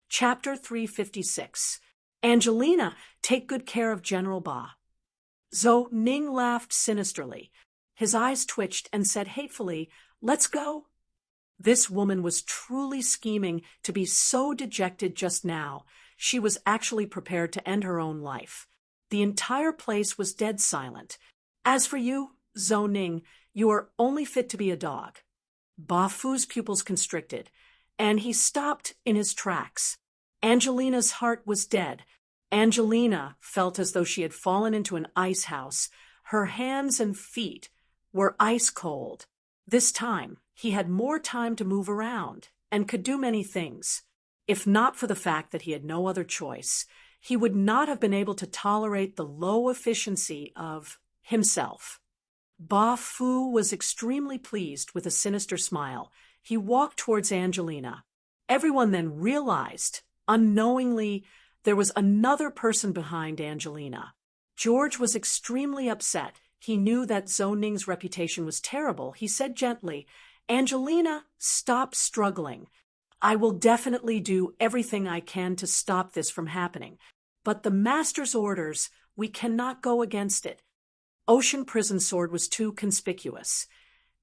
Chapter 356. Angelina, take good care of General Ba. Zhou Ning laughed sinisterly. His eyes twitched and said hatefully, "Let's go." This woman was truly scheming to be so dejected just now. She was actually prepared to end her own life. The entire place was dead silent. "As for you, Zhou Ning, you are only fit to be a dog." Ba Fu's pupils constricted, and he stopped in his tracks. Angelina's heart was dead. Angelina felt as though she had fallen into an ice house. Her hands and feet were ice cold. This time, he had more time to move around and could do many things. If not for the fact that he had no other choice, he would not have been able to tolerate the low efficiency of himself. Ba Fu was extremely pleased with a sinister smile. He walked towards Angelina. Everyone then realized, unknowingly, there was another person behind Angelina. George was extremely upset. He knew that Zhou Ning's reputation was terrible. He said gently, "Angelina, stop struggling. I will definitely do everything I can to stop this from happening. But the master's orders, we cannot go against it." Ocean Prison Sword was too conspicuous,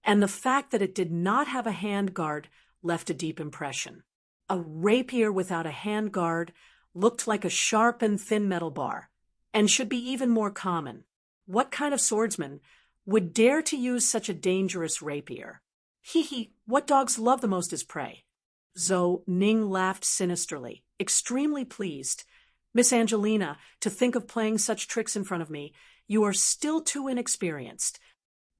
and the fact that it did not have a hand guard left a deep impression. A rapier without a hand guard looked like a sharp and thin metal bar, and should be even more common. What kind of swordsman would dare to use such a dangerous rapier? What dogs love the most is prey. Zhou Ning laughed sinisterly, extremely pleased. "Miss Angelina, to think of playing such tricks in front of me, you are still too inexperienced.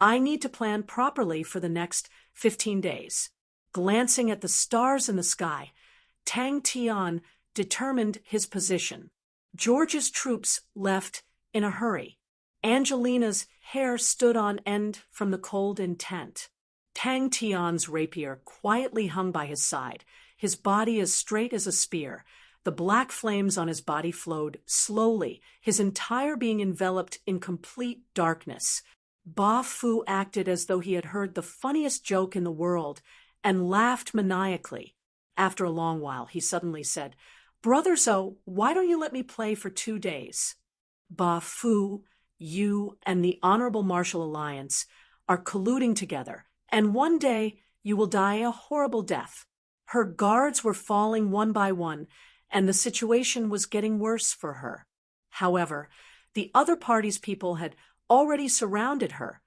I need to plan properly for the next 15 days. Glancing at the stars in the sky, Tang Tian determined his position. George's troops left in a hurry. Angelina's hair stood on end from the cold intent. Tang Tian's rapier quietly hung by his side, his body as straight as a spear. The black flames on his body flowed slowly, his entire being enveloped in complete darkness. Ba Fu acted as though he had heard the funniest joke in the world and laughed maniacally. After a long while, he suddenly said, "Brother Zhou, why don't you let me play for 2 days? Ba Fu, you and the Honorable Martial Alliance are colluding together, and one day you will die a horrible death." Her guards were falling one by one, and the situation was getting worse for her. However, the other party's people had already surrounded her,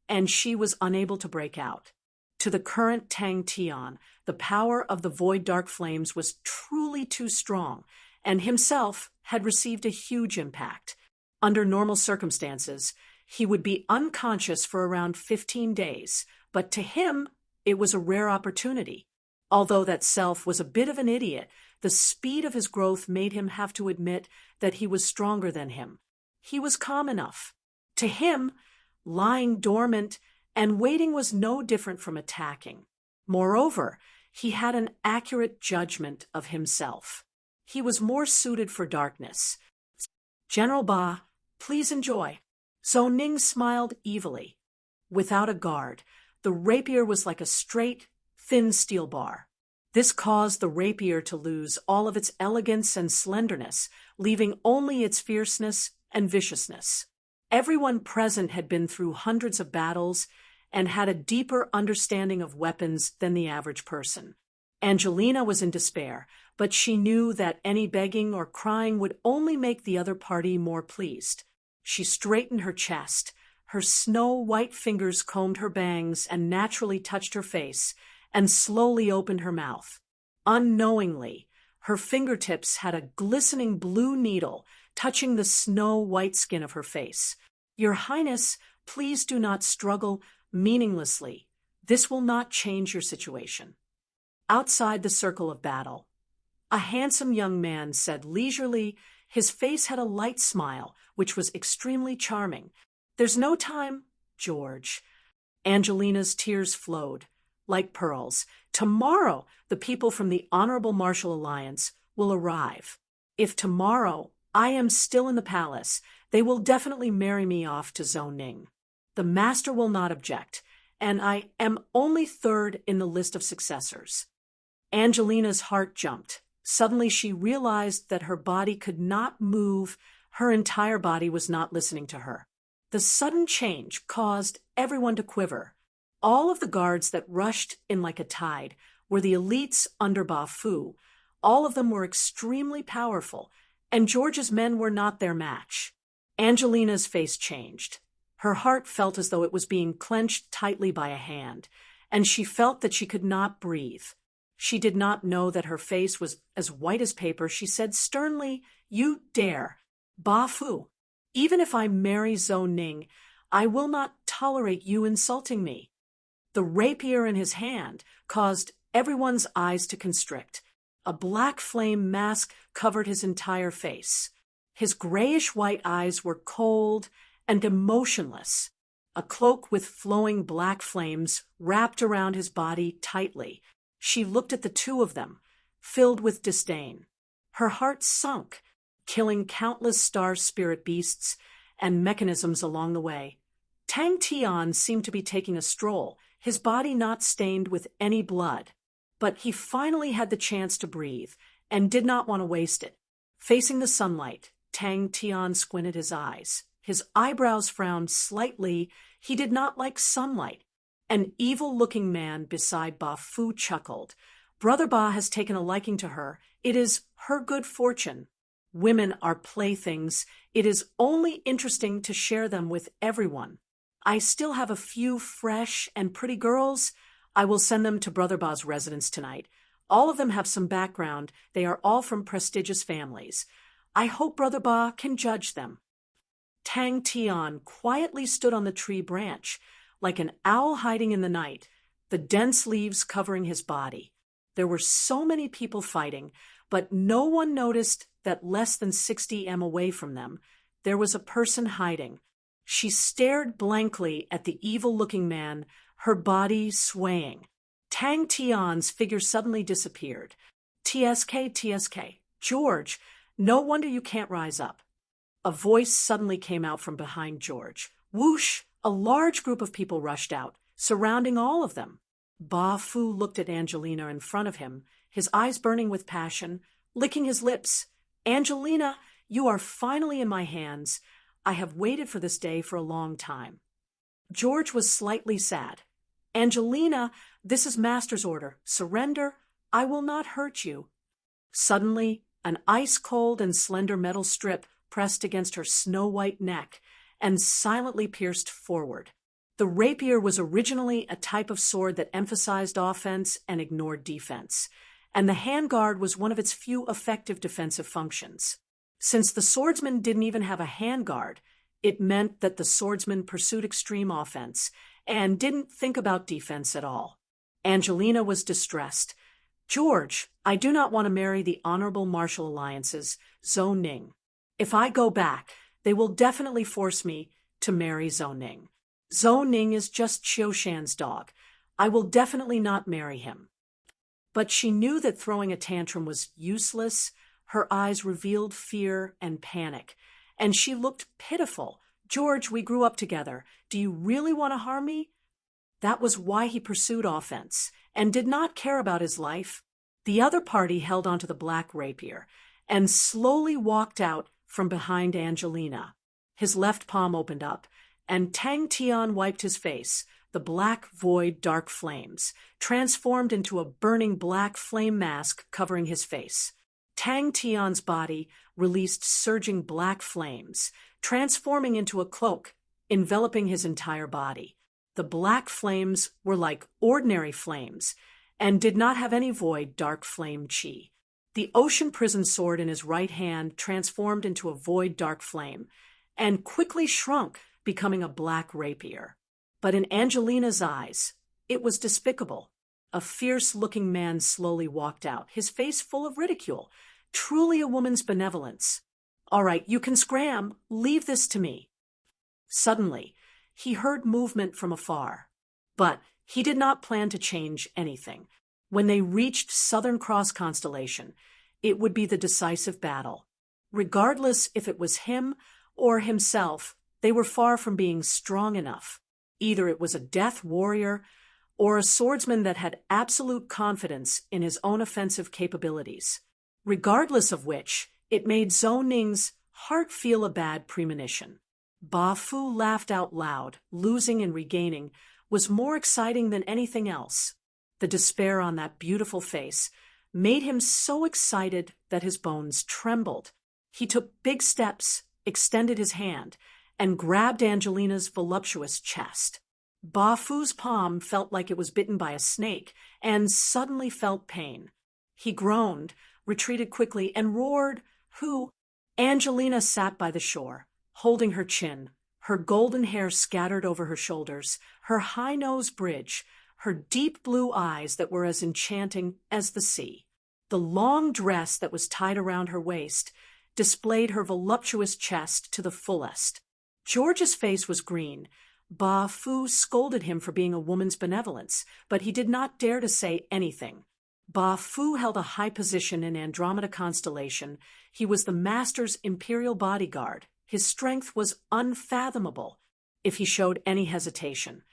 and she was unable to break out. To the current Tang Tian, the power of the void dark flames was truly too strong, and himself had received a huge impact. Under normal circumstances, he would be unconscious for around 15 days, but to him, it was a rare opportunity. Although that self was a bit of an idiot, the speed of his growth made him have to admit that he was stronger than him. He was calm enough. To him, lying dormant and waiting was no different from attacking. Moreover, he had an accurate judgment of himself. He was more suited for darkness. "General Ba, please enjoy." Zhou Ning smiled evilly. Without a guard, the rapier was like a straight, thin steel bar. This caused the rapier to lose all of its elegance and slenderness, leaving only its fierceness and viciousness. Everyone present had been through hundreds of battles and had a deeper understanding of weapons than the average person. Angelina was in despair, but she knew that any begging or crying would only make the other party more pleased. She straightened her chest. Her snow-white fingers combed her bangs and naturally touched her face, and slowly opened her mouth. Unknowingly, her fingertips had a glistening blue needle touching the snow-white skin of her face. "Your Highness, please do not struggle meaninglessly. This will not change your situation." Outside the circle of battle, a handsome young man said leisurely. His face had a light smile, which was extremely charming. "There's no time, George." Angelina's tears flowed like pearls. "Tomorrow, the people from the Honorable Martial Alliance will arrive. If tomorrow I am still in the palace, they will definitely marry me off to Zhou Ning. The master will not object, and I am only third in the list of successors." Angelina's heart jumped. Suddenly she realized that her body could not move. Her entire body was not listening to her. The sudden change caused everyone to quiver. All of the guards that rushed in like a tide were the elites under Ba Fu. All of them were extremely powerful, and George's men were not their match. Angelina's face changed. Her heart felt as though it was being clenched tightly by a hand, and she felt that she could not breathe. She did not know that her face was as white as paper. She said sternly, "You dare, Ba Fu. Even if I marry Zhou Ning, I will not tolerate you insulting me." The rapier in his hand caused everyone's eyes to constrict. A black flame mask covered his entire face. His grayish-white eyes were cold and emotionless. A cloak with flowing black flames wrapped around his body tightly. She looked at the two of them, filled with disdain. Her heart sunk, killing countless star spirit beasts and mechanisms along the way. Tang Tian seemed to be taking a stroll, his body not stained with any blood. But he finally had the chance to breathe, and did not want to waste it. Facing the sunlight, Tang Tian squinted his eyes. His eyebrows frowned slightly. He did not like sunlight. An evil-looking man beside Ba Fu chuckled. "Brother Ba has taken a liking to her. It is her good fortune. Women are playthings. It is only interesting to share them with everyone. I still have a few fresh and pretty girls. I will send them to Brother Ba's residence tonight. All of them have some background. They are all from prestigious families. I hope Brother Ba can judge them." Tang Tian quietly stood on the tree branch, like an owl hiding in the night, the dense leaves covering his body. There were so many people fighting, but no one noticed that less than 60 m away from them, there was a person hiding. She stared blankly at the evil-looking man, her body swaying. Tang Tian's figure suddenly disappeared. "TSK, TSK, George, no wonder you can't rise up." A voice suddenly came out from behind George. Whoosh! A large group of people rushed out, surrounding all of them. Ba Fu looked at Angelina in front of him, his eyes burning with passion, licking his lips. "Angelina, you are finally in my hands. I have waited for this day for a long time." George was slightly sad. "Angelina, this is Master's order. Surrender. I will not hurt you." Suddenly, an ice-cold and slender metal strip pressed against her snow-white neck and silently pierced forward. The rapier was originally a type of sword that emphasized offense and ignored defense, and the handguard was one of its few effective defensive functions. Since the swordsman didn't even have a handguard, it meant that the swordsman pursued extreme offense and didn't think about defense at all. Angelina was distressed. "George, I do not want to marry the Honorable Martial Alliance's Zhou Ning. If I go back, they will definitely force me to marry Zhou Ning. Zhou Ning is just Qiu Shan's dog. I will definitely not marry him." But she knew that throwing a tantrum was useless. Her eyes revealed fear and panic, and she looked pitiful. "George, we grew up together. Do you really want to harm me?" That was why he pursued offense and did not care about his life. The other party held onto the black rapier and slowly walked out from behind Angelina. His left palm opened up, and Tang Tian wiped his face. The black void dark flames transformed into a burning black flame mask covering his face. Tang Tian's body released surging black flames, transforming into a cloak, enveloping his entire body. The black flames were like ordinary flames and did not have any void dark flame chi. The ocean prison sword in his right hand transformed into a void dark flame and quickly shrunk, becoming a black rapier. But in Angelina's eyes, it was despicable. A fierce-looking man slowly walked out, his face full of ridicule. Truly a woman's benevolence. "All right, you can scram. Leave this to me." Suddenly, he heard movement from afar. But he did not plan to change anything. When they reached Southern Cross constellation, it would be the decisive battle. Regardless if it was him or himself, they were far from being strong enough. Either it was a death warrior or a swordsman that had absolute confidence in his own offensive capabilities. regardless of which, it made Zhou Ning's heart feel a bad premonition. Ba Fu laughed out loud. Losing and regaining was more exciting than anything else. The despair on that beautiful face made him so excited that his bones trembled. He took big steps, extended his hand, and grabbed Angelina's voluptuous chest. Ba Fu's palm felt like it was bitten by a snake, and suddenly felt pain. He groaned, retreated quickly, and roared, "Who?" Angelina sat by the shore, holding her chin, her golden hair scattered over her shoulders, her high nose bridge, her deep blue eyes that were as enchanting as the sea. The long dress that was tied around her waist displayed her voluptuous chest to the fullest. George's face was green. Ba Fu scolded him for being a woman's benevolence, but he did not dare to say anything. Ba Fu held a high position in Andromeda constellation. He was the master's imperial bodyguard. His strength was unfathomable. If he showed any hesitation,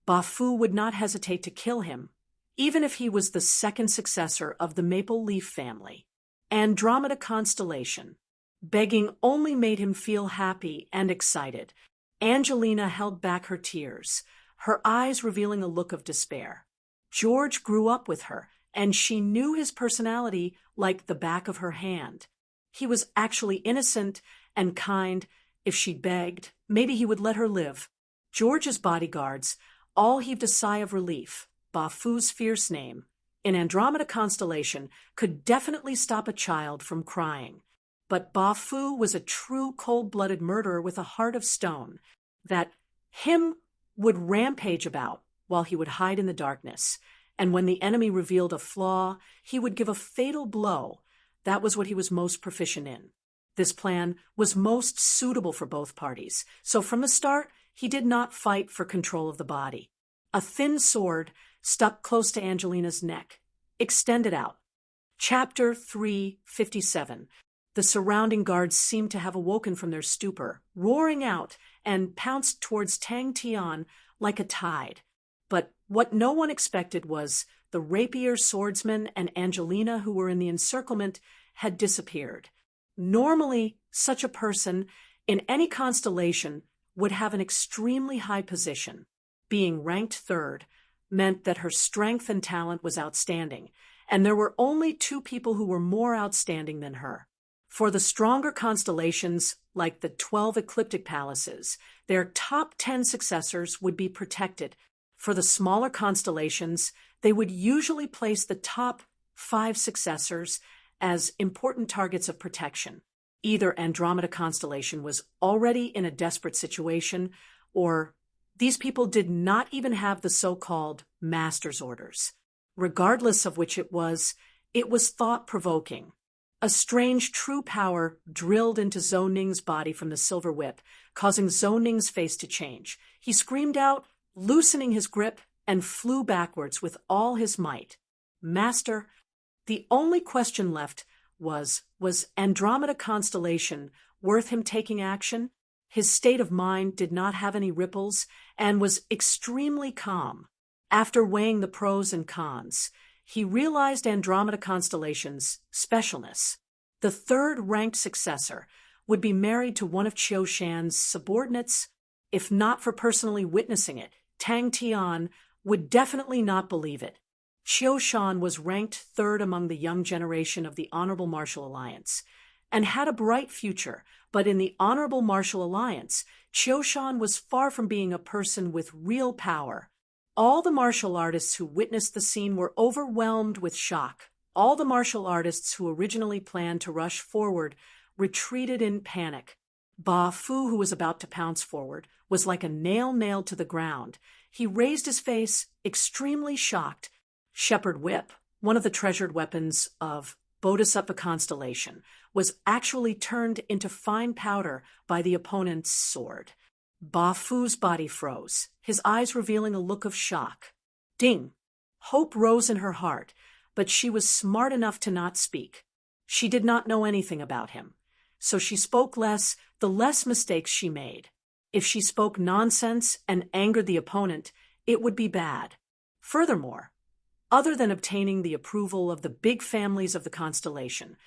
Ba Fu would not hesitate to kill him, even if he was the second successor of the Maple Leaf family. Andromeda constellation. Begging only made him feel happy and excited. Angelina held back her tears, her eyes revealing a look of despair. George grew up with her, and she knew his personality like the back of her hand. He was actually innocent and kind. If she begged, maybe he would let her live. George's bodyguards all heaved a sigh of relief. Ba Fu's fierce name, in Andromeda constellation, could definitely stop a child from crying. But Ba Fu was a true cold-blooded murderer with a heart of stone that him would rampage about while he would hide in the darkness. And when the enemy revealed a flaw, he would give a fatal blow. That was what he was most proficient in. This plan was most suitable for both parties, so from the start, he did not fight for control of the body. A thin sword stuck close to Angelina's neck, extended out. Chapter 357. The surrounding guards seemed to have awoken from their stupor, roaring out, and pounced towards Tang Tian like a tide. But what no one expected was the rapier swordsman and Angelina, who were in the encirclement, had disappeared. Normally, such a person, in any constellation, would have an extremely high position. Being ranked third meant that her strength and talent was outstanding, and there were only two people who were more outstanding than her. For the stronger constellations, like the 12 ecliptic palaces, their top 10 successors would be protected. For the smaller constellations, they would usually place the top 5 successors as important targets of protection. Either Andromeda constellation was already in a desperate situation, or these people did not even have the so-called master's orders. Regardless of which it was thought-provoking. A strange true power drilled into Zhou Ning's body from the silver whip, causing Zhou Ning's face to change. He screamed out, loosening his grip, and flew backwards with all his might. Master, the only question left was Andromeda constellation worth him taking action? His state of mind did not have any ripples and was extremely calm. After weighing the pros and cons, he realized Andromeda constellation's specialness. The third-ranked successor would be married to one of Qiu Shan's subordinates. If not for personally witnessing it, Tang Tian would definitely not believe it. Qiu Shan was ranked third among the young generation of the Honorable Martial Alliance and had a bright future, but in the Honorable Martial Alliance, Qiu Shan was far from being a person with real power. All the martial artists who witnessed the scene were overwhelmed with shock. All the martial artists who originally planned to rush forward retreated in panic. Ba Fu, who was about to pounce forward, was like a nail nailed to the ground. He raised his face, extremely shocked. Shepherd Whip, one of the treasured weapons of Bodhisattva constellation, was actually turned into fine powder by the opponent's sword. Ba Fu's body froze, his eyes revealing a look of shock. Ding! Hope rose in her heart, but she was smart enough to not speak. She did not know anything about him, so she spoke less, the less mistakes she made. If she spoke nonsense and angered the opponent, it would be bad. Furthermore, other than obtaining the approval of the big families of the constellation,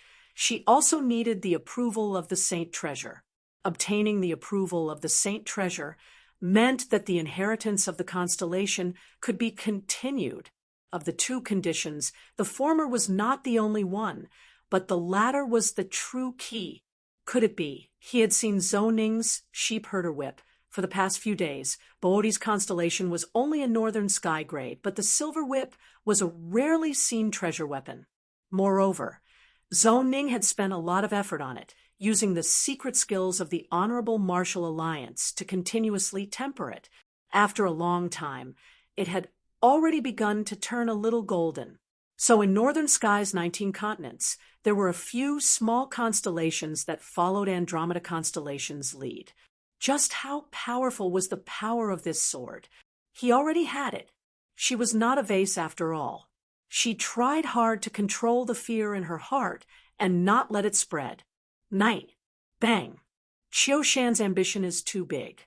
She also needed the approval of the Saint Treasure. Obtaining the approval of the Saint Treasure meant that the inheritance of the constellation could be continued. Of the two conditions, the former was not the only one, but the latter was the true key. Could it be? He had seen Zhou Ning's sheep herder whip. For the past few days, Boodi's constellation was only a northern sky grade, but the silver whip was a rarely seen treasure weapon. Moreover, Zhou Ning had spent a lot of effort on it, using the secret skills of the Honorable Martial Alliance to continuously temper it. After a long time, it had already begun to turn a little golden. So in Northern Sky's 19 continents, there were a few small constellations that followed Andromeda constellation's lead. Just how powerful was the power of this sword? He already had it. She was not a vase after all. She tried hard to control the fear in her heart and not let it spread. Night. Bang. Qiu Shan's ambition is too big.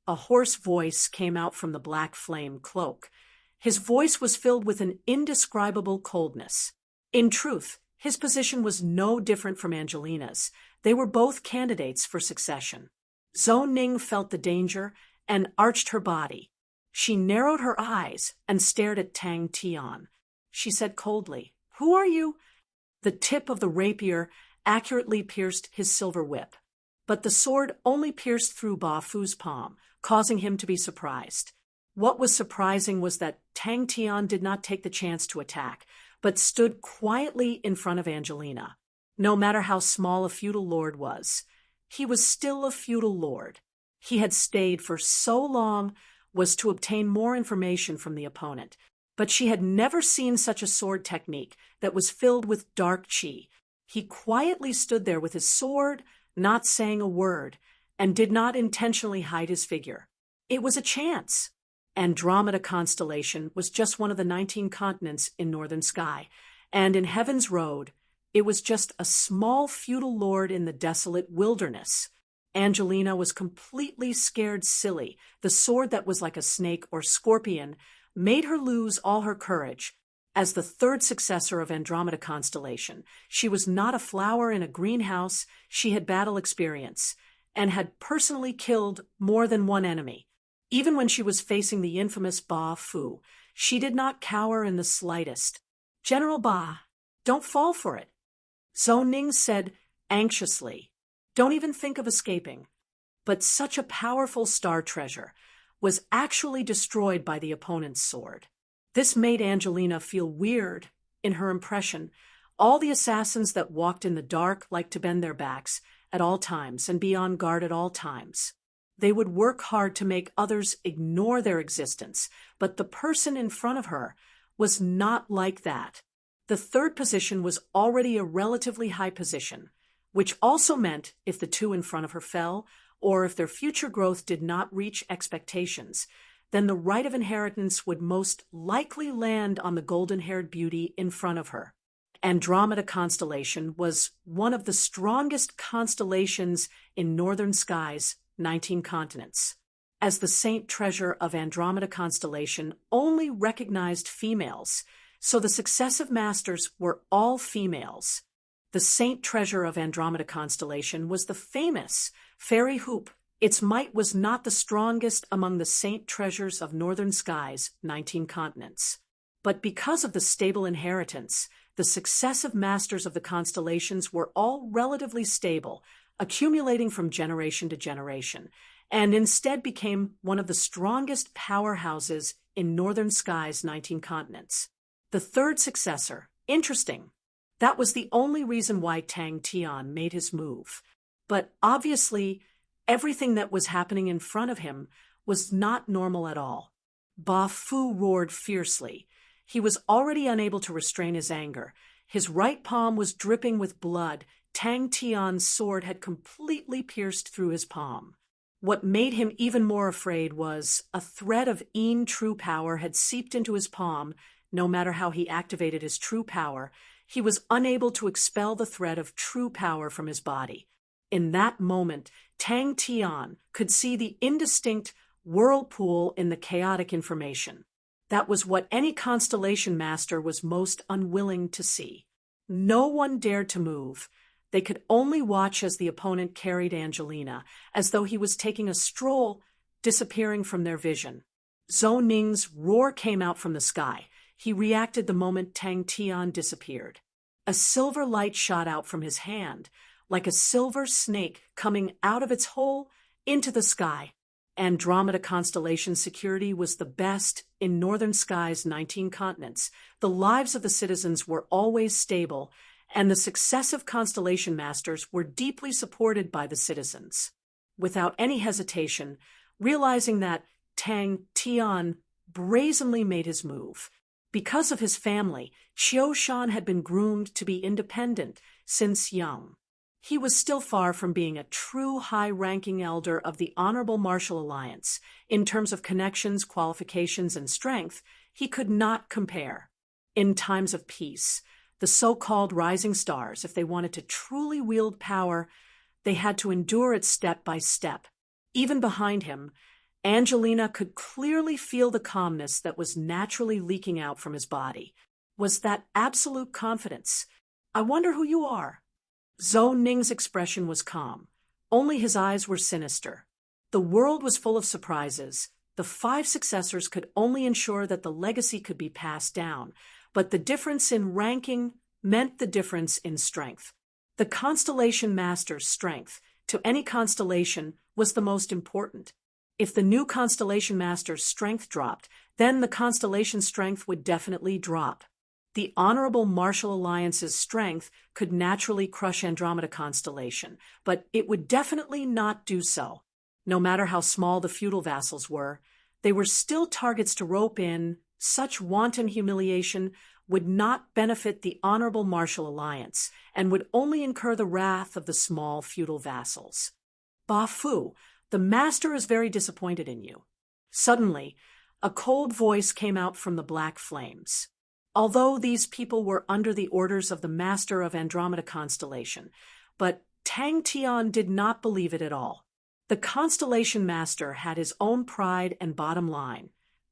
A hoarse voice came out from the black flame cloak. His voice was filled with an indescribable coldness. In truth, his position was no different from Angelina's. They were both candidates for succession. Zhou Ning felt the danger and arched her body. She narrowed her eyes and stared at Tang Tian. She said coldly, "Who are you?" The tip of the rapier accurately pierced his silver whip, but the sword only pierced through Ba Fu's palm, causing him to be surprised. What was surprising was that Tang Tian did not take the chance to attack, but stood quietly in front of Angelina. No matter how small a feudal lord was, he was still a feudal lord. He had stayed for so long was to obtain more information from the opponent, but she had never seen such a sword technique that was filled with dark qi. He quietly stood there with his sword, not saying a word, and did not intentionally hide his figure. It was a chance. Andromeda constellation was just one of the 19 continents in Northern Sky, and in Heaven's Road, it was just a small feudal lord in the desolate wilderness. Angelina was completely scared silly. The sword that was like a snake or scorpion made her lose all her courage. As the third successor of Andromeda constellation, she was not a flower in a greenhouse. She had battle experience and had personally killed more than one enemy. Even when she was facing the infamous Ba Fu, she did not cower in the slightest. "General Ba, don't fall for it," Zhou Ning said anxiously. "Don't even think of escaping." But such a powerful star treasure was actually destroyed by the opponent's sword. This made Angelina feel weird in her impression. All the assassins that walked in the dark liked to bend their backs at all times and be on guard at all times. They would work hard to make others ignore their existence, but the person in front of her was not like that. The third position was already a relatively high position, which also meant if the two in front of her fell, or if their future growth did not reach expectations, then the right of inheritance would most likely land on the golden-haired beauty in front of her. Andromeda constellation was one of the strongest constellations in Northern Sky's 19 continents. As the Saint Treasure of Andromeda constellation only recognized females, so the successive masters were all females. The Saint Treasure of Andromeda constellation was the famous Fairy Hoop. Its might was not the strongest among the Saint Treasures of Northern Sky's 19 continents. But because of the stable inheritance, the successive masters of the constellations were all relatively stable, accumulating from generation to generation, and instead became one of the strongest powerhouses in Northern Sky's 19 continents. The third successor, interesting. That was the only reason why Tang Tian made his move. But obviously, everything that was happening in front of him was not normal at all. Ba Fu roared fiercely. He was already unable to restrain his anger. His right palm was dripping with blood. Tang Tian's sword had completely pierced through his palm. What made him even more afraid was a thread of Yin true power had seeped into his palm. No matter how he activated his true power, he was unable to expel the thread of true power from his body. In that moment, Tang Tian could see the indistinct whirlpool in the chaotic information. That was what any constellation master was most unwilling to see. No one dared to move. They could only watch as the opponent carried Angelina, as though he was taking a stroll, disappearing from their vision. Zhou Ning's roar came out from the sky. He reacted the moment Tang Tian disappeared. A silver light shot out from his hand, like a silver snake coming out of its hole into the sky. Andromeda constellation security was the best in Northern Sky's 19 continents. The lives of the citizens were always stable, and the successive constellation masters were deeply supported by the citizens. Without any hesitation, realizing that Tang Tian brazenly made his move. Because of his family, Qiu Shan had been groomed to be independent since young. He was still far from being a true high-ranking elder of the Honorable Martial Alliance. In terms of connections, qualifications, and strength, he could not compare. In times of peace, the so-called rising stars, if they wanted to truly wield power, they had to endure it step by step. Even behind him, Angelina could clearly feel the calmness that was naturally leaking out from his body. Was that absolute confidence? "I wonder who you are." Zhou Ning's expression was calm. Only his eyes were sinister. The world was full of surprises. The 5 successors could only ensure that the legacy could be passed down, but the difference in ranking meant the difference in strength. The constellation master's strength, to any constellation, was the most important. If the new constellation master's strength dropped, then the constellation's strength would definitely drop. The Honorable Martial Alliance's strength could naturally crush Andromeda constellation, but it would definitely not do so. No matter how small the feudal vassals were, they were still targets to rope in. Such wanton humiliation would not benefit the Honorable Martial Alliance and would only incur the wrath of the small feudal vassals. "Ba Fu, the master is very disappointed in you." Suddenly, a cold voice came out from the black flames. Although these people were under the orders of the master of Andromeda constellation, but Tang Tian did not believe it at all. The constellation master had his own pride and bottom line.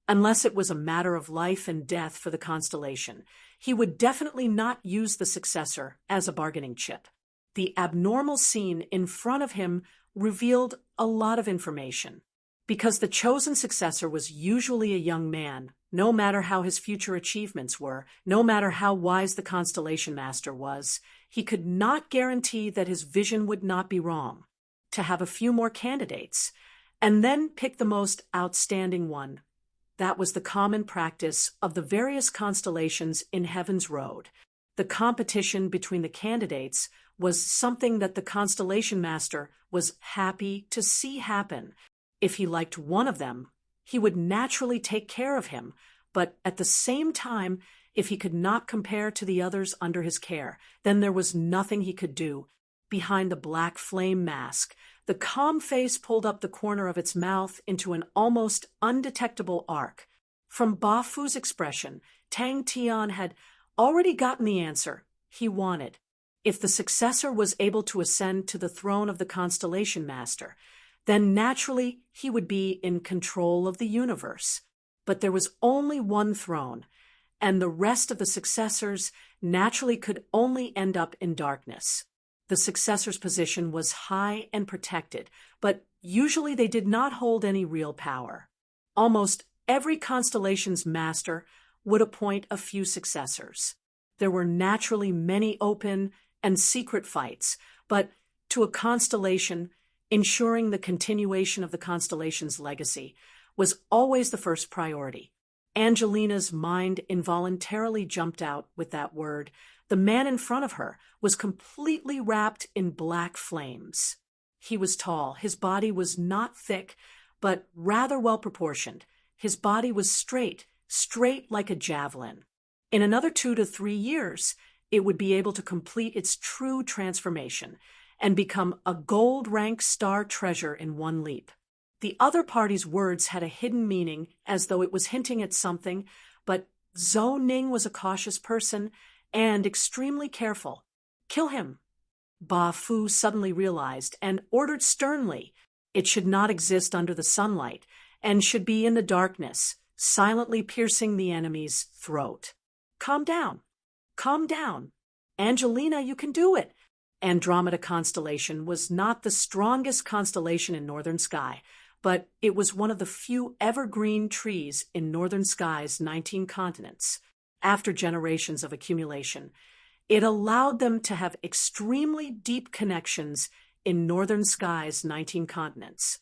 Unless it was a matter of life and death for the constellation, he would definitely not use the successor as a bargaining chip. The abnormal scene in front of him revealed a lot of information. Because the chosen successor was usually a young man, no matter how his future achievements were, no matter how wise the constellation master was, he could not guarantee that his vision would not be wrong. To have a few more candidates, and then pick the most outstanding one. That was the common practice of the various constellations in Heaven's Road. The competition between the candidates was something that the constellation master was happy to see happen. If he liked one of them, he would naturally take care of him, but at the same time, if he could not compare to the others under his care, then there was nothing he could do. Behind the black flame mask, the calm face pulled up the corner of its mouth into an almost undetectable arc. From Ba Fu's expression, Tang Tian had already gotten the answer he wanted. If the successor was able to ascend to the throne of the constellation master, then naturally he would be in control of the universe. But there was only one throne, and the rest of the successors naturally could only end up in darkness. The successor's position was high and protected, but usually they did not hold any real power. Almost every constellation's master would appoint a few successors. There were naturally many open and secret fights, but to a constellation, ensuring the continuation of the constellation's legacy was always the first priority. Angelina's mind involuntarily jumped out with that word. The man in front of her was completely wrapped in black flames. He was tall. His body was not thick, but rather well proportioned. His body was straight like a javelin. In another 2 to 3 years, it would be able to complete its true transformation and become a gold-rank star treasure in one leap. The other party's words had a hidden meaning, as though it was hinting at something, but Zhou Ning was a cautious person and extremely careful. "Kill him." Ba Fu suddenly realized and ordered sternly. It should not exist under the sunlight and should be in the darkness, silently piercing the enemy's throat. "Calm down. Calm down. Angelina, you can do it. Andromeda constellation was not the strongest constellation in northern sky, but it was one of the few evergreen trees in northern sky's 19 continents. After generations of accumulation, it allowed them to have extremely deep connections in northern sky's 19 continents.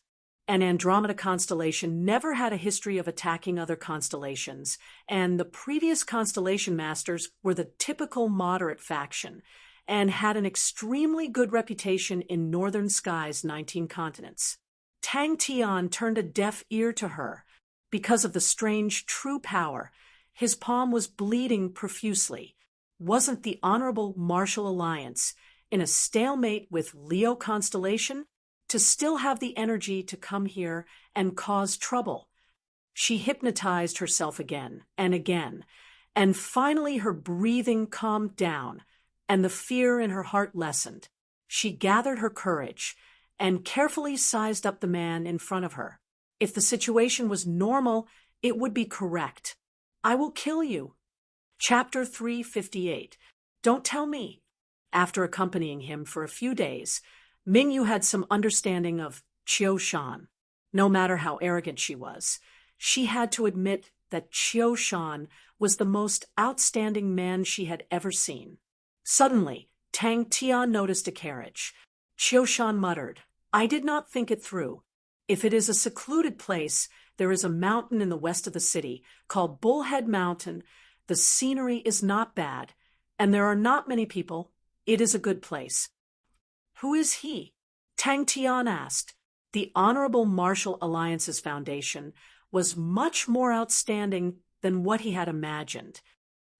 An Andromeda constellation never had a history of attacking other constellations, and the previous constellation masters were the typical moderate faction and had an extremely good reputation in northern sky's 19 continents. Tang Tian turned a deaf ear to her. Because of the strange true power, his palm was bleeding profusely. Wasn't the Honorable Martial Alliance in a stalemate with Leo constellation to still have the energy to come here and cause trouble? She hypnotized herself again, and finally her breathing calmed down, and the fear in her heart lessened. She gathered her courage and carefully sized up the man in front of her. If the situation was normal, it would be correct. "I will kill you." Chapter 358. Don't tell me. After accompanying him for a few days, Mingyu had some understanding of Qiu Shan. No matter how arrogant she was, she had to admit that Qiu Shan was the most outstanding man she had ever seen. Suddenly, Tang Tian noticed a carriage. Qiu Shan muttered, "I did not think it through. If it is a secluded place, there is a mountain in the west of the city called Bullhead Mountain. The scenery is not bad, and there are not many people. It is a good place." "Who is he?" Tang Tian asked. The Honorable Martial Alliance's foundation was much more outstanding than what he had imagined.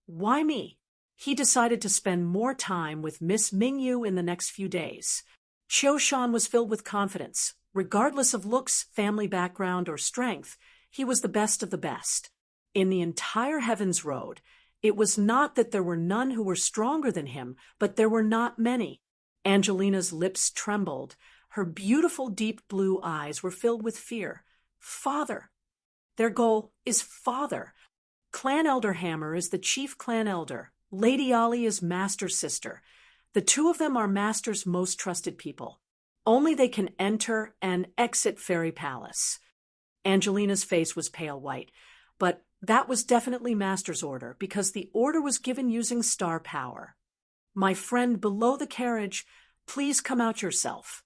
Why me? He decided to spend more time with Miss Mingyu in the next few days. Qiu Shan was filled with confidence. Regardless of looks, family background, or strength, he was the best of the best. In the entire Heaven's Road, it was not that there were none who were stronger than him, but there were not many. Angelina's lips trembled. Her beautiful deep blue eyes were filled with fear. Father. Their goal is father. Clan Elder Hammer is the chief clan elder. Lady Ollie is Master's sister. The two of them are Master's most trusted people. Only they can enter and exit Fairy Palace. Angelina's face was pale white, but that was definitely Master's order, because the order was given using star power. "My friend below the carriage, please come out yourself."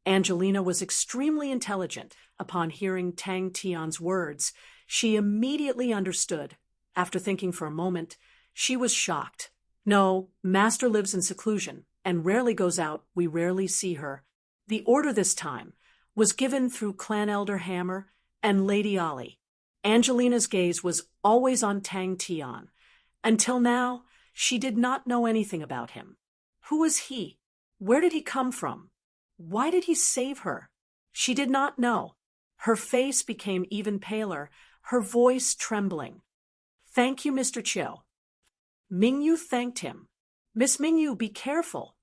Angelina was extremely intelligent. Upon hearing Tang Tian's words, she immediately understood. After thinking for a moment, she was shocked. No, Master lives in seclusion and rarely goes out. We rarely see her. The order this time was given through Clan Elder Hammer and Lady Ollie. Angelina's gaze was always on Tang Tian. Until now, she did not know anything about him. Who was he? Where did he come from? Why did he save her? She did not know. Her face became even paler, her voice trembling. "Thank you, Mr. Qiu." Mingyu thanked him. "Miss Mingyu, be careful."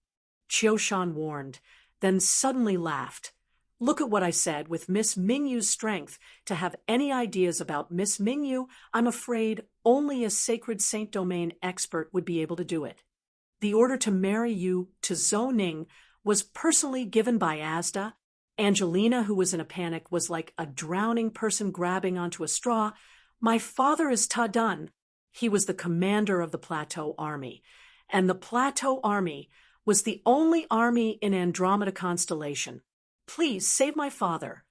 Qiu Shan warned, then suddenly laughed. "Look at what I said. With Miss Mingyu's strength, to have any ideas about Miss Mingyu, I'm afraid only a sacred Saint Domain expert would be able to do it. The order to marry you to Zhou Ning was personally given by Asda. Angelina, who was in a panic, was like a drowning person grabbing onto a straw. My father is Ta Dun. He was the commander of the Plateau Army, and the Plateau Army was the only army in Andromeda constellation. Please save my father."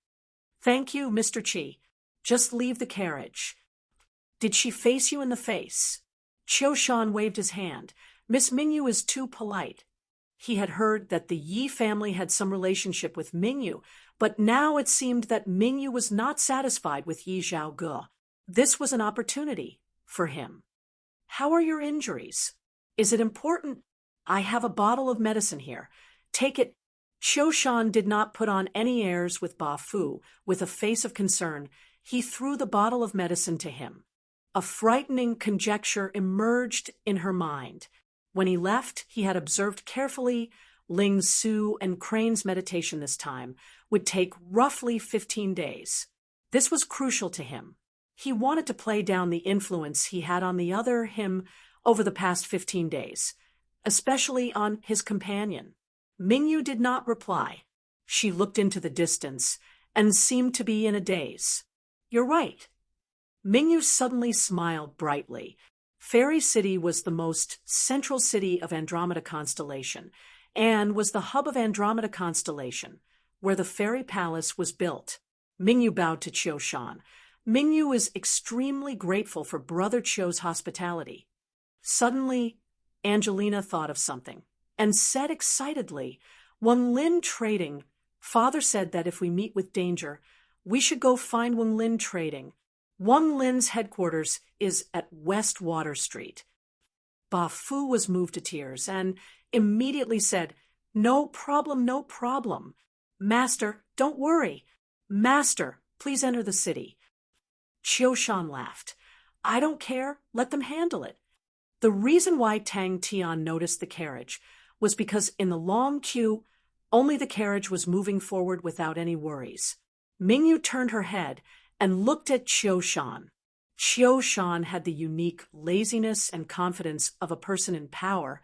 "Thank you, Mr. Qi. Just leave the carriage." "Did she face you in the face?" Qiu Shan waved his hand. "Miss Mingyu is too polite." He had heard that the Yi family had some relationship with Mingyu, but now it seemed that Mingyu was not satisfied with Yi Zhaoge. This was an opportunity for him. "How are your injuries? Is it important?" "I have a bottle of medicine here. Take it." Qiu Shan did not put on any airs with Ba Fu. With a face of concern, he threw the bottle of medicine to him. A frightening conjecture emerged in her mind. When he left, he had observed carefully Ling Su and Crane's meditation this time would take roughly 15 days. This was crucial to him. He wanted to play down the influence he had on the other him over the past 15 days. especially on his companion. Mingyu did not reply. She looked into the distance and seemed to be in a daze. "You're right." Mingyu suddenly smiled brightly. Fairy City was the most central city of Andromeda constellation, and was the hub of Andromeda constellation, where the fairy palace was built. Mingyu bowed to Qiu Shan. Mingyu is extremely grateful for Brother Qiu's hospitality. Suddenly, Angelina thought of something, and said excitedly, "Wenlin Trading. Father said that if we meet with danger, we should go find Wenlin Trading. Wenlin's headquarters is at West Water Street." Ba Fu was moved to tears and immediately said, "No problem, no problem. Master, don't worry. Master, please enter the city." Qiu Shan laughed. "I don't care. Let them handle it." The reason why Tang Tian noticed the carriage was because in the long queue, only the carriage was moving forward without any worries. Mingyu turned her head and looked at Qiu Shan. Qiu Shan had the unique laziness and confidence of a person in power,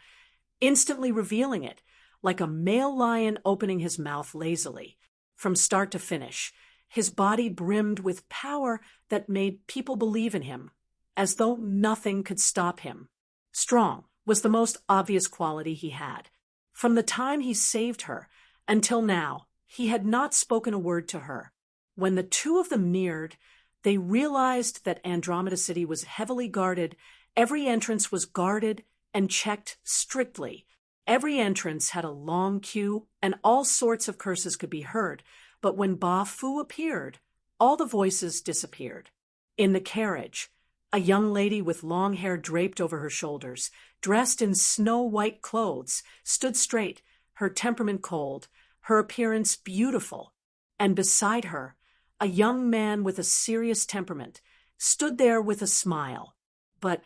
instantly revealing it, like a male lion opening his mouth lazily. From start to finish, his body brimmed with power that made people believe in him, as though nothing could stop him. Strong was the most obvious quality he had. From the time he saved her until now, he had not spoken a word to her. When the two of them neared, they realized that Andromeda City was heavily guarded. Every entrance was guarded and checked strictly. Every entrance had a long queue, and all sorts of curses could be heard. But when Ba Fu appeared, all the voices disappeared. In the carriage, a young lady with long hair draped over her shoulders, dressed in snow-white clothes, stood straight, her temperament cold, her appearance beautiful. And beside her, a young man with a serious temperament stood there with a smile. But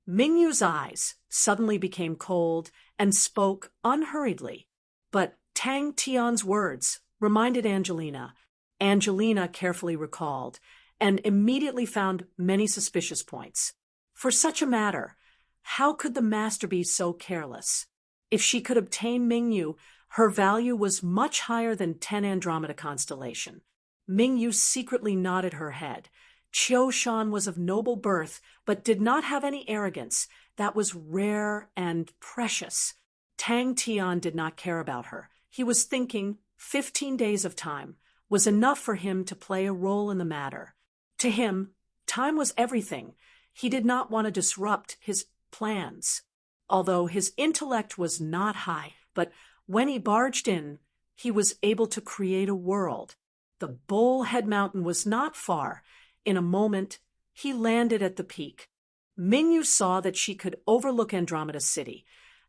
Mingyu's eyes suddenly became cold and spoke unhurriedly. But Tang Tian's words reminded Angelina. Angelina carefully recalled, and immediately found many suspicious points. For such a matter, how could the master be so careless? If she could obtain Mingyu, her value was much higher than 10 Andromeda constellation. Mingyu secretly nodded her head. Qiu Shan was of noble birth, but did not have any arrogance. That was rare and precious. Tang Tian did not care about her. He was thinking 15 days of time was enough for him to play a role in the matter. To him, time was everything. He did not want to disrupt his plans. Although his intellect was not high, but when he barged in, he was able to create a world. The Bullhead Mountain was not far. In a moment, he landed at the peak. Mingyu saw that she could overlook Andromeda City.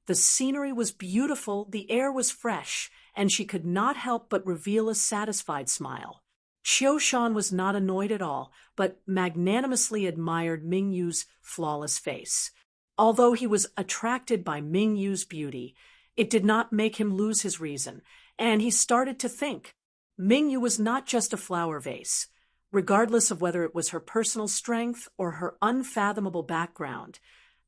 The scenery was beautiful, the air was fresh, and she could not help but reveal a satisfied smile. Qiu Shan was not annoyed at all, but magnanimously admired Mingyu's flawless face. Although he was attracted by Mingyu's beauty, it did not make him lose his reason, and he started to think. Mingyu was not just a flower vase. Regardless of whether it was her personal strength or her unfathomable background,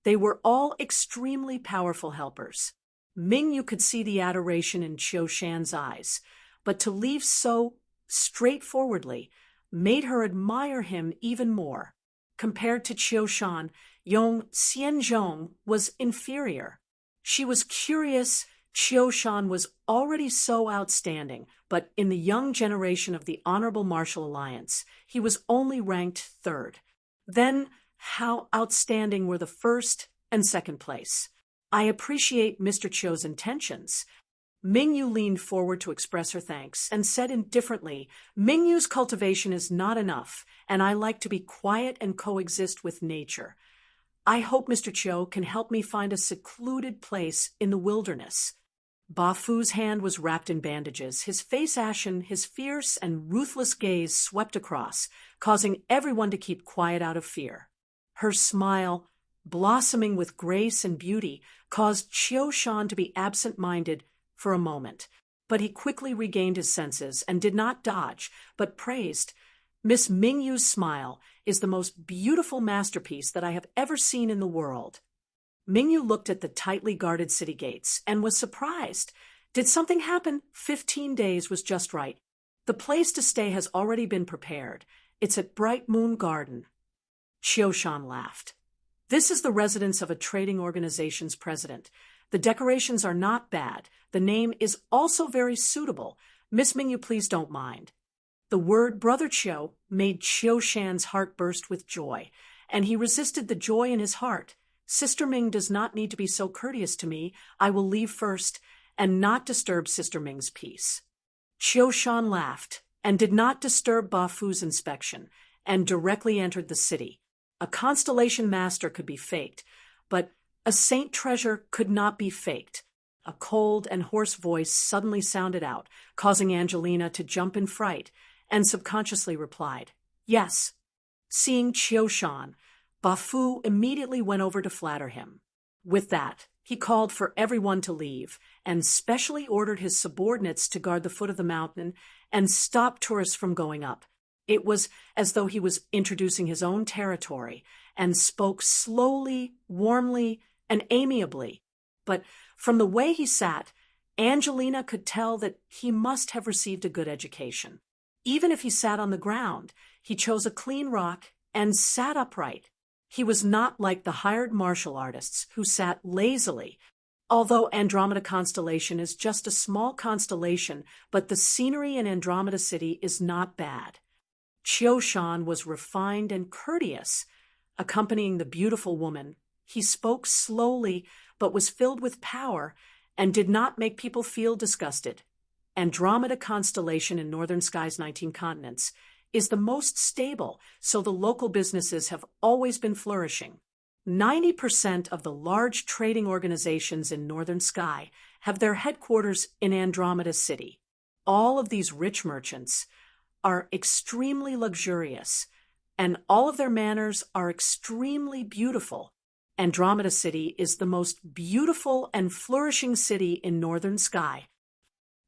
they were all extremely powerful helpers. Mingyu could see the adoration in Qiu Shan's eyes, but to leave so straightforwardly made her admire him even more. Compared to Qiu Shan, young Xianzhong was inferior. She was curious. Qiu Shan was already so outstanding, but in the young generation of the Honorable Martial Alliance, he was only ranked third. Then, how outstanding were the first and second place? I appreciate Mr. Qiu's intentions. Mingyu leaned forward to express her thanks and said indifferently, "Mingyu's cultivation is not enough, and I like to be quiet and coexist with nature. I hope Mr. Qiu can help me find a secluded place in the wilderness." Ba Fu's hand was wrapped in bandages, his face ashen, his fierce and ruthless gaze swept across, causing everyone to keep quiet out of fear. Her smile, blossoming with grace and beauty, caused Qiu Shan to be absent-minded for a moment, but he quickly regained his senses and did not dodge, but praised. "Miss Mingyu's smile is the most beautiful masterpiece that I have ever seen in the world." Mingyu looked at the tightly guarded city gates and was surprised. Did something happen? 15 days was just right. The place to stay has already been prepared. It's at Bright Moon Garden. Qiushan laughed. This is the residence of a trading organization's president. The decorations are not bad. The name is also very suitable. Miss Mingyu, please don't mind. The word Brother Qiu made Qiushan's heart burst with joy, and he resisted the joy in his heart. Sister Ming does not need to be so courteous to me. I will leave first and not disturb Sister Ming's peace. Qiushan laughed and did not disturb Ba Fu's inspection and directly entered the city. A constellation master could be faked, but a saint treasure could not be faked. A cold and hoarse voice suddenly sounded out, causing Angelina to jump in fright, and subconsciously replied, "Yes." Seeing Qiushan, Ba Fu immediately went over to flatter him. With that, he called for everyone to leave, and specially ordered his subordinates to guard the foot of the mountain and stop tourists from going up. It was as though he was introducing his own territory, and spoke slowly, warmly, and amiably. But from the way he sat, Angelina could tell that he must have received a good education. Even if he sat on the ground, he chose a clean rock and sat upright. He was not like the hired martial artists who sat lazily. Although Andromeda Constellation is just a small constellation, but the scenery in Andromeda City is not bad. Qiushan was refined and courteous. Accompanying the beautiful woman, he spoke slowly but was filled with power and did not make people feel disgusted. Andromeda Constellation in Northern Sky's 19 continents is the most stable, so the local businesses have always been flourishing. 90% of the large trading organizations in Northern Sky have their headquarters in Andromeda City. All of these rich merchants are extremely luxurious, and all of their manners are extremely beautiful. Andromeda City is the most beautiful and flourishing city in Northern Sky.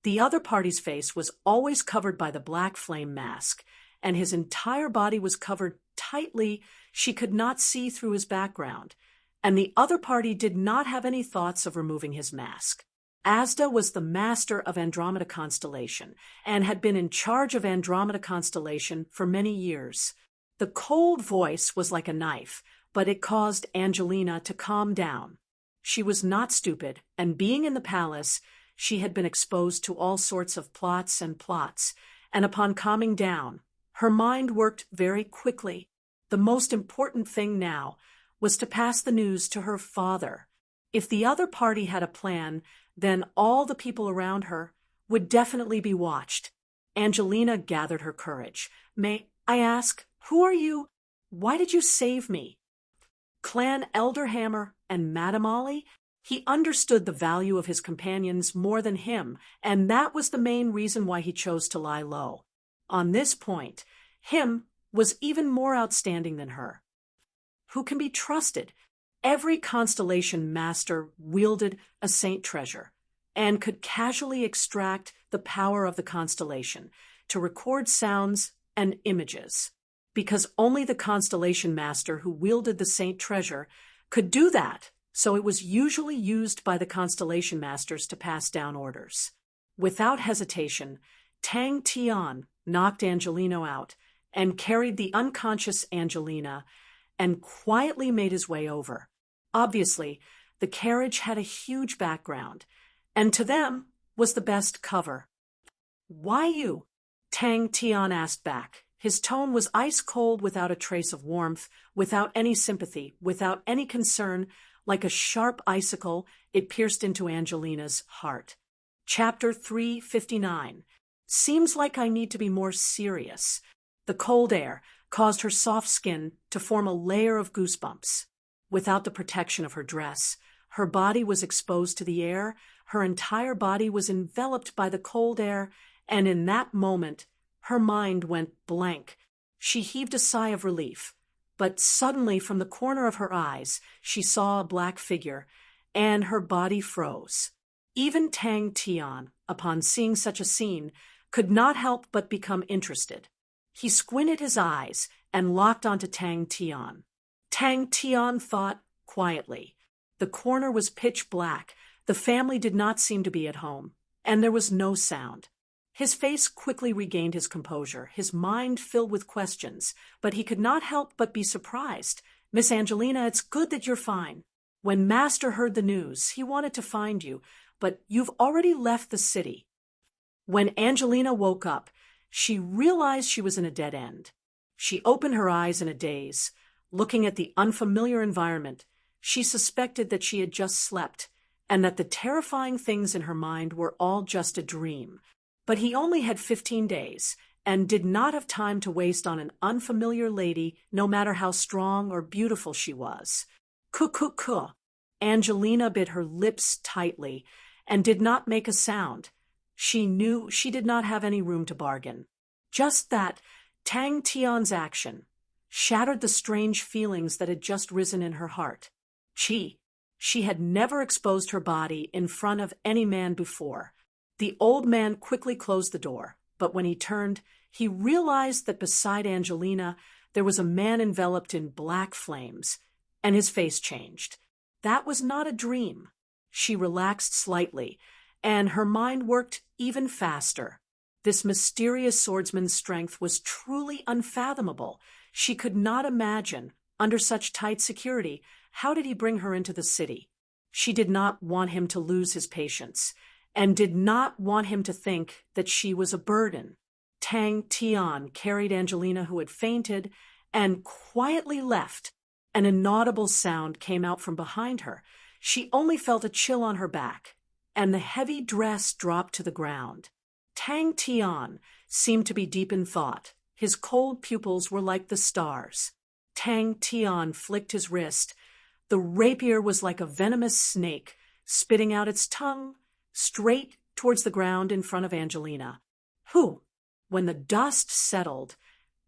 The other party's face was always covered by the black flame mask, and his entire body was covered tightly. She could not see through his background, and the other party did not have any thoughts of removing his mask. Asda was the master of Andromeda Constellation and had been in charge of Andromeda Constellation for many years. The cold voice was like a knife, but it caused Angelina to calm down. She was not stupid, and being in the palace, she had been exposed to all sorts of plots, and upon calming down, her mind worked very quickly. The most important thing now was to pass the news to her father. If the other party had a plan, then all the people around her would definitely be watched. Angelina gathered her courage. "May I ask, who are you? Why did you save me?" Clan Elderhammer and Madame Ollie? He understood the value of his companions more than him, and that was the main reason why he chose to lie low. On this point, him was even more outstanding than her. Who can be trusted? Every constellation master wielded a saint treasure and could casually extract the power of the constellation to record sounds and images, because only the constellation master who wielded the saint treasure could do that. So it was usually used by the constellation masters to pass down orders. Without hesitation, Tang Tian knocked Angelino out and carried the unconscious Angelina and quietly made his way over. Obviously, the carriage had a huge background, and to them was the best cover. "Why you?" Tang Tian asked back. His tone was ice cold, without a trace of warmth, without any sympathy, without any concern. Like a sharp icicle, it pierced into Angelina's heart. Chapter 359. Seems like I need to be more serious. The cold air caused her soft skin to form a layer of goosebumps. Without the protection of her dress, her body was exposed to the air, her entire body was enveloped by the cold air, and in that moment, her mind went blank. She heaved a sigh of relief. But suddenly, from the corner of her eyes, she saw a black figure, and her body froze. Even Tang Tian, upon seeing such a scene, could not help but become interested. He squinted his eyes and locked onto Tang Tian. Tang Tian thought quietly, The corner was pitch black, the family did not seem to be at home, and there was no sound. His face quickly regained his composure, his mind filled with questions, but he could not help but be surprised. "Miss Angelina, it's good that you're fine. When Master heard the news, he wanted to find you, but you've already left the city." When Angelina woke up, she realized she was in a dead end. She opened her eyes in a daze. Looking at the unfamiliar environment, she suspected that she had just slept, and that the terrifying things in her mind were all just a dream. But he only had 15 days, and did not have time to waste on an unfamiliar lady, no matter how strong or beautiful she was. Cuh. Angelina bit her lips tightly, and did not make a sound. She knew she did not have any room to bargain. Just that, Tang Tian's action shattered the strange feelings that had just risen in her heart. She had never exposed her body in front of any man before. The old man quickly closed the door, but when he turned, he realized that beside Angelina there was a man enveloped in black flames, and his face changed. That was not a dream. She relaxed slightly, and her mind worked even faster. This mysterious swordsman's strength was truly unfathomable. She could not imagine, under such tight security, how did he bring her into the city. She did not want him to lose his patience, and did not want him to think that she was a burden. Tang Tian carried Angelina, who had fainted, and quietly left. An inaudible sound came out from behind her. She only felt a chill on her back, and the heavy dress dropped to the ground. Tang Tian seemed to be deep in thought. His cold pupils were like the stars. Tang Tian flicked his wrist. The rapier was like a venomous snake, spitting out its tongue straight towards the ground in front of Angelina. When the dust settled,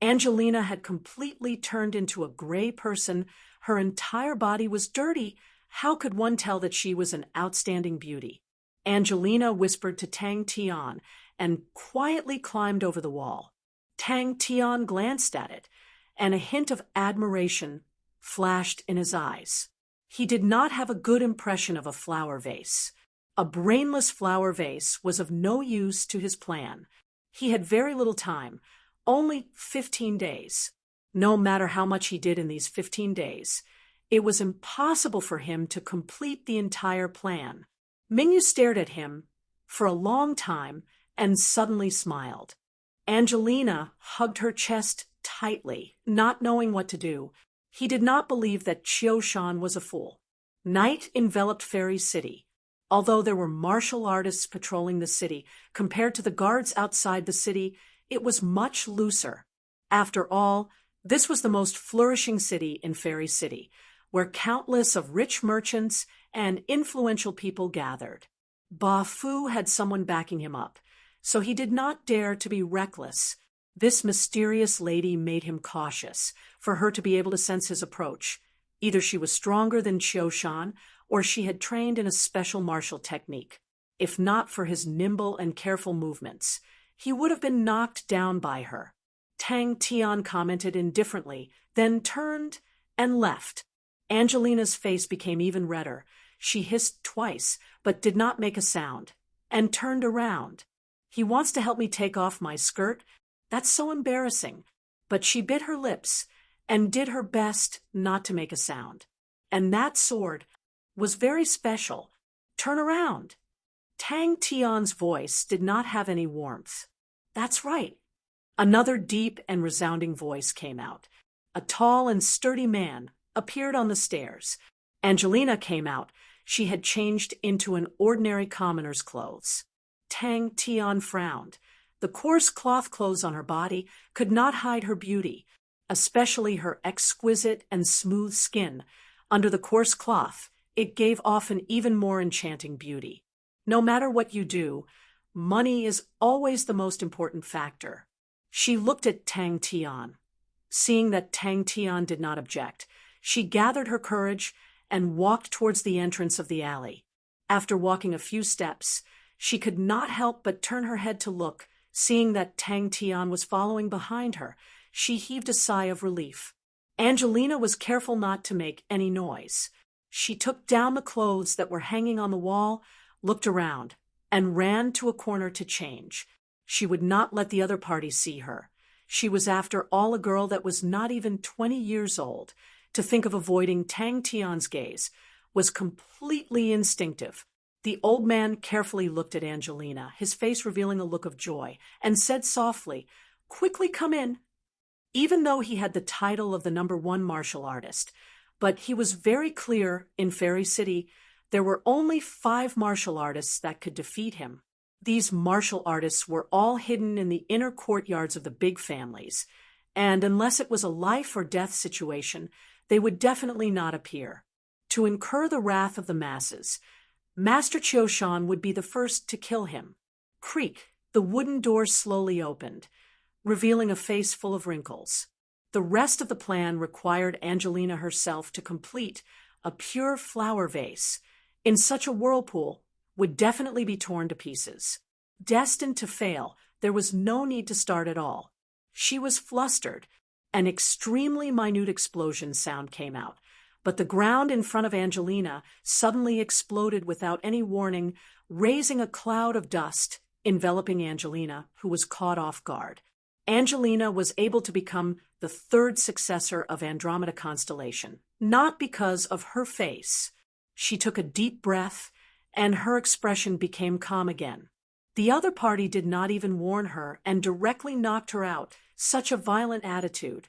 Angelina had completely turned into a gray person. Her entire body was dirty. How could one tell that she was an outstanding beauty? Angelina whispered to Tang Tian and quietly climbed over the wall. Tang Tian glanced at it, and a hint of admiration flashed in his eyes. He did not have a good impression of a flower vase. A brainless flower vase was of no use to his plan. He had very little time, only 15 days. No matter how much he did in these 15 days, it was impossible for him to complete the entire plan. Mingyu stared at him for a long time and suddenly smiled. Angelina hugged her chest tightly, not knowing what to do. He did not believe that Qiu Shan was a fool. Night enveloped Fairy City. Although there were martial artists patrolling the city, compared to the guards outside the city, it was much looser. After all, this was the most flourishing city in Fairy City, where countless of rich merchants and influential people gathered. Ba Fu had someone backing him up, so he did not dare to be reckless. This mysterious lady made him cautious, for her to be able to sense his approach. Either she was stronger than Qiu Shan, or she had trained in a special martial technique. If not for his nimble and careful movements, he would have been knocked down by her. Tang Tian commented indifferently, then turned and left. Angelina's face became even redder. She hissed twice, but did not make a sound, and turned around. "He wants to help me take off my skirt? That's so embarrassing." But she bit her lips and did her best not to make a sound. "And that sword was very special. Turn around." Tang Tian's voice did not have any warmth. "That's right." Another deep and resounding voice came out. A tall and sturdy man appeared on the stairs. Angelina came out. She had changed into an ordinary commoner's clothes. Tang Tian frowned. The coarse cloth clothes on her body could not hide her beauty, especially her exquisite and smooth skin. Under the coarse cloth, it gave off an even more enchanting beauty. No matter what you do, money is always the most important factor. She looked at Tang Tian. Seeing that Tang Tian did not object, she gathered her courage and walked towards the entrance of the alley. After walking a few steps, she could not help but turn her head to look. Seeing that Tang Tian was following behind her, she heaved a sigh of relief. Angelina was careful not to make any noise. She took down the clothes that were hanging on the wall, looked around, and ran to a corner to change. She would not let the other party see her. She was after all a girl that was not even 20 years old. To think of avoiding Tang Tian's gaze was completely instinctive. The old man carefully looked at Angelina, his face revealing a look of joy, and said softly, "Quickly come in." Even though he had the title of the #1 martial artist, but he was very clear in Fairy City there were only 5 martial artists that could defeat him. These martial artists were all hidden in the inner courtyards of the big families, and unless it was a life or death situation, they would definitely not appear. To incur the wrath of the masses, Master Qiushan would be the first to kill him. Creak, the wooden door slowly opened, revealing a face full of wrinkles. The rest of the plan required Angelina herself to complete a pure flower vase. In such a whirlpool, would definitely be torn to pieces. Destined to fail, there was no need to start at all. She was flustered. An extremely minute explosion sound came out, but the ground in front of Angelina suddenly exploded without any warning, raising a cloud of dust, enveloping Angelina, who was caught off guard. Angelina was able to become the 3rd successor of Andromeda constellation, not because of her face. She took a deep breath, and her expression became calm again. The other party did not even warn her and directly knocked her out. Such a violent attitude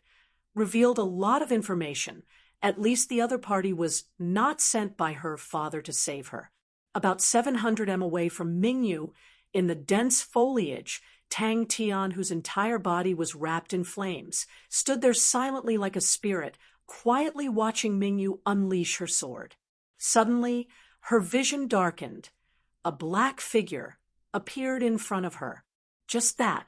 revealed a lot of information. At least the other party was not sent by her father to save her. About 700 m away from Mingyu, in the dense foliage, Tang Tian, whose entire body was wrapped in flames, stood there silently like a spirit, quietly watching Mingyu unleash her sword. Suddenly, her vision darkened. A black figure appeared in front of her. Just that.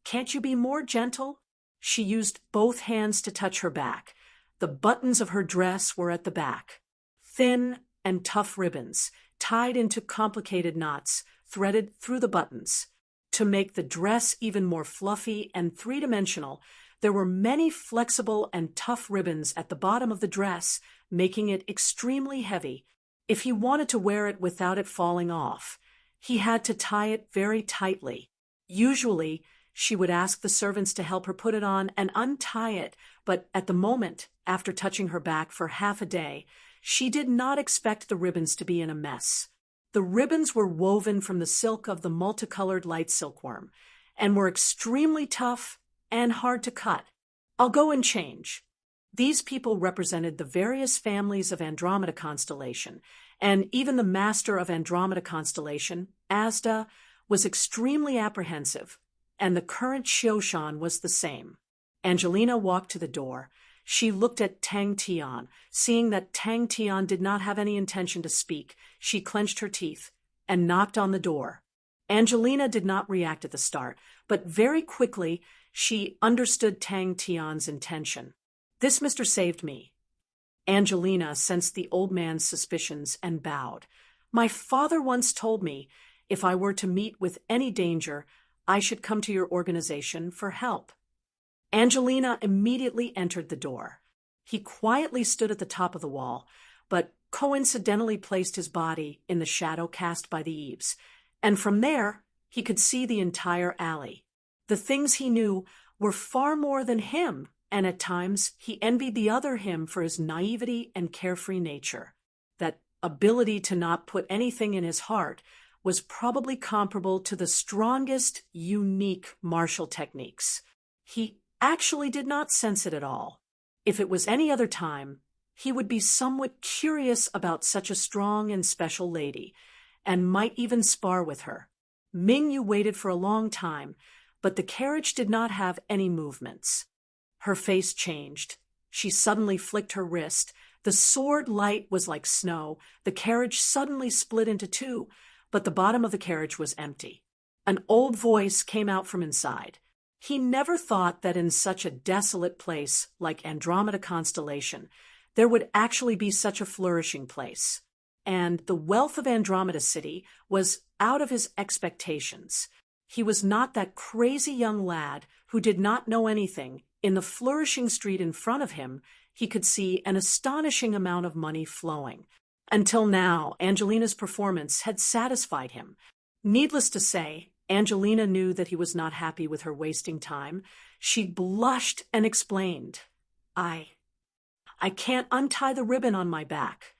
Can't you be more gentle? She used both hands to touch her back. The buttons of her dress were at the back. Thin and tough ribbons, tied into complicated knots, threaded through the buttons. To make the dress even more fluffy and three-dimensional, there were many flexible and tough ribbons at the bottom of the dress, making it extremely heavy. If he wanted to wear it without it falling off, he had to tie it very tightly. Usually, she would ask the servants to help her put it on and untie it, but at the moment, after touching her back for half a day, she did not expect the ribbons to be in a mess. The ribbons were woven from the silk of the multicolored light silkworm, and were extremely tough and hard to cut. "I'll go and change." These people represented the various families of Andromeda constellation, and even the master of Andromeda constellation, Asda, was extremely apprehensive, and the current Qiushan was the same. Angelina walked to the door. She looked at Tang Tian. Seeing that Tang Tian did not have any intention to speak, she clenched her teeth and knocked on the door. Angelina did not react at the start, but very quickly she understood Tang Tian's intention. "This Mr. saved me." Angelina sensed the old man's suspicions and bowed. "My father once told me if I were to meet with any danger, I should come to your organization for help." Angelina immediately entered the door. He quietly stood at the top of the wall, but coincidentally placed his body in the shadow cast by the eaves, and from there he could see the entire alley. The things he knew were far more than him, and at times he envied the other him for his naivety and carefree nature. That ability to not put anything in his heart was probably comparable to the strongest, unique martial techniques. He actually did not sense it at all. If it was any other time, he would be somewhat curious about such a strong and special lady, and might even spar with her. Mingyu waited for a long time, but the carriage did not have any movements. Her face changed. She suddenly flicked her wrist. The sword light was like snow. The carriage suddenly split into 2, but the bottom of the carriage was empty. An old voice came out from inside. He never thought that in such a desolate place like Andromeda constellation, there would actually be such a flourishing place. And the wealth of Andromeda City was out of his expectations. He was not that crazy young lad who did not know anything. In the flourishing street in front of him, he could see an astonishing amount of money flowing. Until now, Angelina's performance had satisfied him. Needless to say, Angelina knew that he was not happy with her wasting time. She blushed and explained, I can't untie the ribbon on my back.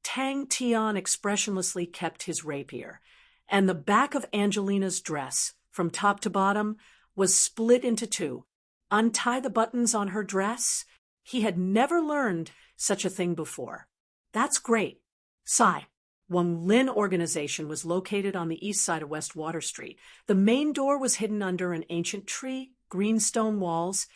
Tang Tian expressionlessly kept his rapier, and the back of Angelina's dress, from top to bottom, was split into two. Untie the buttons on her dress? He had never learned such a thing before. That's great. Sigh. Unyielding organization was located on the east side of West Water Street. The main door was hidden under an ancient tree, green stone walls,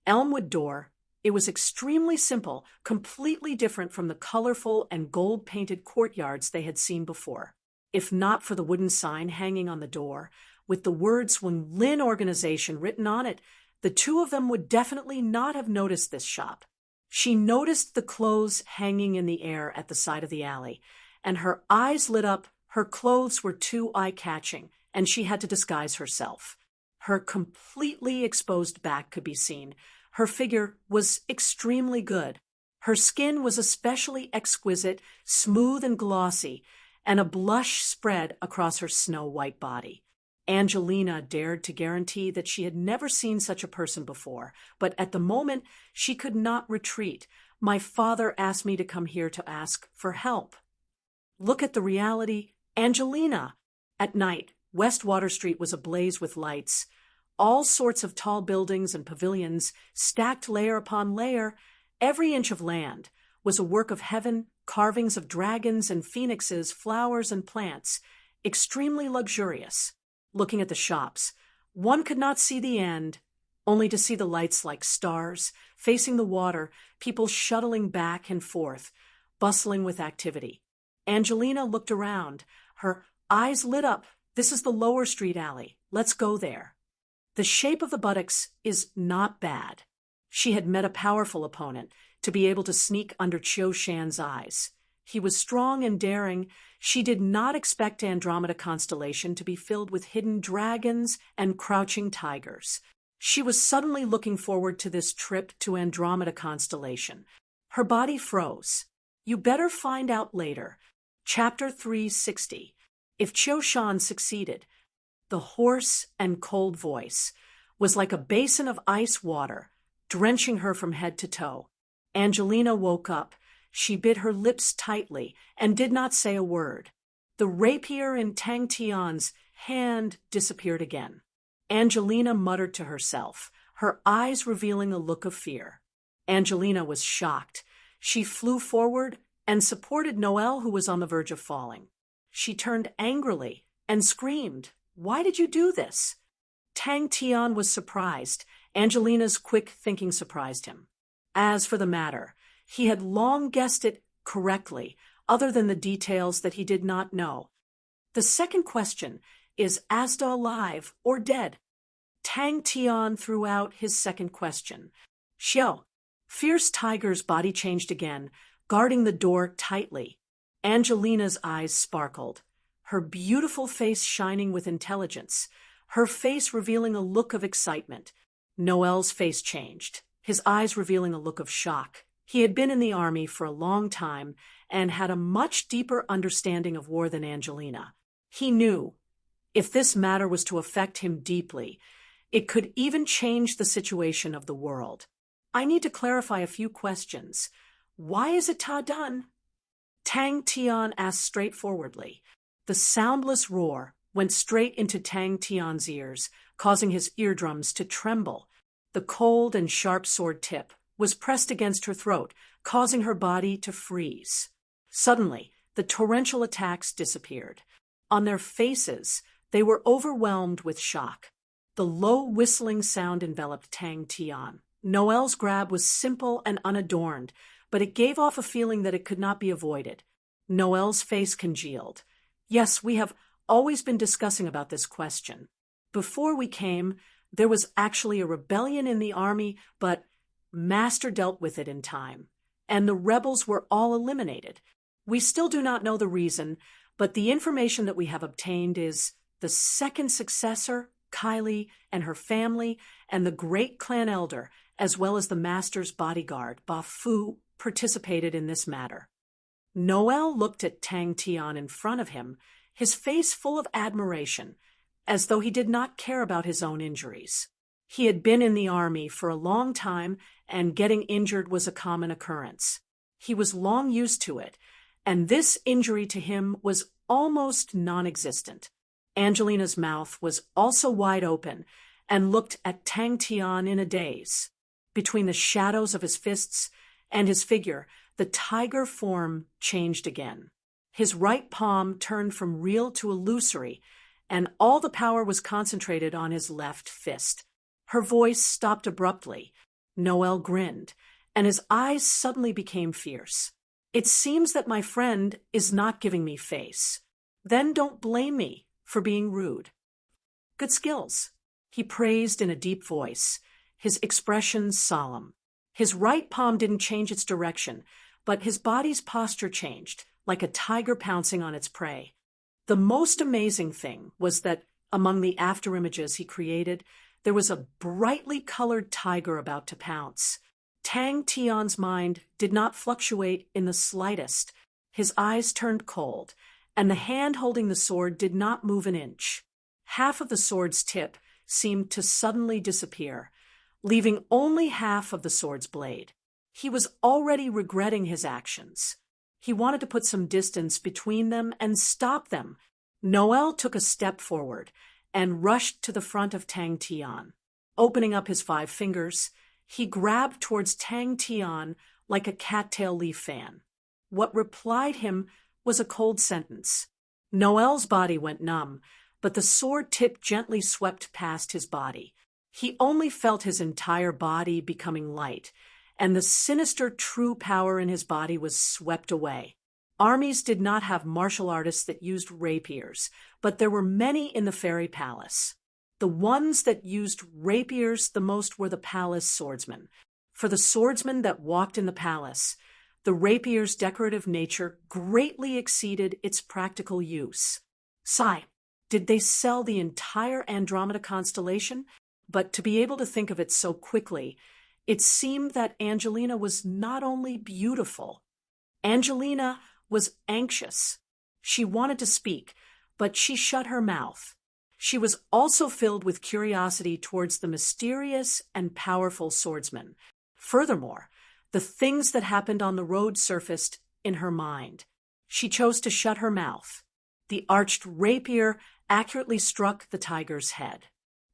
elmwood door. It was extremely simple, completely different from the colorful and gold-painted courtyards they had seen before. If not for the wooden sign hanging on the door, with the words Unyielding organization written on it, the two of them would definitely not have noticed this shop. She noticed the clothes hanging in the air at the side of the alley, and her eyes lit up. Her clothes were too eye-catching, and she had to disguise herself. Her completely exposed back could be seen. Her figure was extremely good. Her skin was especially exquisite, smooth and glossy, and a blush spread across her snow-white body. Angelina dared to guarantee that she had never seen such a person before, but at the moment she could not retreat. My father asked me to come here to ask for help. Look at the reality, Angelina. At night, West Water Street was ablaze with lights. All sorts of tall buildings and pavilions, stacked layer upon layer. Every inch of land was a work of heaven, carvings of dragons and phoenixes, flowers and plants, extremely luxurious. Looking at the shops, one could not see the end, only to see the lights like stars, facing the water, people shuttling back and forth, bustling with activity. Angelina looked around. Her eyes lit up. This is the lower street alley. Let's go there. The shape of the buttocks is not bad. She had met a powerful opponent to be able to sneak under Qiu Shan's eyes. He was strong and daring. She did not expect Andromeda Constellation to be filled with hidden dragons and crouching tigers. She was suddenly looking forward to this trip to Andromeda Constellation. Her body froze. You better find out later. Chapter 360. If Qiu Shan succeeded, the hoarse and cold voice was like a basin of ice water, drenching her from head to toe. Angelina woke up. She bit her lips tightly and did not say a word. The rapier in Tang Tian's hand disappeared again. Angelina muttered to herself, her eyes revealing a look of fear. Angelina was shocked. She flew forward and supported Noelle, who was on the verge of falling. She turned angrily and screamed, "Why did you do this?" Tang Tian was surprised. Angelina's quick thinking surprised him. As for the matter, he had long guessed it correctly, other than the details that he did not know. The second question is Asta alive or dead? Tang Tian threw out his second question. Xiao. Fierce Tiger's body changed again, guarding the door tightly. Angelina's eyes sparkled, her beautiful face shining with intelligence, her face revealing a look of excitement. Noelle's face changed, his eyes revealing a look of shock. He had been in the army for a long time and had a much deeper understanding of war than Angelina. He knew, if this matter was to affect him deeply, it could even change the situation of the world. I need to clarify a few questions. Why is it ta done? Tang Tian asked straightforwardly. The soundless roar went straight into Tang Tian's ears, causing his eardrums to tremble. The cold and sharp sword tip was pressed against her throat, causing her body to freeze. Suddenly, the torrential attacks disappeared. On their faces, they were overwhelmed with shock. The low whistling sound enveloped Tang Tian. Noelle's grab was simple and unadorned, but it gave off a feeling that it could not be avoided. Noelle's face congealed. Yes, we have always been discussing about this question. Before we came, there was actually a rebellion in the army, but Master dealt with it in time, and the rebels were all eliminated. We still do not know the reason, but the information that we have obtained is the second successor Kylie and her family and the great clan elder, as well as the master's bodyguard, Ba Fu, participated in this matter. Noel looked at Tang Tian in front of him, his face full of admiration, as though he did not care about his own injuries. He had been in the army for a long time, and getting injured was a common occurrence. He was long used to it, and this injury to him was almost non-existent. Angelina's mouth was also wide open and looked at Tang Tian in a daze. Between the shadows of his fists and his figure, the tiger form changed again. His right palm turned from real to illusory, and all the power was concentrated on his left fist. Her voice stopped abruptly. Noel grinned, and his eyes suddenly became fierce. "It seems that my friend is not giving me face. Then don't blame me for being rude." "Good skills," he praised in a deep voice, his expression solemn. His right palm didn't change its direction, but his body's posture changed, like a tiger pouncing on its prey. The most amazing thing was that among the afterimages he created, there was a brightly colored tiger about to pounce. Tang Tian's mind did not fluctuate in the slightest. His eyes turned cold, and the hand holding the sword did not move an inch. Half of the sword's tip seemed to suddenly disappear, leaving only half of the sword's blade. He was already regretting his actions. He wanted to put some distance between them and stop them. Noel took a step forward and rushed to the front of Tang Tian. Opening up his 5 fingers, he grabbed towards Tang Tian like a cattail leaf fan. What replied him was a cold sentence. Noel's body went numb, but the sword tip gently swept past his body. He only felt his entire body becoming light, and the sinister true power in his body was swept away. Armies did not have martial artists that used rapiers, but there were many in the fairy palace. The ones that used rapiers the most were the palace swordsmen. For the swordsmen that walked in the palace, the rapier's decorative nature greatly exceeded its practical use. Sigh, did they sell the entire Andromeda constellation? But to be able to think of it so quickly, it seemed that Angelina was not only beautiful. Angelina was anxious. She wanted to speak, but she shut her mouth. She was also filled with curiosity towards the mysterious and powerful swordsman. Furthermore, the things that happened on the road surfaced in her mind. She chose to shut her mouth. The arched rapier accurately struck the tiger's head.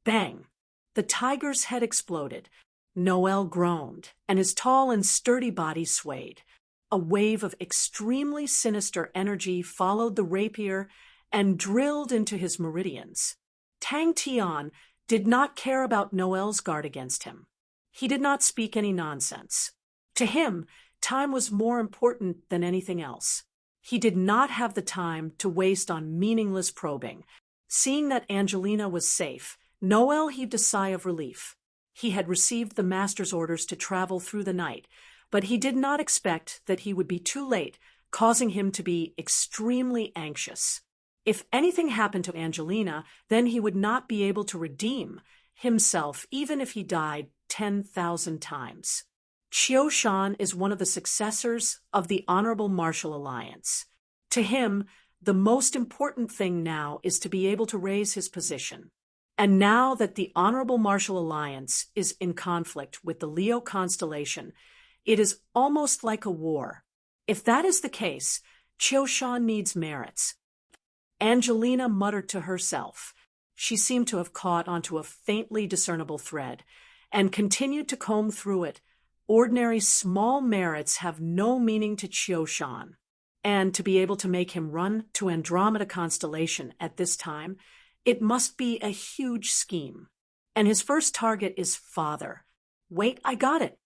Bang! The tiger's head exploded. Noel groaned, and his tall and sturdy body swayed. A wave of extremely sinister energy followed the rapier and drilled into his meridians. Tang Tian did not care about Noel's guard against him. He did not speak any nonsense. To him, time was more important than anything else. He did not have the time to waste on meaningless probing. Seeing that Angelina was safe, Noel heaved a sigh of relief. He had received the master's orders to travel through the night, but he did not expect that he would be too late, causing him to be extremely anxious. If anything happened to Angelina, then he would not be able to redeem himself, even if he died 10,000 times. Qiu Shan is one of the successors of the Honorable Martial Alliance. To him, the most important thing now is to be able to raise his position. And now that the Honorable Martial Alliance is in conflict with the Leo constellation, it is almost like a war. If that is the case, Qiu Shan needs merits. Angelina muttered to herself. She seemed to have caught onto a faintly discernible thread, and continued to comb through it. Ordinary small merits have no meaning to Qiu Shan. And to be able to make him run to Andromeda constellation at this time, it must be a huge scheme. And his first target is father. Wait, I got it.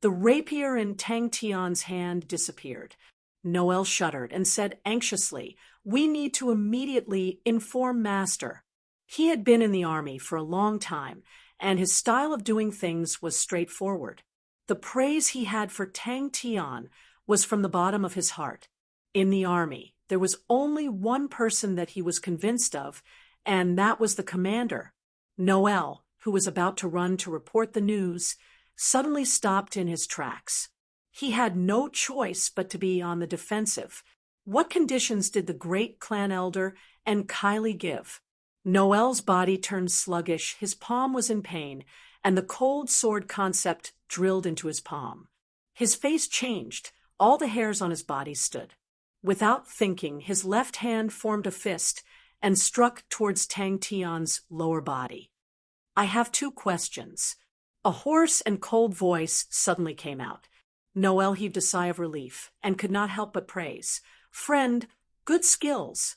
The rapier in Tang Tian's hand disappeared. Noel shuddered and said anxiously, "We need to immediately inform Master." He had been in the army for a long time, and his style of doing things was straightforward. The praise he had for Tang Tian was from the bottom of his heart. In the army, there was only one person that he was convinced of, and that was the commander. Noel, who was about to run to report the news, suddenly stopped in his tracks. He had no choice but to be on the defensive. What conditions did the great clan elder and Kylie give? Noel's body turned sluggish, his palm was in pain, and the cold sword concept drilled into his palm. His face changed, all the hairs on his body stood. Without thinking, his left hand formed a fist and struck towards Tang Tian's lower body. "I have 2 questions." A hoarse and cold voice suddenly came out. Noel heaved a sigh of relief and could not help but praise. "Friend, good skills."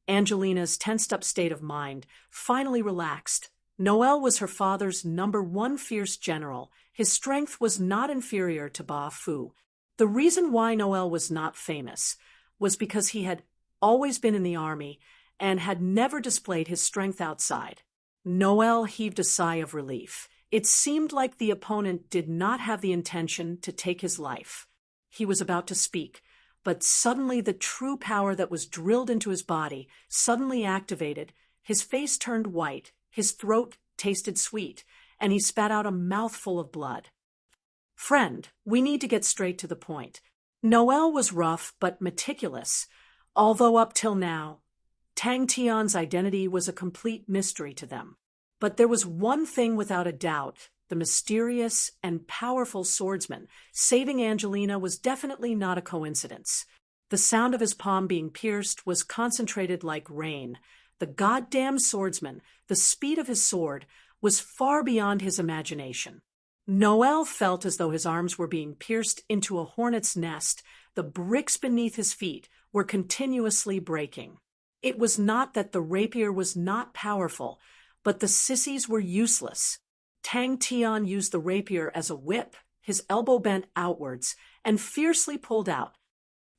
Angelina's tensed-up state of mind finally relaxed. Noel was her father's #1 fierce general. His strength was not inferior to Ba Fu. The reason why Noel was not famous was because he had always been in the army and had never displayed his strength outside. Noel heaved a sigh of relief. It seemed like the opponent did not have the intention to take his life. He was about to speak, but suddenly the true power that was drilled into his body suddenly activated. His face turned white, his throat tasted sweet, and he spat out a mouthful of blood. "Friend, we need to get straight to the point." Noel was rough but meticulous, although up till now, Tang Tian's identity was a complete mystery to them. But there was one thing without a doubt: the mysterious and powerful swordsman saving Angelina was definitely not a coincidence. The sound of his palm being pierced was concentrated like rain. The goddamn swordsman, the speed of his sword, was far beyond his imagination. Noel felt as though his arms were being pierced into a hornet's nest. The bricks beneath his feet were continuously breaking. It was not that the rapier was not powerful, but the sissies were useless. Tang Tian used the rapier as a whip, his elbow bent outwards, and fiercely pulled out.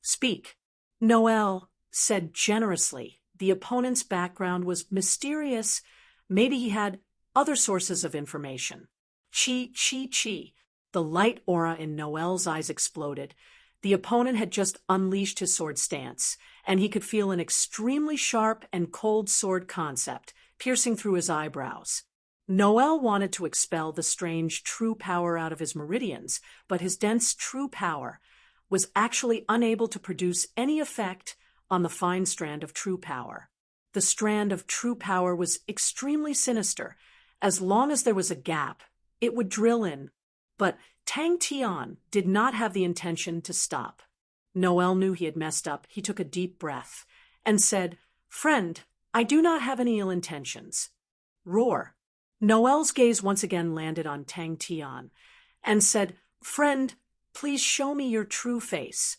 "Speak." Noel said generously. The opponent's background was mysterious. Maybe he had other sources of information. Chi, chi, chi. The light aura in Noel's eyes exploded. The opponent had just unleashed his sword stance, and he could feel an extremely sharp and cold sword concept piercing through his eyebrows. Noel wanted to expel the strange true power out of his meridians, but his dense true power was actually unable to produce any effect on the fine strand of true power. The strand of true power was extremely sinister. As long as there was a gap, it would drill in. But Tang Tian did not have the intention to stop. Noel knew he had messed up. He took a deep breath and said, "Friend, I do not have any ill intentions." Roar. Noel's gaze once again landed on Tang Tian and said, "Friend, please show me your true face."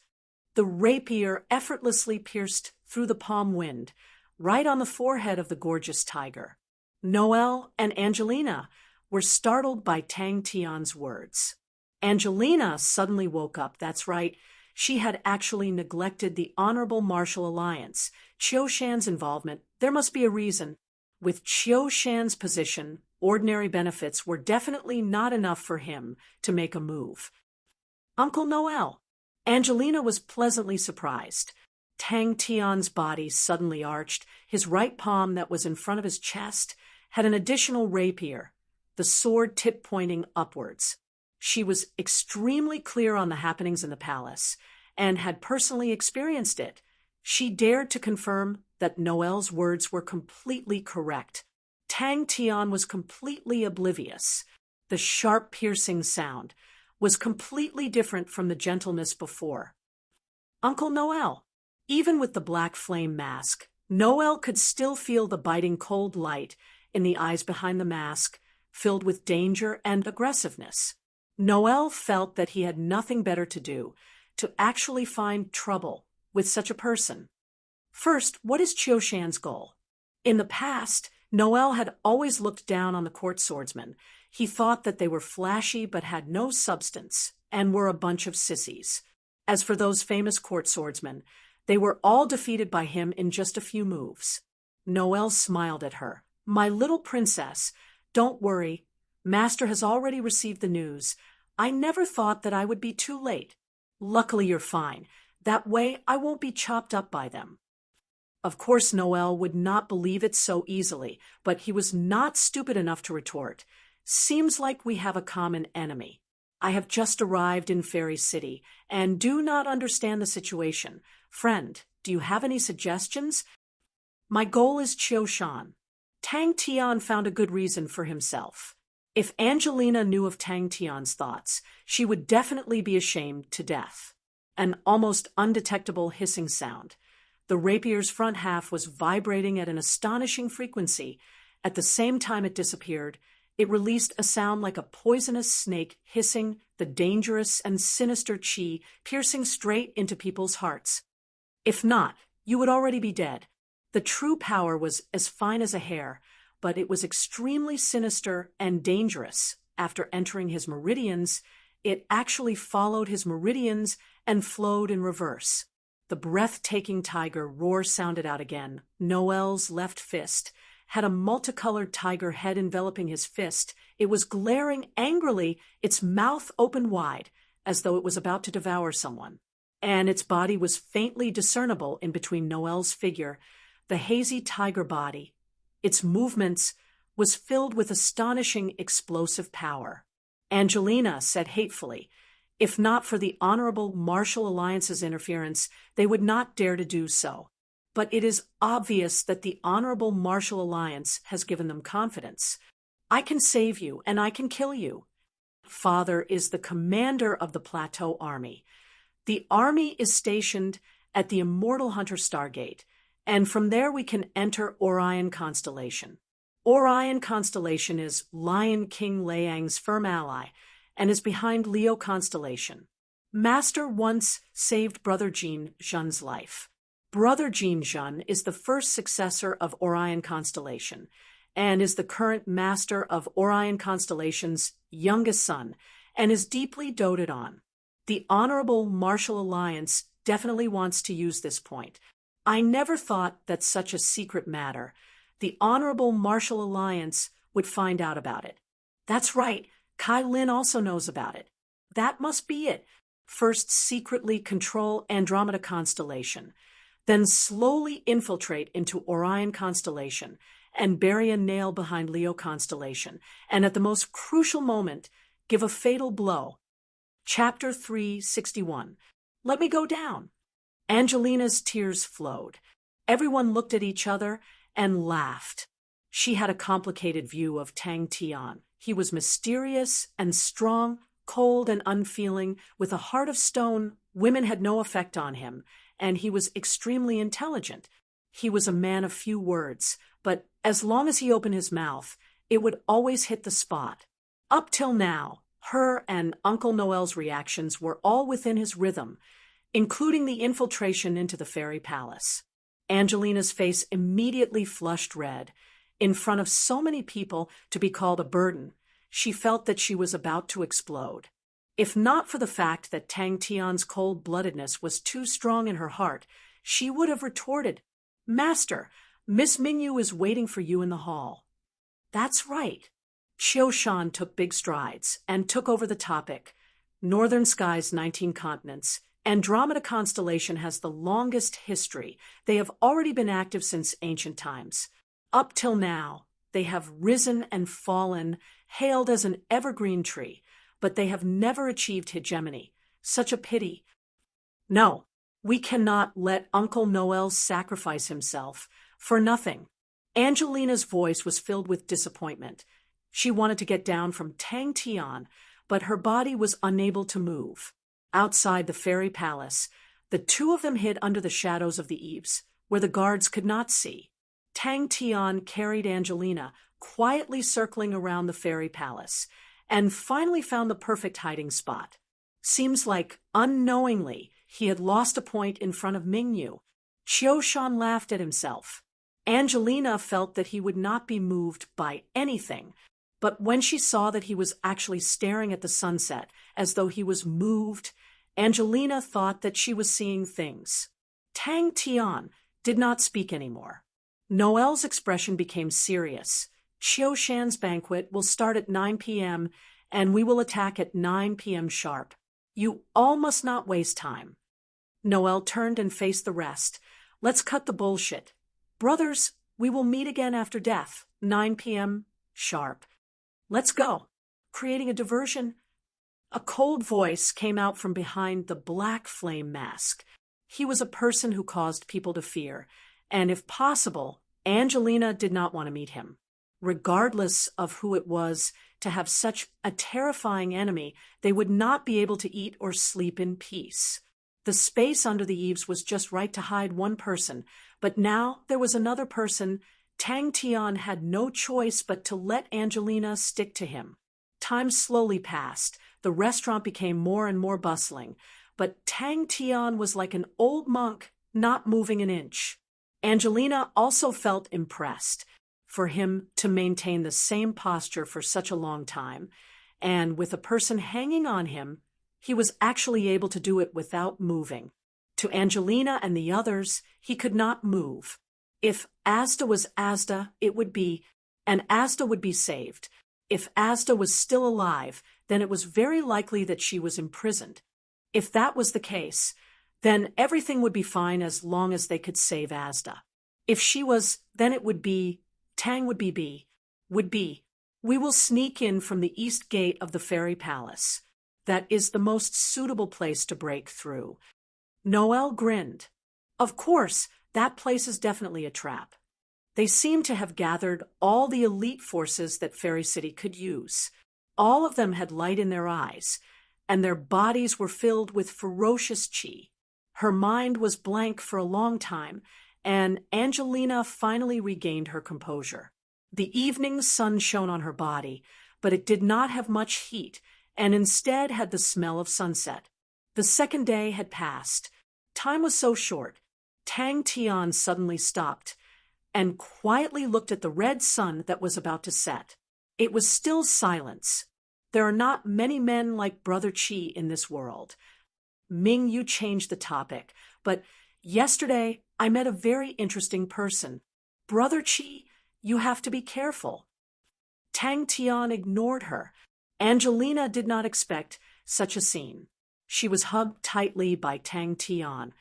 The rapier effortlessly pierced through the palm wind, right on the forehead of the gorgeous tiger. Noel and Angelina were startled by Tang Tian's words. Angelina suddenly woke up. That's right, she had actually neglected the honorable martial alliance. Qiu Shan's involvement, there must be a reason. With Qiu Shan's position, ordinary benefits were definitely not enough for him to make a move. "Uncle Noel." Angelina was pleasantly surprised. Tang Tian's body suddenly arched. His right palm that was in front of his chest had an additional rapier, the sword tip pointing upwards. She was extremely clear on the happenings in the palace and had personally experienced it. She dared to confirm that Noel's words were completely correct. Tang Tian was completely oblivious. The sharp piercing sound was completely different from the gentleness before. "Uncle Noel." Even with the black flame mask, Noel could still feel the biting cold light in the eyes behind the mask, filled with danger and aggressiveness. Noel felt that he had nothing better to do to actually find trouble with such a person. First, what is Qiu Shan's goal? In the past, Noel had always looked down on the court swordsmen. He thought that they were flashy but had no substance and were a bunch of sissies. As for those famous court swordsmen, they were all defeated by him in just a few moves. Noel smiled at her. "My little princess, don't worry. Master has already received the news. I never thought that I would be too late. Luckily you're fine. That way I won't be chopped up by them." Of course, Noel would not believe it so easily, but he was not stupid enough to retort. Seems like we have a common enemy. I have just arrived in Fairy City and do not understand the situation. Friend, do you have any suggestions? My goal is Qiushan. Tang Tian found a good reason for himself. If Angelina knew of Tang Tian's thoughts, she would definitely be ashamed to death. An almost undetectable hissing sound. The rapier's front half was vibrating at an astonishing frequency. At the same time it disappeared, it released a sound like a poisonous snake hissing the dangerous and sinister qi piercing straight into people's hearts. If not, you would already be dead. The true power was as fine as a hair, but it was extremely sinister and dangerous. After entering his meridians, it actually followed his meridians and flowed in reverse. The breathtaking tiger roar sounded out again. Noel's left fist had a multicolored tiger head enveloping his fist. It was glaring angrily, its mouth open wide, as though it was about to devour someone. And its body was faintly discernible in between Noel's figure, the hazy tiger body. Its movements was filled with astonishing explosive power. Angelina said hatefully, if not for the Honorable Martial Alliance's interference, they would not dare to do so. But it is obvious that the Honorable Martial Alliance has given them confidence. I can save you, and I can kill you. Father is the commander of the Plateau Army. The army is stationed at the Immortal Hunter Stargate, and from there we can enter Orion Constellation. Orion Constellation is Lion King Liang's firm ally, and is behind Leo Constellation. Master once saved Brother Jin Zhen's life. Brother Jin Zhen is the first successor of Orion Constellation, and is the current master of Orion Constellation's youngest son, and is deeply doted on. The Honorable Martial Alliance definitely wants to use this point. I never thought that such a secret matter, the Honorable Martial Alliance, would find out about it. That's right. Kai Lin also knows about it. That must be it. First secretly control Andromeda Constellation, then slowly infiltrate into Orion Constellation and bury a nail behind Leo Constellation, and at the most crucial moment, give a fatal blow. Chapter 361. Let me go down. Angelina's tears flowed. Everyone looked at each other and laughed. She had a complicated view of Tang Tian. He was mysterious and strong, cold and unfeeling, with a heart of stone. Women had no effect on him, and he was extremely intelligent. He was a man of few words, but as long as he opened his mouth, it would always hit the spot. Up till now, her and Uncle Noel's reactions were all within his rhythm, including the infiltration into the fairy palace. Angelina's face immediately flushed red. In front of so many people, to be called a burden, she felt that she was about to explode. If not for the fact that Tang Tian's cold-bloodedness was too strong in her heart, she would have retorted, Master, Miss Mingyu is waiting for you in the hall. That's right. Qiushan took big strides and took over the topic. Northern Sky's 19 continents. Andromeda Constellation has the longest history. They have already been active since ancient times. Up till now, they have risen and fallen, hailed as an evergreen tree, but they have never achieved hegemony. Such a pity. No, we cannot let Uncle Noel sacrifice himself for nothing. Angelina's voice was filled with disappointment. She wanted to get down from Tang Tian, but her body was unable to move. Outside the fairy palace, the two of them hid under the shadows of the eaves, where the guards could not see. Tang Tian carried Angelina, quietly circling around the fairy palace, and finally found the perfect hiding spot. Seems like, unknowingly, he had lost a point in front of Mingyu. Qiushan laughed at himself. Angelina felt that he would not be moved by anything, but when she saw that he was actually staring at the sunset, as though he was moved, Angelina thought that she was seeing things. Tang Tian did not speak anymore. Noel's expression became serious. Qiushan's banquet will start at 9 p.m., and we will attack at 9 p.m. sharp. You all must not waste time. Noel turned and faced the rest. Let's cut the bullshit. Brothers, we will meet again after death, 9 p.m. sharp. Let's go. Creating a diversion. A cold voice came out from behind the black flame mask. He was a person who caused people to fear, and if possible, Angelina did not want to meet him. Regardless of who it was, to have such a terrifying enemy, they would not be able to eat or sleep in peace. The space under the eaves was just right to hide one person, but now there was another person. Tang Tian had no choice but to let Angelina stick to him. Time slowly passed. The restaurant became more and more bustling, but Tang Tian was like an old monk, not moving an inch. Angelina also felt impressed. For him to maintain the same posture for such a long time, and with a person hanging on him, he was actually able to do it without moving. To Angelina and the others, he could not move. If Asda was Asda, it would be, and Asda would be saved. If Asda was still alive, then it was very likely that she was imprisoned. If that was the case, then everything would be fine as long as they could save Asda. If she was, then it would be, Tang would be. We will sneak in from the east gate of the fairy palace. That is the most suitable place to break through. Noel grinned. Of course, that place is definitely a trap. They seemed to have gathered all the elite forces that Fairy City could use. All of them had light in their eyes, and their bodies were filled with ferocious chi. Her mind was blank for a long time, and Angelina finally regained her composure. The evening sun shone on her body, but it did not have much heat, and instead had the smell of sunset. The second day had passed. Time was so short. Tang Tian suddenly stopped, and quietly looked at the red sun that was about to set. It was still silence. There are not many men like Brother Chi in this world. Ming, you changed the topic, but yesterday I met a very interesting person. Brother Chi, you have to be careful. Tang Tian ignored her. Angelina did not expect such a scene. She was hugged tightly by Tang Tian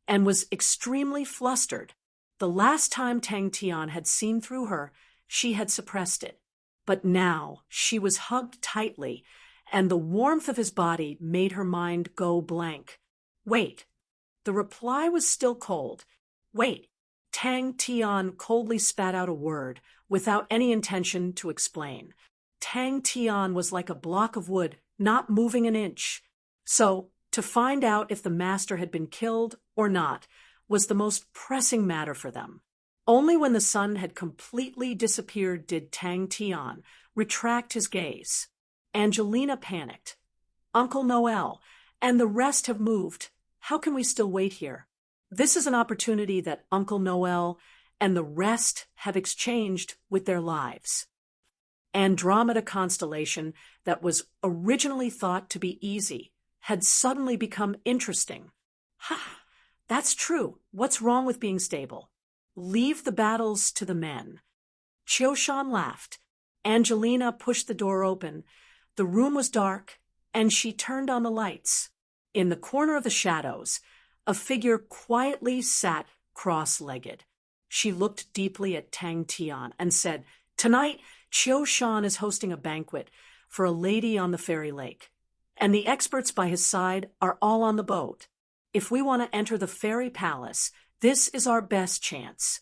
and was extremely flustered. The last time Tang Tian had seen through her, she had suppressed it. But now she was hugged tightly, and the warmth of his body made her mind go blank. Wait. The reply was still cold. Wait. Tang Tian coldly spat out a word, without any intention to explain. Tang Tian was like a block of wood, not moving an inch. So, to find out if the master had been killed or not was the most pressing matter for them. Only when the sun had completely disappeared did Tang Tian retract his gaze. Angelina panicked. Uncle Noel, and the rest have moved. How can we still wait here? This is an opportunity that Uncle Noel and the rest have exchanged with their lives. Andromeda constellation that was originally thought to be easy had suddenly become interesting. Ha! That's true. What's wrong with being stable? Leave the battles to the men. Qiushan laughed. Angelina pushed the door open. The room was dark, and she turned on the lights. In the corner of the shadows, a figure quietly sat cross-legged. She looked deeply at Tang Tian and said, "Tonight, Qiushan is hosting a banquet for a lady on the fairy lake, and the experts by his side are all on the boat. If we want to enter the fairy palace, this is our best chance."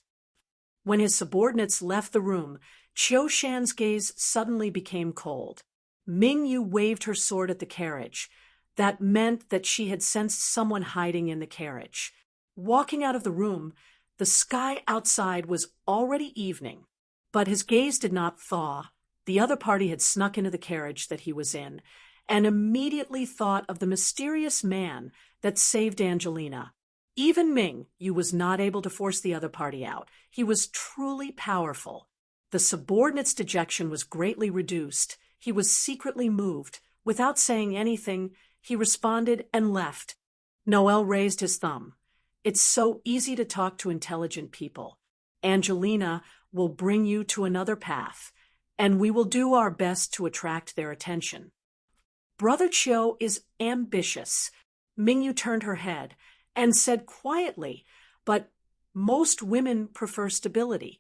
When his subordinates left the room, Qiushan's gaze suddenly became cold. Ming Yu waved her sword at the carriage. That meant that she had sensed someone hiding in the carriage. Walking out of the room, the sky outside was already evening, but his gaze did not thaw. The other party had snuck into the carriage that he was in, and immediately thought of the mysterious man that saved Angelina. Even Ming Yu was not able to force the other party out. He was truly powerful. The subordinate's dejection was greatly reduced. He was secretly moved. Without saying anything, he responded and left. Noel raised his thumb. It's so easy to talk to intelligent people. Angelina will bring you to another path, and we will do our best to attract their attention. Brother Chiu is ambitious. Ming Yu turned her head and said quietly, but Most women prefer stability.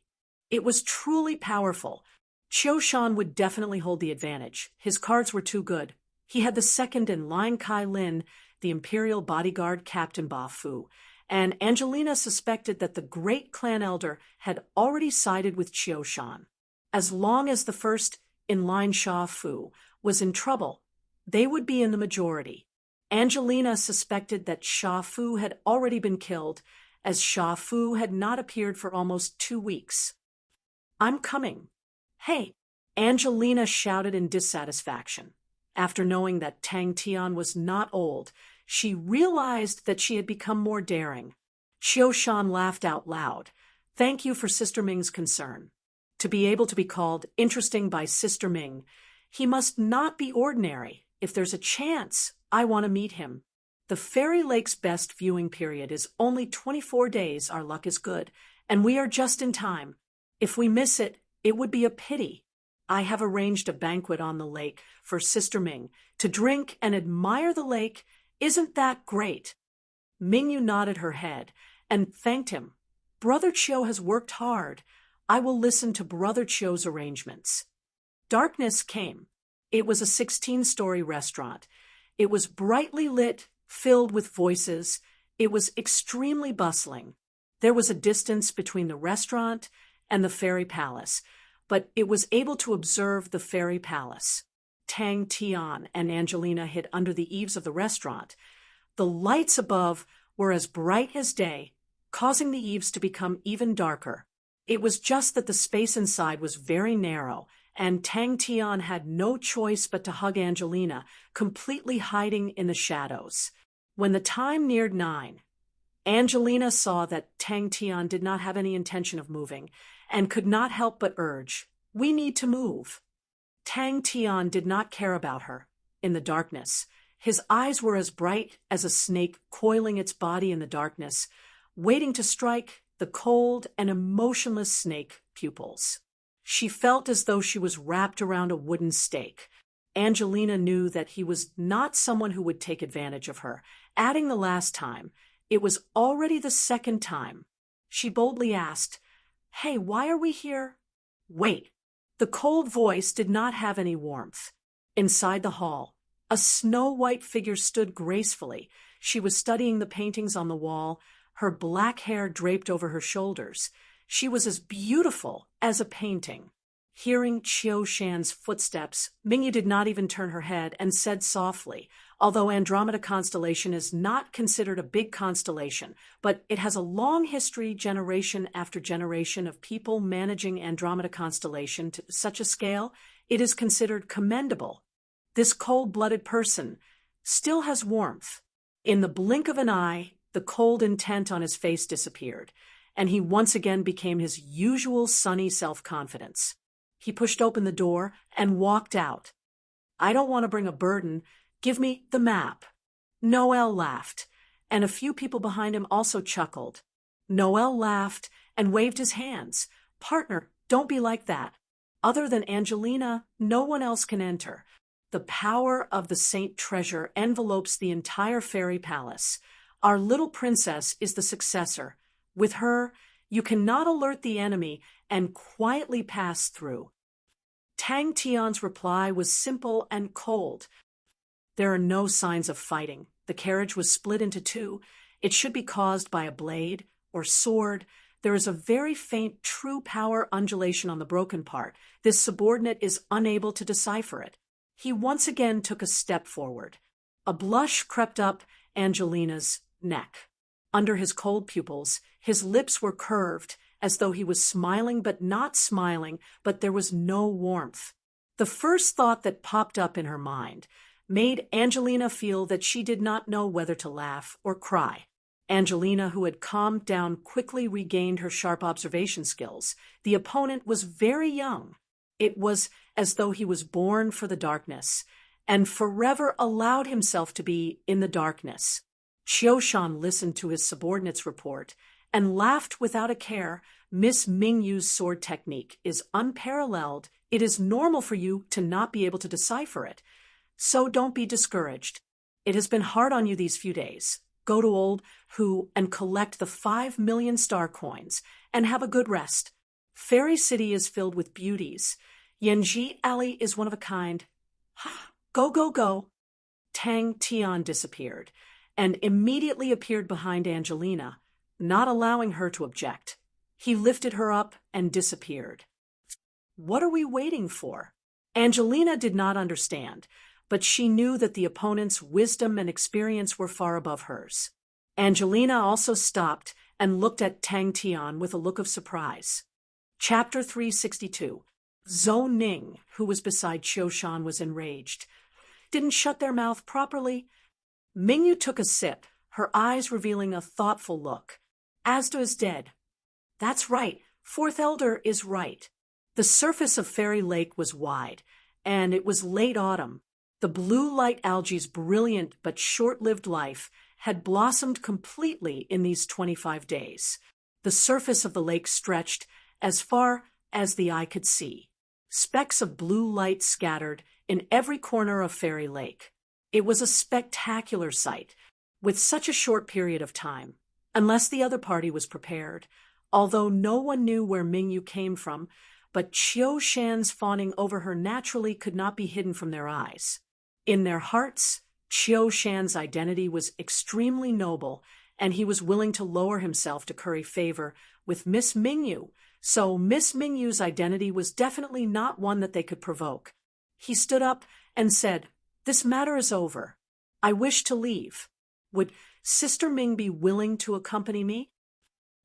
It was truly powerful. Qiu Shan would definitely hold the advantage. His cards were too good. He had the second in line Kai Lin, the imperial bodyguard Captain Ba Fu, and Angelina suspected that the great clan elder had already sided with Qiu Shan. As long as the first in line Sha Fu was in trouble, they would be in the majority. Angelina suspected that Sha Fu had already been killed, as Sha Fu had not appeared for almost 2 weeks. "I'm coming." "Hey!" Angelina shouted in dissatisfaction. After knowing that Tang Tian was not old, she realized that she had become more daring. Qiu Shan laughed out loud. "Thank you for Sister Ming's concern." To be able to be called interesting by Sister Ming, he must not be ordinary. If there's a chance, I want to meet him. The Fairy Lake's best viewing period is only 24 days, our luck is good, and we are just in time. If we miss it, it would be a pity. I have arranged a banquet on the lake for Sister Ming to drink and admire the lake. Isn't that great? Mingyu nodded her head and thanked him. Brother Qiu has worked hard. I will listen to Brother Qiu's arrangements. Darkness came. It was a 16-story restaurant. It was brightly lit, filled with voices. It was extremely bustling. There was a distance between the restaurant and the fairy palace, but it was able to observe the fairy palace. Tang Tian and Angelina hid under the eaves of the restaurant. The lights above were as bright as day, causing the eaves to become even darker. It was just that the space inside was very narrow, and Tang Tian had no choice but to hug Angelina, completely hiding in the shadows. When the time neared 9, Angelina saw that Tang Tian did not have any intention of moving, and could not help but urge, "We need to move." Tang Tian did not care about her. In the darkness, his eyes were as bright as a snake coiling its body in the darkness, waiting to strike the cold and emotionless snake pupils. She felt as though she was wrapped around a wooden stake. Angelina knew that he was not someone who would take advantage of her. Adding the last time, it was already the second time. She boldly asked, "Hey, why are we here?" "Wait." The cold voice did not have any warmth. Inside the hall, a snow-white figure stood gracefully. She was studying the paintings on the wall, her black hair draped over her shoulders. She was as beautiful as a painting. Hearing Qiu Shan's footsteps, Mingyu did not even turn her head and said softly, although Andromeda constellation is not considered a big constellation, but it has a long history, generation after generation, of people managing Andromeda constellation to such a scale, it is considered commendable. This cold-blooded person still has warmth. In the blink of an eye, the cold intent on his face disappeared, and he once again became his usual sunny self-confidence. He pushed open the door and walked out. "I don't want to bring a burden. Give me the map." Noel laughed, and a few people behind him also chuckled. Noel laughed and waved his hands. "Partner, don't be like that. Other than Angelina, no one else can enter. The power of the Saint Treasure envelopes the entire fairy palace. Our little princess is the successor. With her, you cannot alert the enemy and quietly pass through." Tang Tian's reply was simple and cold. "There are no signs of fighting. The carriage was split into 2. It should be caused by a blade or sword. There is a very faint true power undulation on the broken part. This subordinate is unable to decipher it." He once again took a step forward. A blush crept up Angelina's neck. Under his cold pupils, his lips were curved, as though he was smiling but not smiling, but there was no warmth. The first thought that popped up in her mind made Angelina feel that she did not know whether to laugh or cry. Angelina, who had calmed down, quickly regained her sharp observation skills. The opponent was very young. It was as though he was born for the darkness, and forever allowed himself to be in the darkness. Qiu Shan listened to his subordinate's report and laughed without a care. "Miss Mingyu's sword technique is unparalleled. It is normal for you to not be able to decipher it. So don't be discouraged. It has been hard on you these few days. go to old Hu and collect the 5 million star coins and have a good rest. Fairy City is filled with beauties. Yanji Alley is one of a kind. Go, go, go. Tang Tian disappeared and immediately appeared behind Angelina, not allowing her to object. He lifted her up and disappeared. What are we waiting for? Angelina did not understand, but she knew that the opponent's wisdom and experience were far above hers. Angelina also stopped and looked at Tang Tian with a look of surprise. Chapter 362. Zhou Ning, who was beside Qiu Shan, was enraged. Didn't shut their mouth properly? Mingyu took a sip, her eyes revealing a thoughtful look. Asda is dead. That's right, Fourth Elder is right. The surface of Fairy Lake was wide, and it was late autumn. The blue light algae's brilliant but short-lived life had blossomed completely in these 25 days. The surface of the lake stretched as far as the eye could see. Specks of blue light scattered in every corner of Fairy Lake. It was a spectacular sight, with such a short period of time, unless the other party was prepared, although no one knew where Mingyu came from, but Qiu Shan's fawning over her naturally could not be hidden from their eyes. In their hearts, Qiu Shan's identity was extremely noble, and he was willing to lower himself to curry favor with Miss Mingyu, so Miss Mingyu's identity was definitely not one that they could provoke. He stood up and said, "This matter is over. I wish to leave. Would Sister Ming be willing to accompany me?"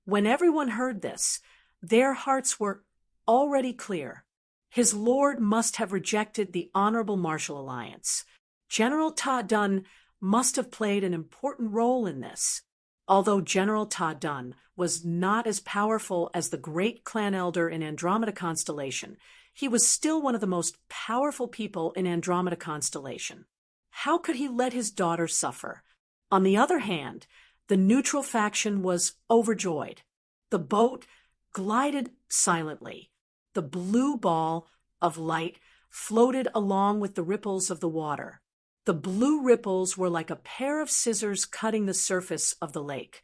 When everyone heard this, their hearts were already clear. His lord must have rejected the honorable martial alliance. General Ta Dun must have played an important role in this. Although General Ta Dun was not as powerful as the great clan elder in Andromeda Constellation, he was still one of the most powerful people in Andromeda Constellation. How could he let his daughter suffer? On the other hand, the neutral faction was overjoyed. The boat glided silently. The blue ball of light floated along with the ripples of the water. The blue ripples were like a pair of scissors cutting the surface of the lake.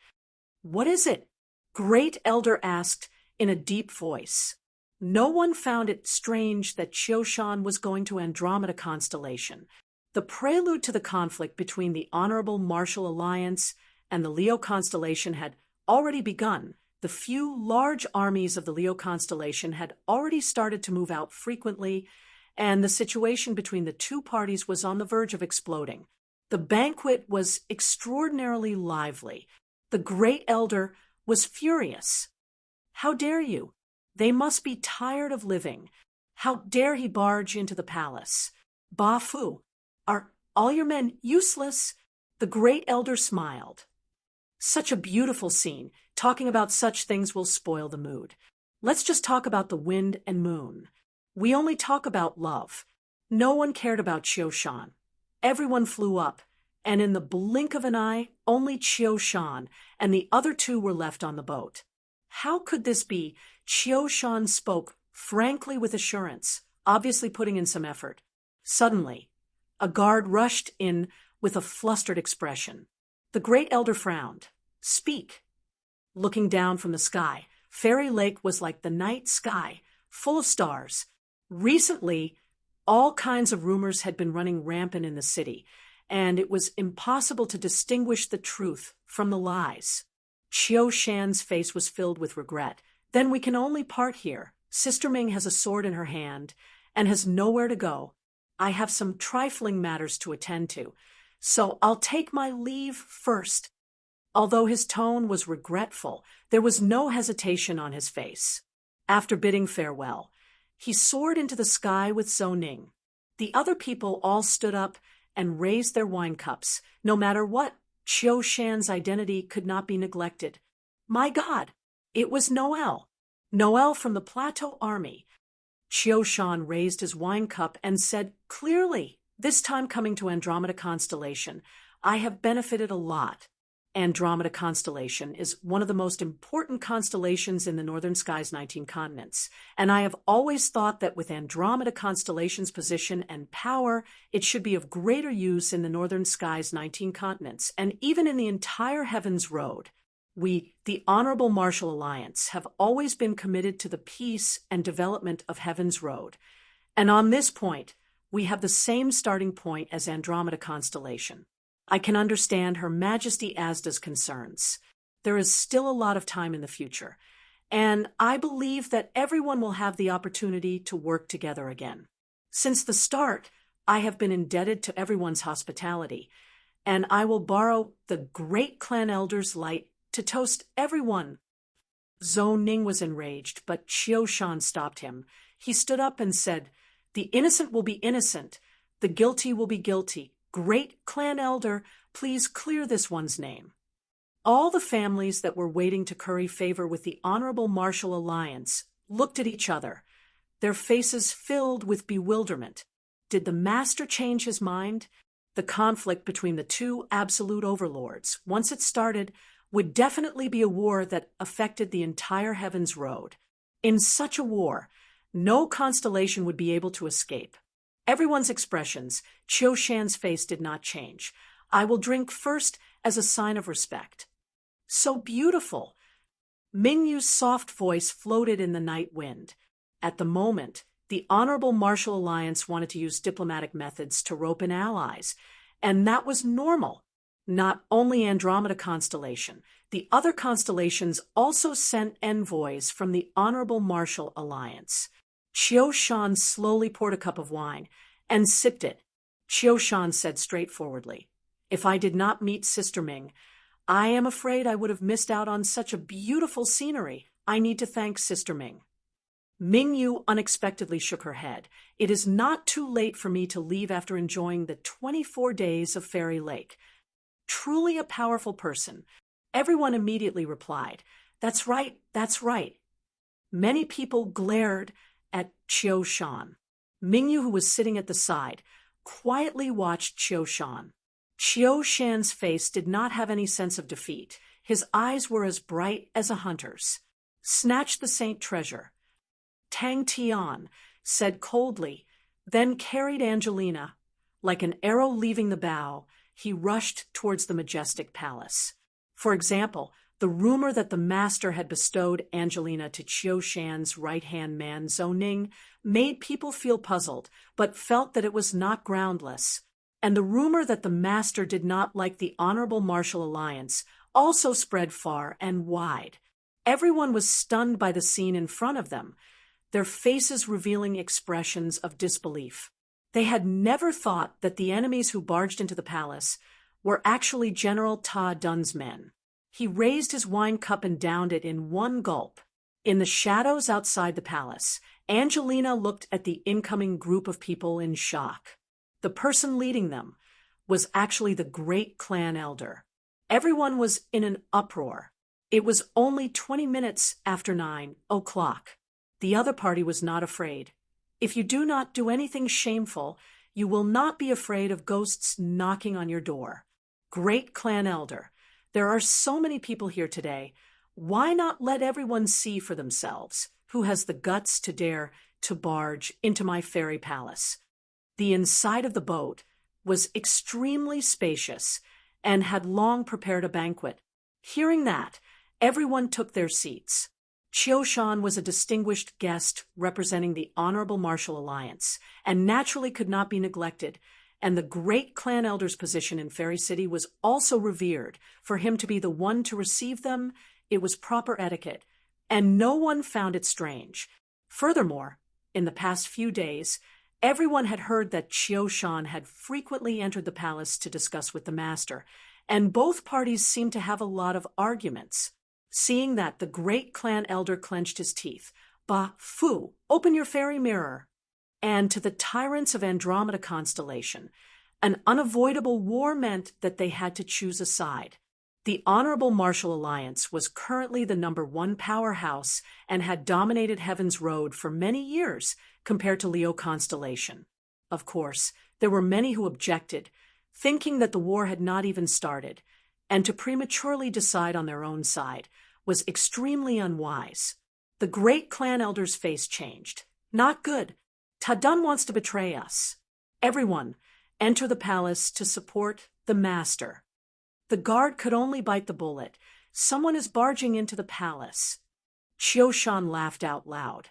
"What is it?" Great Elder asked in a deep voice. No one found it strange that Qiu Shan was going to Andromeda Constellation. The prelude to the conflict between the Honorable Martial Alliance and the Leo Constellation had already begun. The few large armies of the Leo Constellation had already started to move out frequently, and the situation between the two parties was on the verge of exploding. The banquet was extraordinarily lively. The Great Elder was furious. "How dare you? They must be tired of living. How dare he barge into the palace? Ba Fu, are all your men useless?" The Great Elder smiled. "Such a beautiful scene. Talking about such things will spoil the mood. Let's just talk about the wind and moon. We only talk about love." No one cared about Qiu Shan. Everyone flew up, and in the blink of an eye, only Qiu Shan and the other two were left on the boat. How could this be? Qiu Shan spoke frankly with assurance, obviously putting in some effort. Suddenly, a guard rushed in with a flustered expression. The Great Elder frowned. "Speak." Looking down from the sky, Fairy Lake was like the night sky, full of stars. Recently, all kinds of rumors had been running rampant in the city, and it was impossible to distinguish the truth from the lies. Qiu Shan's face was filled with regret. "Then we can only part here. Sister Ming has a sword in her hand and has nowhere to go. I have some trifling matters to attend to, so I'll take my leave first." Although his tone was regretful, there was no hesitation on his face. After bidding farewell, he soared into the sky with Zhou Ning. The other people all stood up and raised their wine cups. No matter what, Qiu Shan's identity could not be neglected. My God, it was Noel. Noel from the Plateau Army. Qiu Shan raised his wine cup and said clearly, "This time coming to Andromeda Constellation, I have benefited a lot. Andromeda constellation is one of the most important constellations in the northern sky's 19 continents, and I have always thought that with Andromeda constellation's position and power, it should be of greater use in the northern sky's 19 continents, and even in the entire heavens road. We, the Honorable Martial Alliance, have always been committed to the peace and development of Heaven's Road. And on this point, we have the same starting point as Andromeda constellation. I can understand Her Majesty Asda's concerns. There is still a lot of time in the future, and I believe that everyone will have the opportunity to work together again. Since the start, I have been indebted to everyone's hospitality, and I will borrow the great clan elder's light to toast everyone. Zhou Ning was enraged, but Qiu Shan stopped him. He stood up and said, "The innocent will be innocent. The guilty will be guilty. Great clan elder, please clear this one's name." All the families that were waiting to curry favor with the Honorable Martial Alliance looked at each other, their faces filled with bewilderment. Did the master change his mind? The conflict between the two absolute overlords, once it started, would definitely be a war that affected the entire Heaven's Road. In such a war, no constellation would be able to escape. Everyone's expressions, Qiu Shan's face did not change. "I will drink first as a sign of respect." "So beautiful!" Mingyu's soft voice floated in the night wind. At the moment, the Honorable Martial Alliance wanted to use diplomatic methods to rope in allies, and that was normal. Not only Andromeda constellation, the other constellations also sent envoys from the Honorable Martial Alliance. Qiu Shan slowly poured a cup of wine and sipped it. Qiu Shan said straightforwardly, "If I did not meet Sister Ming, I am afraid I would have missed out on such a beautiful scenery. I need to thank Sister Ming." Mingyu unexpectedly shook her head. "It is not too late for me to leave after enjoying the 24 days of Fairy Lake." Truly a powerful person. Everyone immediately replied, "That's right, that's right." Many people glared at Qiu Shan. Mingyu, who was sitting at the side, quietly watched Qiu Shan. Qiu Shan's face did not have any sense of defeat. His eyes were as bright as a hunter's. "Snatch the saint treasure." Tang Tian said coldly, then carried Angelina. Like an arrow leaving the bow, he rushed towards the majestic palace. For example, the rumor that the master had bestowed Angelina to Qiu Shan's right-hand man, Zhou Ning, made people feel puzzled, but felt that it was not groundless. And the rumor that the master did not like the Honorable Martial Alliance also spread far and wide. Everyone was stunned by the scene in front of them, their faces revealing expressions of disbelief. They had never thought that the enemies who barged into the palace were actually General Ta Dun's men. He raised his wine cup and downed it in one gulp. In the shadows outside the palace, Angelina looked at the incoming group of people in shock. The person leading them was actually the great clan elder. Everyone was in an uproar. It was only 20 minutes after 9 o'clock. The other party was not afraid. If you do not do anything shameful, you will not be afraid of ghosts knocking on your door. Great clan elder, there are so many people here today. Why not let everyone see for themselves who has the guts to dare to barge into my fairy palace? The inside of the boat was extremely spacious and had long prepared a banquet. Hearing that, everyone took their seats. Qiu Shan was a distinguished guest representing the Honorable Martial Alliance, and naturally could not be neglected, and the great clan elder's position in Fairy City was also revered. For him to be the one to receive them, it was proper etiquette, and no one found it strange. Furthermore, in the past few days, everyone had heard that Qiu Shan had frequently entered the palace to discuss with the master, and both parties seemed to have a lot of arguments. Seeing that, the great clan elder clenched his teeth. "Ba Fu, open your fairy mirror." And to the tyrants of Andromeda constellation, an unavoidable war meant that they had to choose a side. The Honorable Martial Alliance was currently the #1 powerhouse and had dominated Heaven's Road for many years compared to Leo constellation. Of course, there were many who objected, thinking that the war had not even started, and to prematurely decide on their own side was extremely unwise. The great clan elder's face changed. Not good. Ta-Dun wants to betray us. Everyone, enter the palace to support the master. The guard could only bite the bullet. Someone is barging into the palace. Chioshan laughed out loud.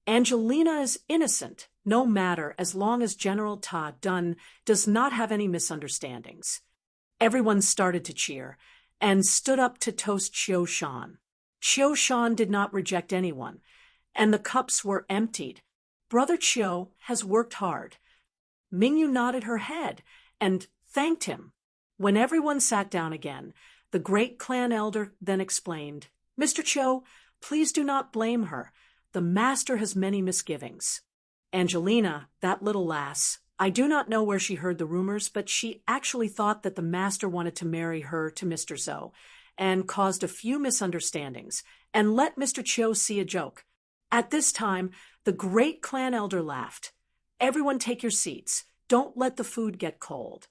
Angelina is innocent, no matter, as long as General Ta-Dun does not have any misunderstandings. Everyone started to cheer and stood up to toast Chioshan. Chioshan did not reject anyone, and the cups were emptied. Brother Chio has worked hard. Mingyu nodded her head and thanked him. When everyone sat down again, the great clan elder then explained, Mr. Chio, please do not blame her. The master has many misgivings. Angelina, that little lass, I do not know where she heard the rumors, but she actually thought that the master wanted to marry her to Mr. Zhou, and caused a few misunderstandings, and let Mr. Chio see a joke. At this time, the great clan elder laughed. Everyone take your seats. Don't let the food get cold.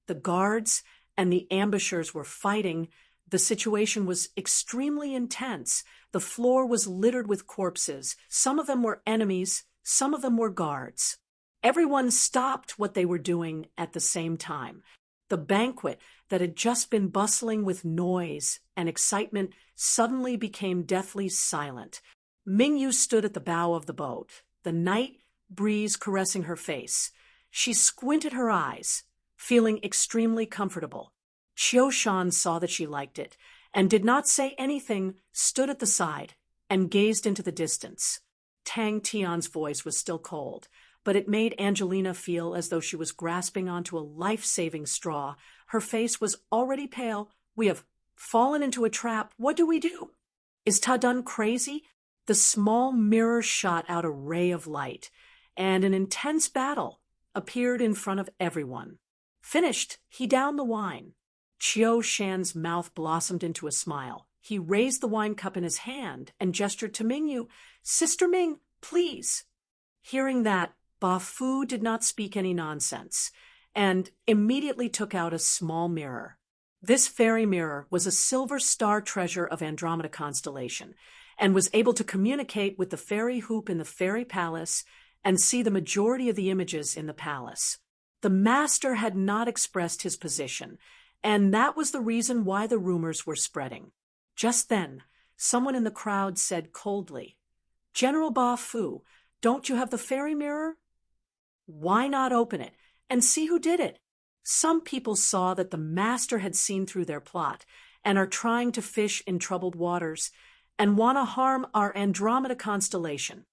The guards and the ambushers were fighting. The situation was extremely intense. The floor was littered with corpses. Some of them were enemies, some of them were guards. Everyone stopped what they were doing at the same time. The banquet that had just been bustling with noise and excitement suddenly became deathly silent. Mingyu stood at the bow of the boat, the night breeze caressing her face. She squinted her eyes, feeling extremely comfortable. Chioshan saw that she liked it, and did not say anything, stood at the side, and gazed into the distance. Tang Tian's voice was still cold, but it made Angelina feel as though she was grasping onto a life-saving straw. Her face was already pale. We have fallen into a trap. What do we do? Is Ta-Dun crazy? The small mirror shot out a ray of light, and an intense battle appeared in front of everyone. Finished, he downed the wine. Chioshan's mouth blossomed into a smile. He raised the wine cup in his hand and gestured to Mingyu. Sister Ming, please. Hearing that, Ba Fu did not speak any nonsense, and immediately took out a small mirror. This fairy mirror was a silver star treasure of Andromeda constellation, and was able to communicate with the fairy hoop in the fairy palace and see the majority of the images in the palace. The master had not expressed his position, and that was the reason why the rumors were spreading. Just then, someone in the crowd said coldly, General Ba Fu, don't you have the fairy mirror? Why not open it and see who did it? Some people saw that the master had seen through their plot and are trying to fish in troubled waters and want to harm our Andromeda constellation.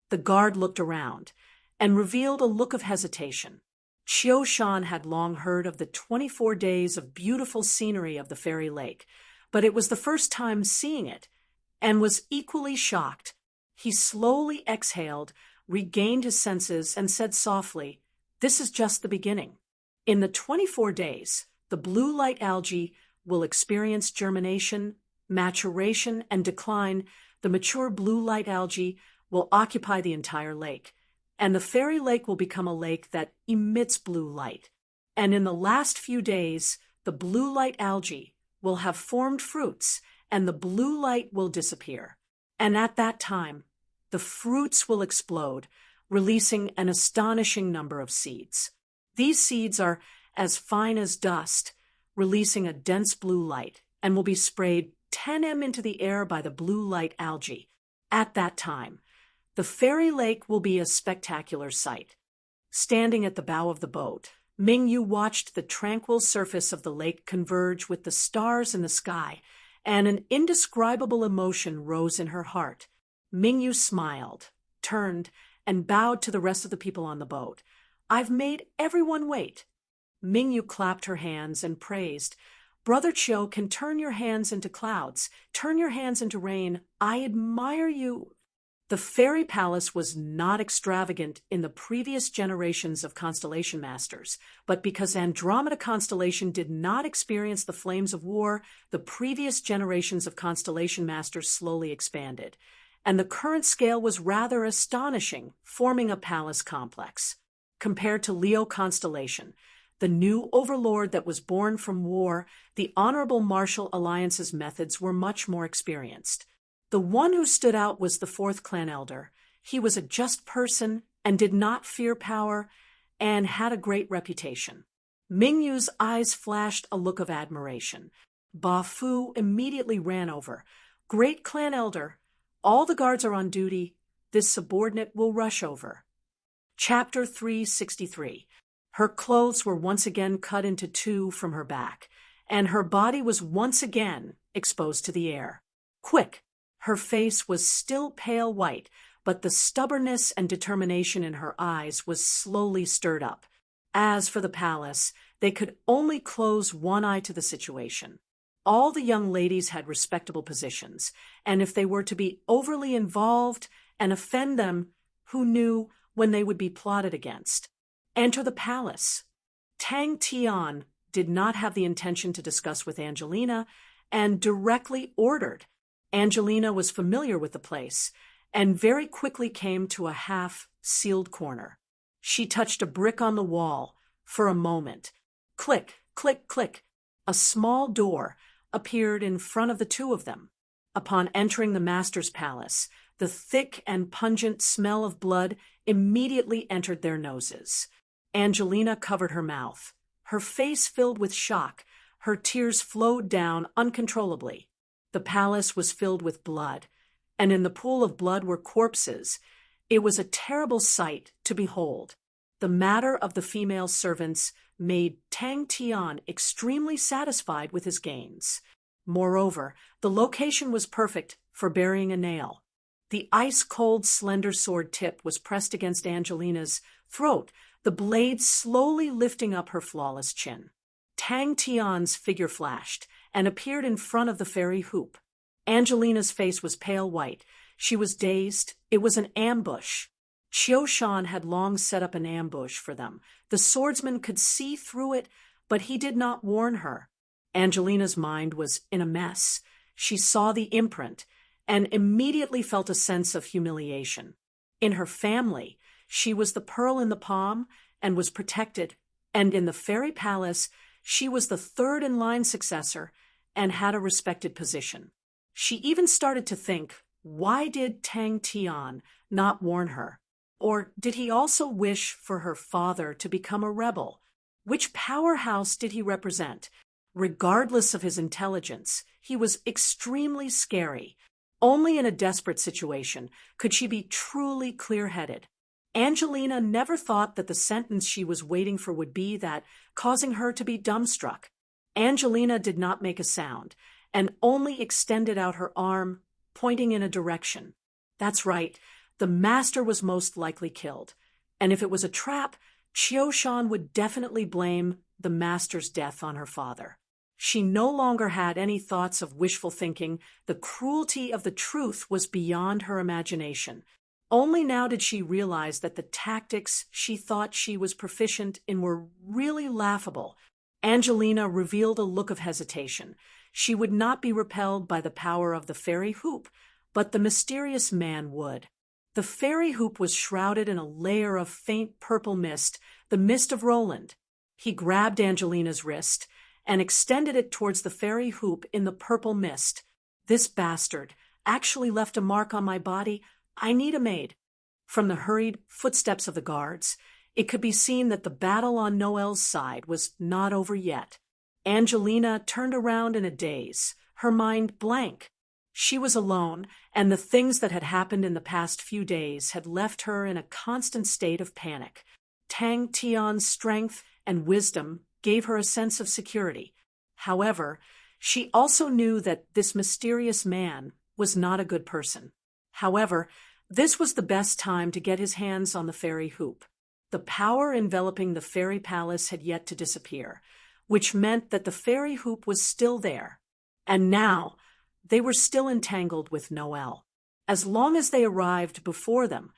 The guard looked around and revealed a look of hesitation. Chioshan had long heard of the 24 days of beautiful scenery of the fairy lake, but it was the first time seeing it, and was equally shocked. He slowly exhaled, regained his senses, and said softly, This is just the beginning. In the 24 days, the blue light algae will experience germination, maturation, and decline. The mature blue light algae will occupy the entire lake, and the fairy lake will become a lake that emits blue light. And in the last few days, the blue light algae will have formed fruits, and the blue light will disappear. And at that time, the fruits will explode, releasing an astonishing number of seeds. These seeds are as fine as dust, releasing a dense blue light, and will be sprayed 10 m into the air by the blue light algae. At that time, the fairy lake will be a spectacular sight. Standing at the bow of the boat, Mingyu watched the tranquil surface of the lake converge with the stars in the sky, and an indescribable emotion rose in her heart. Mingyu smiled, turned, and bowed to the rest of the people on the boat. I've made everyone wait. Mingyu clapped her hands and praised. Brother Chio can turn your hands into clouds, turn your hands into rain. I admire you. The fairy palace was not extravagant in the previous generations of constellation masters, but because Andromeda constellation did not experience the flames of war, the previous generations of constellation masters slowly expanded, and the current scale was rather astonishing, forming a palace complex. Compared to Leo constellation, the new overlord that was born from war, the Honorable Martial Alliance's methods were much more experienced. The one who stood out was the fourth clan elder. He was a just person and did not fear power and had a great reputation. Mingyu's eyes flashed a look of admiration. Ba Fu immediately ran over. Great clan elder, all the guards are on duty. This subordinate will rush over. Chapter 363. Her clothes were once again cut into two from her back, and her body was once again exposed to the air. Quick! Her face was still pale white, but the stubbornness and determination in her eyes was slowly stirred up. As for the palace, they could only close one eye to the situation. All the young ladies had respectable positions, and if they were to be overly involved and offend them, who knew when they would be plotted against? Enter the palace. Tang Tian did not have the intention to discuss with Angelina and directly ordered. Angelina was familiar with the place and very quickly came to a half-sealed corner. She touched a brick on the wall for a moment. Click, click, click. A small door appeared in front of the two of them. Upon entering the master's palace, the thick and pungent smell of blood immediately entered their noses. Angelina covered her mouth. Her face filled with shock. Her tears flowed down uncontrollably. The palace was filled with blood, and in the pool of blood were corpses. It was a terrible sight to behold. The matter of the female servants made Tang Tian extremely satisfied with his gains. Moreover, the location was perfect for burying a nail. The ice-cold, slender sword tip was pressed against Angelina's throat, the blade slowly lifting up her flawless chin. Tang Tian's figure flashed and appeared in front of the fairy hoop. Angelina's face was pale white. She was dazed. It was an ambush. Qiu Shan had long set up an ambush for them. The swordsman could see through it, but he did not warn her. Angelina's mind was in a mess. She saw the imprint and immediately felt a sense of humiliation. In her family, she was the pearl in the palm and was protected, and in the fairy palace, she was the third-in-line successor and had a respected position. She even started to think, why did Tang Tian not warn her? Or did he also wish for her father to become a rebel? Which powerhouse did he represent? Regardless of his intelligence, he was extremely scary. Only in a desperate situation could she be truly clear-headed. Angelina never thought that the sentence she was waiting for would be that, causing her to be dumbstruck. Angelina did not make a sound, and only extended out her arm, pointing in a direction. That's right, the master was most likely killed. And if it was a trap, Qiu Shan would definitely blame the master's death on her father. She no longer had any thoughts of wishful thinking. The cruelty of the truth was beyond her imagination. Only now did she realize that the tactics she thought she was proficient in were really laughable. Angelina revealed a look of hesitation. She would not be repelled by the power of the fairy hoop, but the mysterious man would. The fairy hoop was shrouded in a layer of faint purple mist, the mist of Roland. He grabbed Angelina's wrist and extended it towards the fairy hoop in the purple mist. This bastard actually left a mark on my body. I need a maid. From the hurried footsteps of the guards, it could be seen that the battle on Noel's side was not over yet. Angelina turned around in a daze, her mind blank. She was alone, and the things that had happened in the past few days had left her in a constant state of panic. Tang Tian's strength and wisdom gave her a sense of security. However, she also knew that this mysterious man was not a good person. However, this was the best time to get his hands on the fairy hoop. The power enveloping the fairy palace had yet to disappear, which meant that the fairy hoop was still there. And now, they were still entangled with Noel. As long as they arrived before them,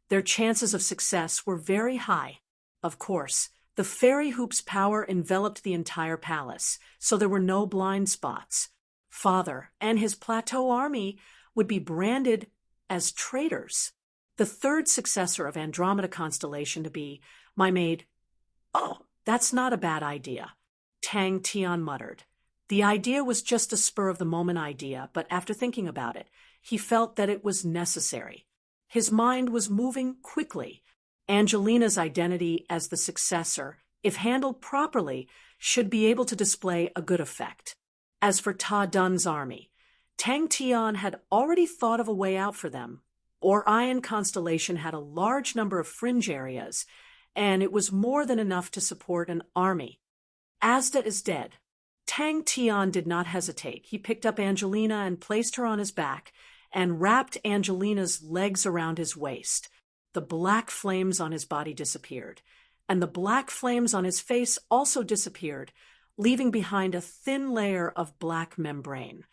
their chances of success were very high. Of course, the fairy hoop's power enveloped the entire palace, so there were no blind spots. Father and his plateau army would be branded as traitors. The third successor of Andromeda constellation to be my maid. Oh, That's not a bad idea, Tang Tian muttered. The idea was just a spur-of-the-moment idea, but after thinking about it, he felt that it was necessary. His mind was moving quickly. Angelina's identity as the successor, if handled properly, should be able to display a good effect. As for Ta Dun's army, Tang Tian had already thought of a way out for them. Orion constellation had a large number of fringe areas, and it was more than enough to support an army. Asda is dead. Tang Tian did not hesitate. He picked up Angelina and placed her on his back and wrapped Angelina's legs around his waist. The black flames on his body disappeared, and the black flames on his face also disappeared, leaving behind a thin layer of black membrane.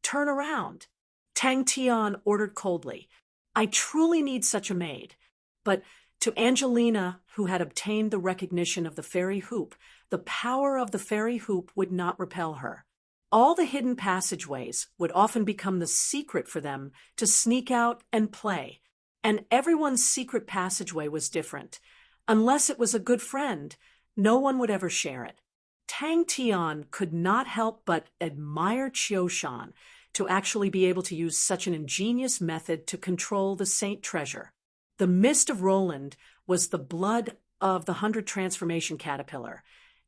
Turn around, Tang Tian ordered coldly. I truly need such a maid. But to Angelina, who had obtained the recognition of the fairy hoop, the power of the fairy hoop would not repel her. All the hidden passageways would often become the secret for them to sneak out and play, and everyone's secret passageway was different. Unless it was a good friend, no one would ever share it. Tang Tian could not help but admire Qiushan to actually be able to use such an ingenious method to control the Saint Treasure. The mist of Roland was the blood of the 100 transformation caterpillar.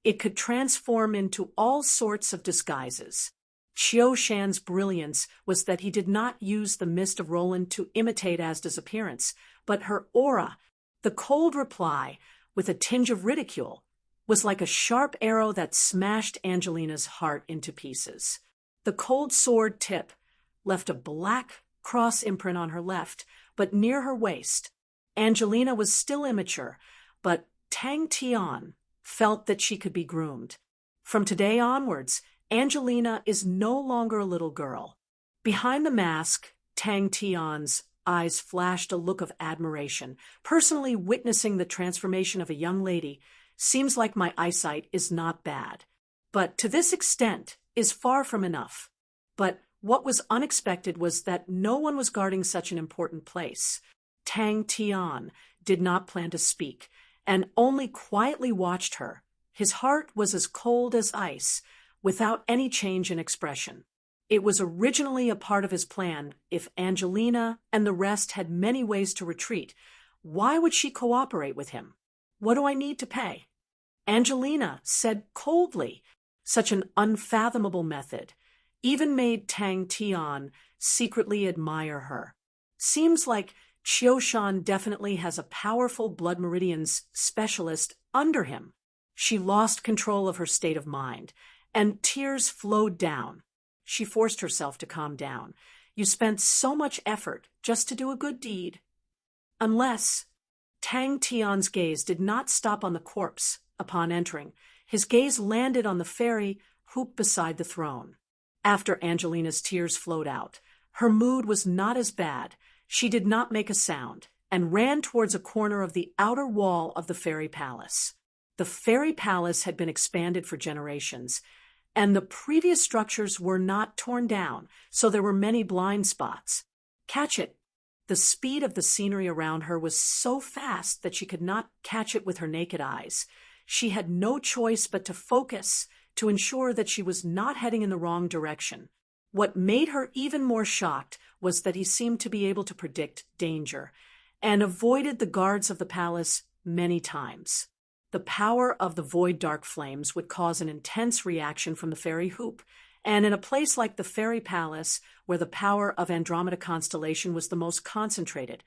It could transform into all sorts of disguises. Qiushan's brilliance was that he did not use the mist of Roland to imitate Asda's appearance, but her aura. The cold reply, with a tinge of ridicule, was like a sharp arrow that smashed Angelina's heart into pieces. The cold sword tip left a black cross imprint on her left, but near her waist. Angelina was still immature, but Tang Tian felt that she could be groomed. From today onwards, Angelina is no longer a little girl. Behind the mask, Tang Tian's eyes flashed a look of admiration. Personally witnessing the transformation of a young lady seems like my eyesight is not bad, but to this extent is far from enough. But what was unexpected was that no one was guarding such an important place. Tang Tian did not plan to speak, and only quietly watched her. His heart was as cold as ice, without any change in expression. It was originally a part of his plan. If Angelina and the rest had many ways to retreat, why would she cooperate with him? What do I need to pay? Angelina said coldly. Such an unfathomable method even made Tang Tian secretly admire her. Seems like Qiushan definitely has a powerful blood meridians specialist under him. She lost control of her state of mind, and tears flowed down. She forced herself to calm down. You spent so much effort just to do a good deed. Unless Tang Tian's gaze did not stop on the corpse upon entering. His gaze landed on the fairy hoop beside the throne. After Angelina's tears flowed out, her mood was not as bad. She did not make a sound and ran towards a corner of the outer wall of the fairy palace. The fairy palace had been expanded for generations, and the previous structures were not torn down, so there were many blind spots. Catch it! The speed of the scenery around her was so fast that she could not catch it with her naked eyes. She had no choice but to focus to ensure that she was not heading in the wrong direction. What made her even more shocked was that he seemed to be able to predict danger and avoided the guards of the palace many times. The power of the void dark flames would cause an intense reaction from the fairy hoop, and in a place like the fairy palace, where the power of Andromeda constellation was the most concentrated,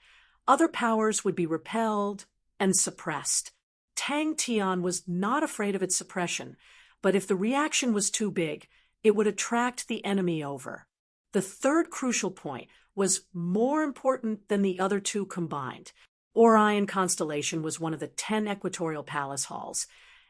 other powers would be repelled and suppressed. Tang Tian was not afraid of its suppression, but if the reaction was too big, it would attract the enemy over. The third crucial point was more important than the other two combined. Orion constellation was one of the 10 equatorial palace halls,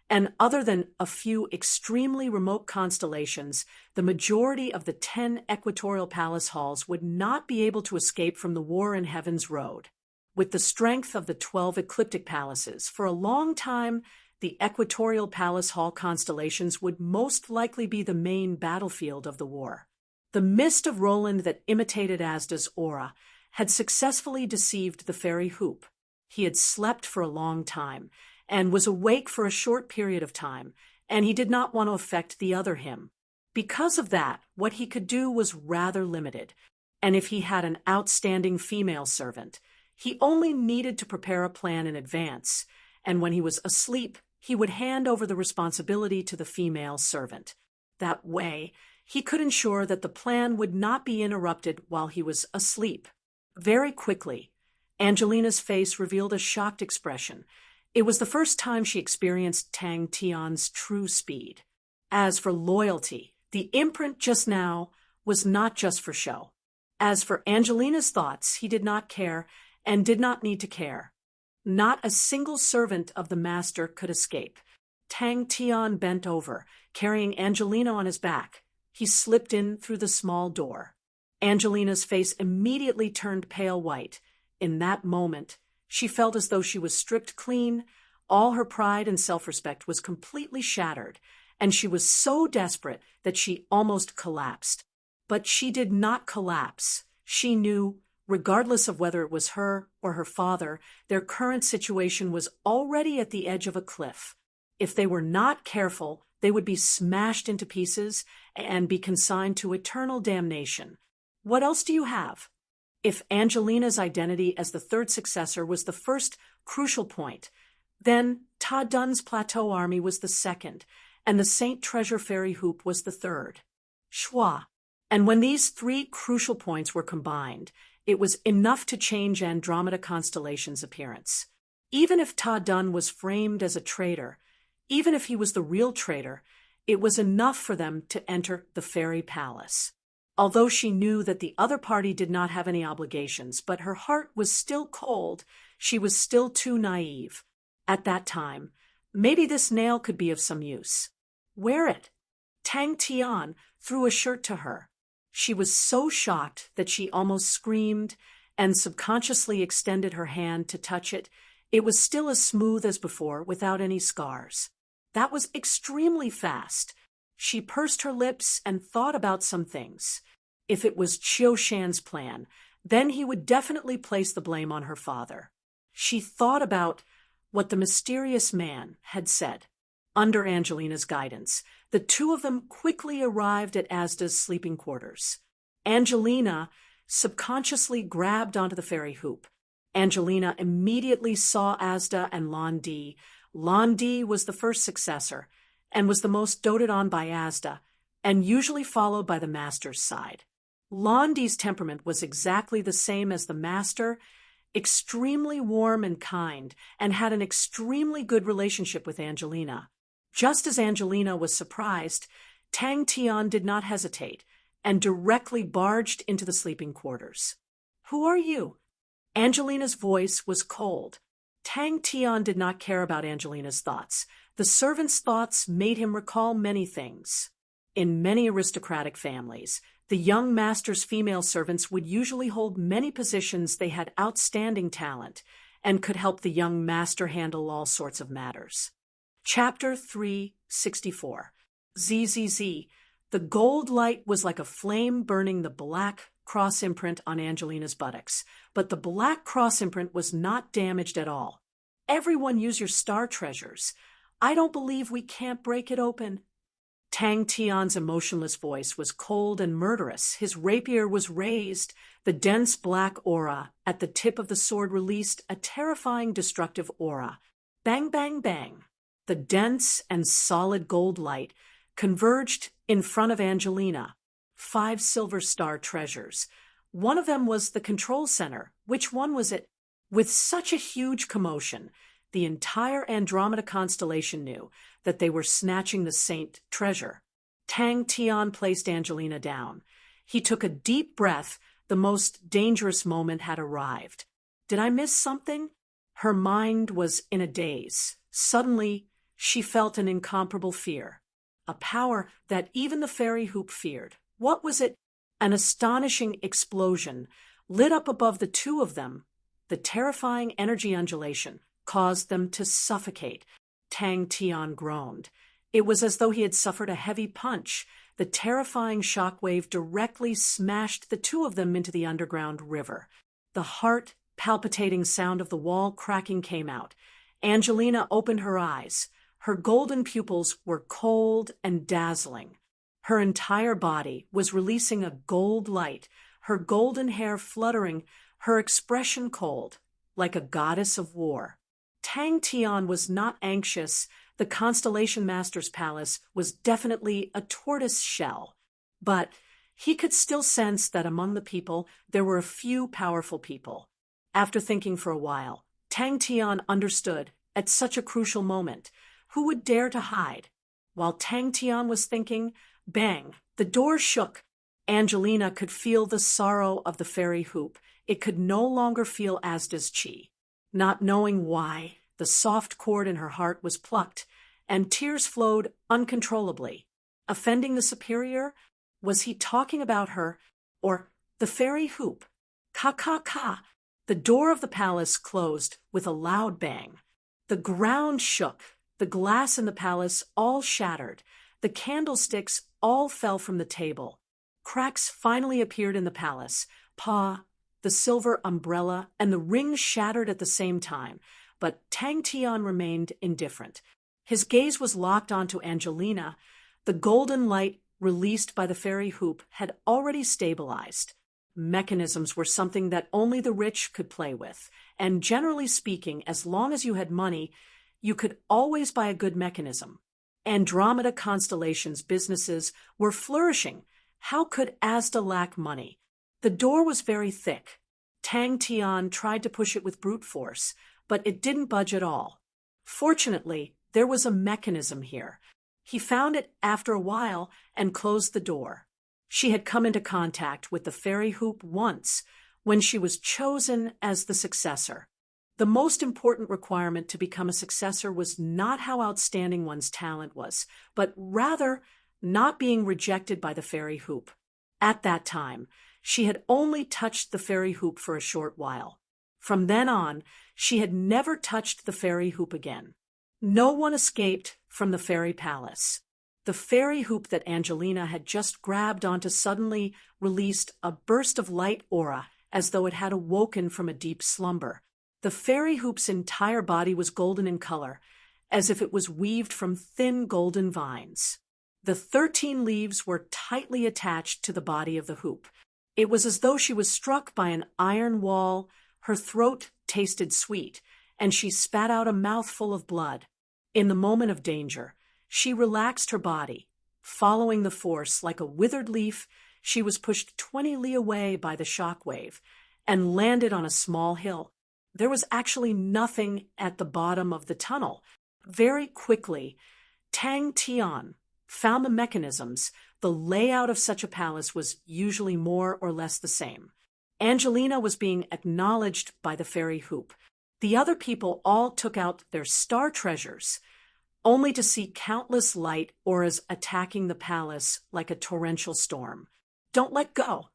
and other than a few extremely remote constellations, the majority of the 10 equatorial palace halls would not be able to escape from the War in Heaven's Road. With the strength of the 12 ecliptic palaces, for a long time, the equatorial palace hall constellations would most likely be the main battlefield of the war. The mist of Roland that imitated Asda's aura had successfully deceived the fairy hoop. He had slept for a long time, and was awake for a short period of time, and he did not want to affect the other him. Because of that, what he could do was rather limited, and if he had an outstanding female servant, he only needed to prepare a plan in advance, and when he was asleep, he would hand over the responsibility to the female servant. That way, he could ensure that the plan would not be interrupted while he was asleep. Very quickly, Angelina's face revealed a shocked expression. It was the first time she experienced Tang Tian's true speed. As for loyalty, the imprint just now was not just for show. As for Angelina's thoughts, he did not care and did not need to care. Not a single servant of the master could escape. Tang Tian bent over, carrying Angelina on his back. He slipped in through the small door. Angelina's face immediately turned pale white. In that moment, she felt as though she was stripped clean. All her pride and self-respect was completely shattered, and she was so desperate that she almost collapsed. But she did not collapse. She knew, regardless of whether it was her or her father, their current situation was already at the edge of a cliff. If they were not careful, they would be smashed into pieces and be consigned to eternal damnation. What else do you have? If Angelina's identity as the third successor was the first crucial point, then Ta Dun's Plateau Army was the second, and the Saint Treasure Fairy Hoop was the third. Schwa. And when these three crucial points were combined, it was enough to change Andromeda Constellation's appearance. Even if Ta Dun was framed as a traitor, even if he was the real traitor, it was enough for them to enter the fairy palace. Although she knew that the other party did not have any obligations, but her heart was still cold, she was still too naive. At that time, maybe this nail could be of some use. Wear it. Tang Tian threw a shirt to her. She was so shocked that she almost screamed and subconsciously extended her hand to touch it. It was still as smooth as before, without any scars. That was extremely fast. She pursed her lips and thought about some things. If it was Qiu Shan's plan, then he would definitely place the blame on her father. She thought about what the mysterious man had said. Under Angelina's guidance, the two of them quickly arrived at Asda's sleeping quarters. Angelina subconsciously grabbed onto the fairy hoop. Angelina immediately saw Asda and Lan Di. Lan Di was the first successor, and was the most doted on by Asda, and usually followed by the master's side. Lan Di's temperament was exactly the same as the master, extremely warm and kind, and had an extremely good relationship with Angelina. Just as Angelina was surprised, Tang Tian did not hesitate, and directly barged into the sleeping quarters. "Who are you?" Angelina's voice was cold. Tang Tian did not care about Angelina's thoughts. The servant's thoughts made him recall many things. In many aristocratic families, the young master's female servants would usually hold many positions. They had outstanding talent and could help the young master handle all sorts of matters. Chapter 364. ZZZ. The gold light was like a flame burning the black cross imprint on Angelina's buttocks, but the black cross imprint was not damaged at all. "Everyone use your star treasures. I don't believe we can't break it open." Tang Tian's emotionless voice was cold and murderous. His rapier was raised. The dense black aura at the tip of the sword released a terrifying destructive aura. Bang, bang, bang. The dense and solid gold light converged in front of Angelina. 5 silver star treasures. One of them was the control center. Which one was it? With such a huge commotion, the entire Andromeda constellation knew that they were snatching the Saint treasure. Tang Tian placed Angelina down. He took a deep breath. The most dangerous moment had arrived. Did I miss something? Her mind was in a daze. Suddenly, she felt an incomparable fear. A power that even the fairy hoop feared. What was it? An astonishing explosion lit up above the two of them. The terrifying energy undulation caused them to suffocate. Tang Tian groaned. It was as though he had suffered a heavy punch. The terrifying shockwave directly smashed the two of them into the underground river. The heart-palpitating sound of the wall cracking came out. Angelina opened her eyes. Her golden pupils were cold and dazzling. Her entire body was releasing a gold light, her golden hair fluttering, her expression cold, like a goddess of war. Tang Tian was not anxious. The Constellation Master's palace was definitely a tortoise shell. But he could still sense that among the people there were a few powerful people. After thinking for a while, Tang Tian understood, at such a crucial moment, who would dare to hide? While Tang Tian was thinking, bang, the door shook. Angelina could feel the sorrow of the fairy hoop. It could no longer feel Asda's chi. Not knowing why, the soft cord in her heart was plucked, and tears flowed uncontrollably. Offending the superior? Was he talking about her? Or the fairy hoop? Ka ka ka! The door of the palace closed with a loud bang. The ground shook. The glass in the palace all shattered. The candlesticks all fell from the table. Cracks finally appeared in the palace. The silver umbrella, and the ring shattered at the same time. But Tang Tian remained indifferent. His gaze was locked onto Angelina. The golden light released by the fairy hoop had already stabilized. Mechanisms were something that only the rich could play with, and generally speaking, as long as you had money, you could always buy a good mechanism. Andromeda Constellation's businesses were flourishing. How could Asda lack money? The door was very thick. Tang Tian tried to push it with brute force, but it didn't budge at all. Fortunately, there was a mechanism here. He found it after a while and closed the door. She had come into contact with the fairy hoop once, when she was chosen as the successor. The most important requirement to become a successor was not how outstanding one's talent was, but rather not being rejected by the fairy hoop. At that time, she had only touched the fairy hoop for a short while. From then on, she had never touched the fairy hoop again. No one escaped from the fairy palace. The fairy hoop that Angelina had just grabbed onto suddenly released a burst of light aura, as though it had awoken from a deep slumber. The fairy hoop's entire body was golden in color, as if it was weaved from thin golden vines. The 13 leaves were tightly attached to the body of the hoop. It was as though she was struck by an iron wall. Her throat tasted sweet, and she spat out a mouthful of blood. In the moment of danger, she relaxed her body. Following the force like a withered leaf, she was pushed 20 li away by the shock wave and landed on a small hill. There was actually nothing at the bottom of the tunnel. Very quickly, Tang Tian found the mechanisms. The layout of such a palace was usually more or less the same. Angelina was being acknowledged by the fairy hoop. The other people all took out their star treasures, only to see countless light auras attacking the palace like a torrential storm. Don't let go.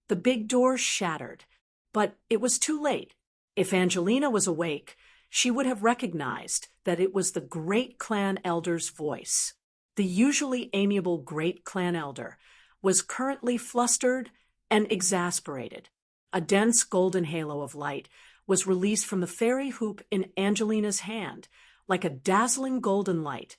The big door shattered, but it was too late. If Angelina was awake, she would have recognized that it was the great clan elder's voice. The usually amiable great clan elder was currently flustered and exasperated. A dense golden halo of light was released from the fairy hoop in Angelina's hand, like a dazzling golden light.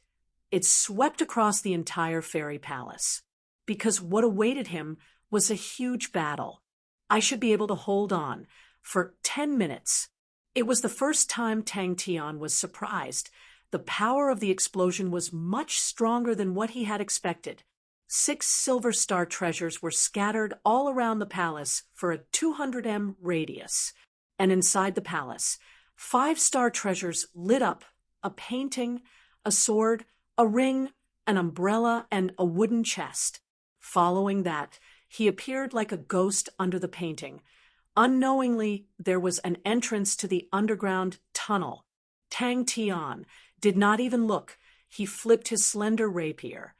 It swept across the entire fairy palace. Because what awaited him was a huge battle. I should be able to hold on for 10 minutes. It was the first time Tang Tian was surprised. The power of the explosion was much stronger than what he had expected. 6 silver star treasures were scattered all around the palace for a 200 m radius. And inside the palace, 5 star treasures lit up: a painting, a sword, a ring, an umbrella, and a wooden chest. Following that, he appeared like a ghost under the painting. Unknowingly, there was an entrance to the underground tunnel. Tang Tian did not even look. He flipped his slender rapier.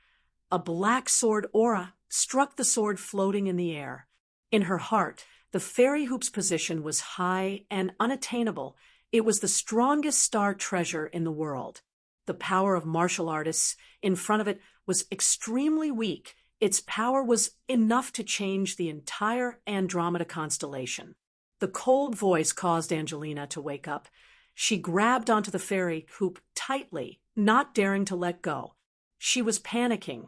A black sword aura struck the sword floating in the air. In her heart, the fairy hoop's position was high and unattainable. It was the strongest star treasure in the world. The power of martial artists in front of it was extremely weak. Its power was enough to change the entire Andromeda constellation. The cold voice caused Angelina to wake up. She grabbed onto the fairy hoop tightly, not daring to let go. She was panicking.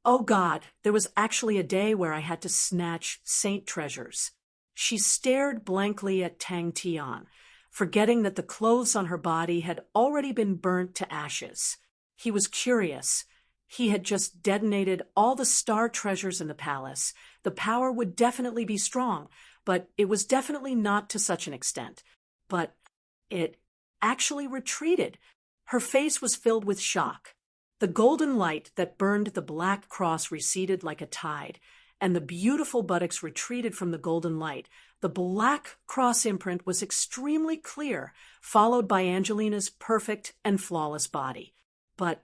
Oh God, there was actually a day where I had to snatch saint treasures. She stared blankly at Tang Tian, forgetting that the clothes on her body had already been burnt to ashes. He was curious. He had just detonated all the star treasures in the palace. The power would definitely be strong, but it was definitely not to such an extent. But it actually retreated. Her face was filled with shock. The golden light that burned the black cross receded like a tide, and the beautiful buttocks retreated from the golden light. The black cross imprint was extremely clear, followed by Angelina's perfect and flawless body. But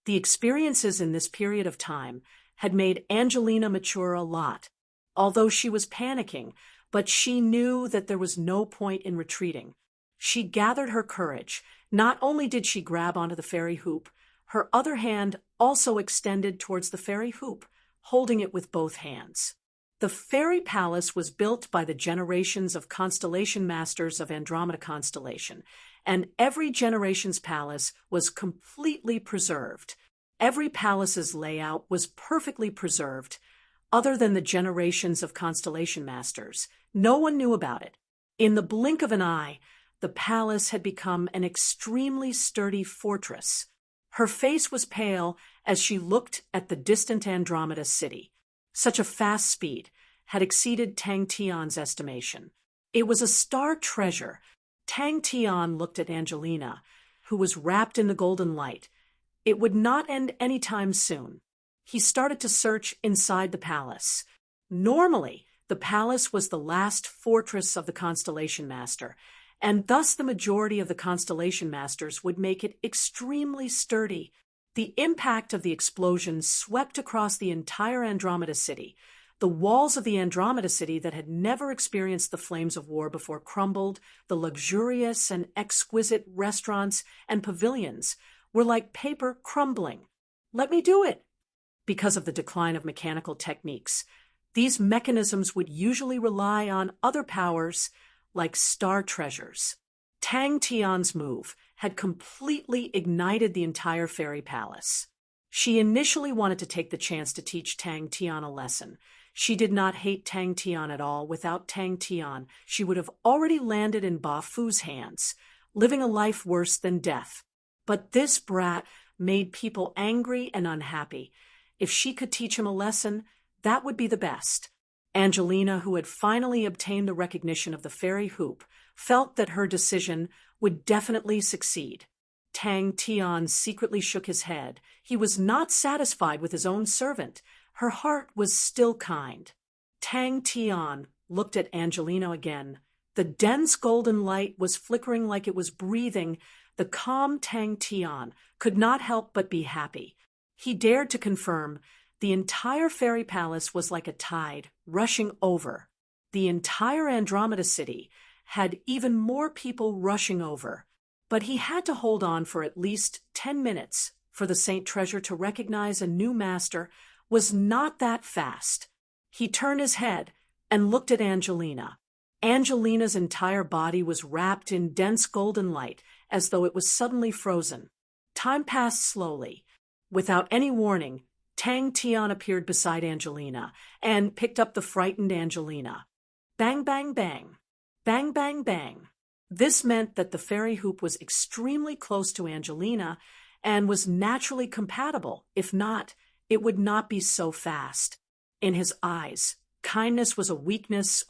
the experiences in this period of time had made Angelina mature a lot, although she was panicking, but she knew that there was no point in retreating. She gathered her courage. Not only did she grab onto the fairy hoop, her other hand also extended towards the fairy hoop, holding it with both hands. The fairy palace was built by the generations of constellation masters of Andromeda constellation, and every generation's palace was completely preserved. Every palace's layout was perfectly preserved, other than the generations of constellation masters. No one knew about it. In the blink of an eye, the palace had become an extremely sturdy fortress. Her face was pale as she looked at the distant Andromeda city. Such a fast speed had exceeded Tang Tian's estimation. It was a star treasure. Tang Tian looked at Angelina, who was wrapped in the golden light. It would not end any time soon. He started to search inside the palace. Normally, the palace was the last fortress of the Constellation Master, and thus the majority of the Constellation Masters would make it extremely sturdy. The impact of the explosion swept across the entire Andromeda city. The walls of the Andromeda city that had never experienced the flames of war before crumbled. The luxurious and exquisite restaurants and pavilions were like paper crumbling. Let me do it! Because of the decline of mechanical techniques, these mechanisms would usually rely on other powers like star treasures. Tang Tian's move had completely ignited the entire fairy palace. She initially wanted to take the chance to teach Tang Tian a lesson. She did not hate Tang Tian at all. Without Tang Tian, she would have already landed in Ba Fu's hands, living a life worse than death. But this brat made people angry and unhappy. If she could teach him a lesson, that would be the best. Angelina, who had finally obtained the recognition of the fairy hoop, felt that her decision would definitely succeed. Tang Tian secretly shook his head. He was not satisfied with his own servant. Her heart was still kind. Tang Tian looked at Angelina again. The dense golden light was flickering like it was breathing. The calm Tang Tian could not help but be happy. He dared to confirm the entire fairy palace was like a tide rushing over. The entire Andromeda city had even more people rushing over. But he had to hold on for at least 10 minutes for the Saint Treasure to recognize a new master was not that fast. He turned his head and looked at Angelina. Angelina's entire body was wrapped in dense golden light, as though it was suddenly frozen. Time passed slowly. Without any warning, Tang Tian appeared beside Angelina and picked up the frightened Angelina. Bang, bang, bang. Bang, bang, bang. This meant that the fairy hoop was extremely close to Angelina and was naturally compatible. If not, it would not be so fast. In his eyes, kindness was a weakness,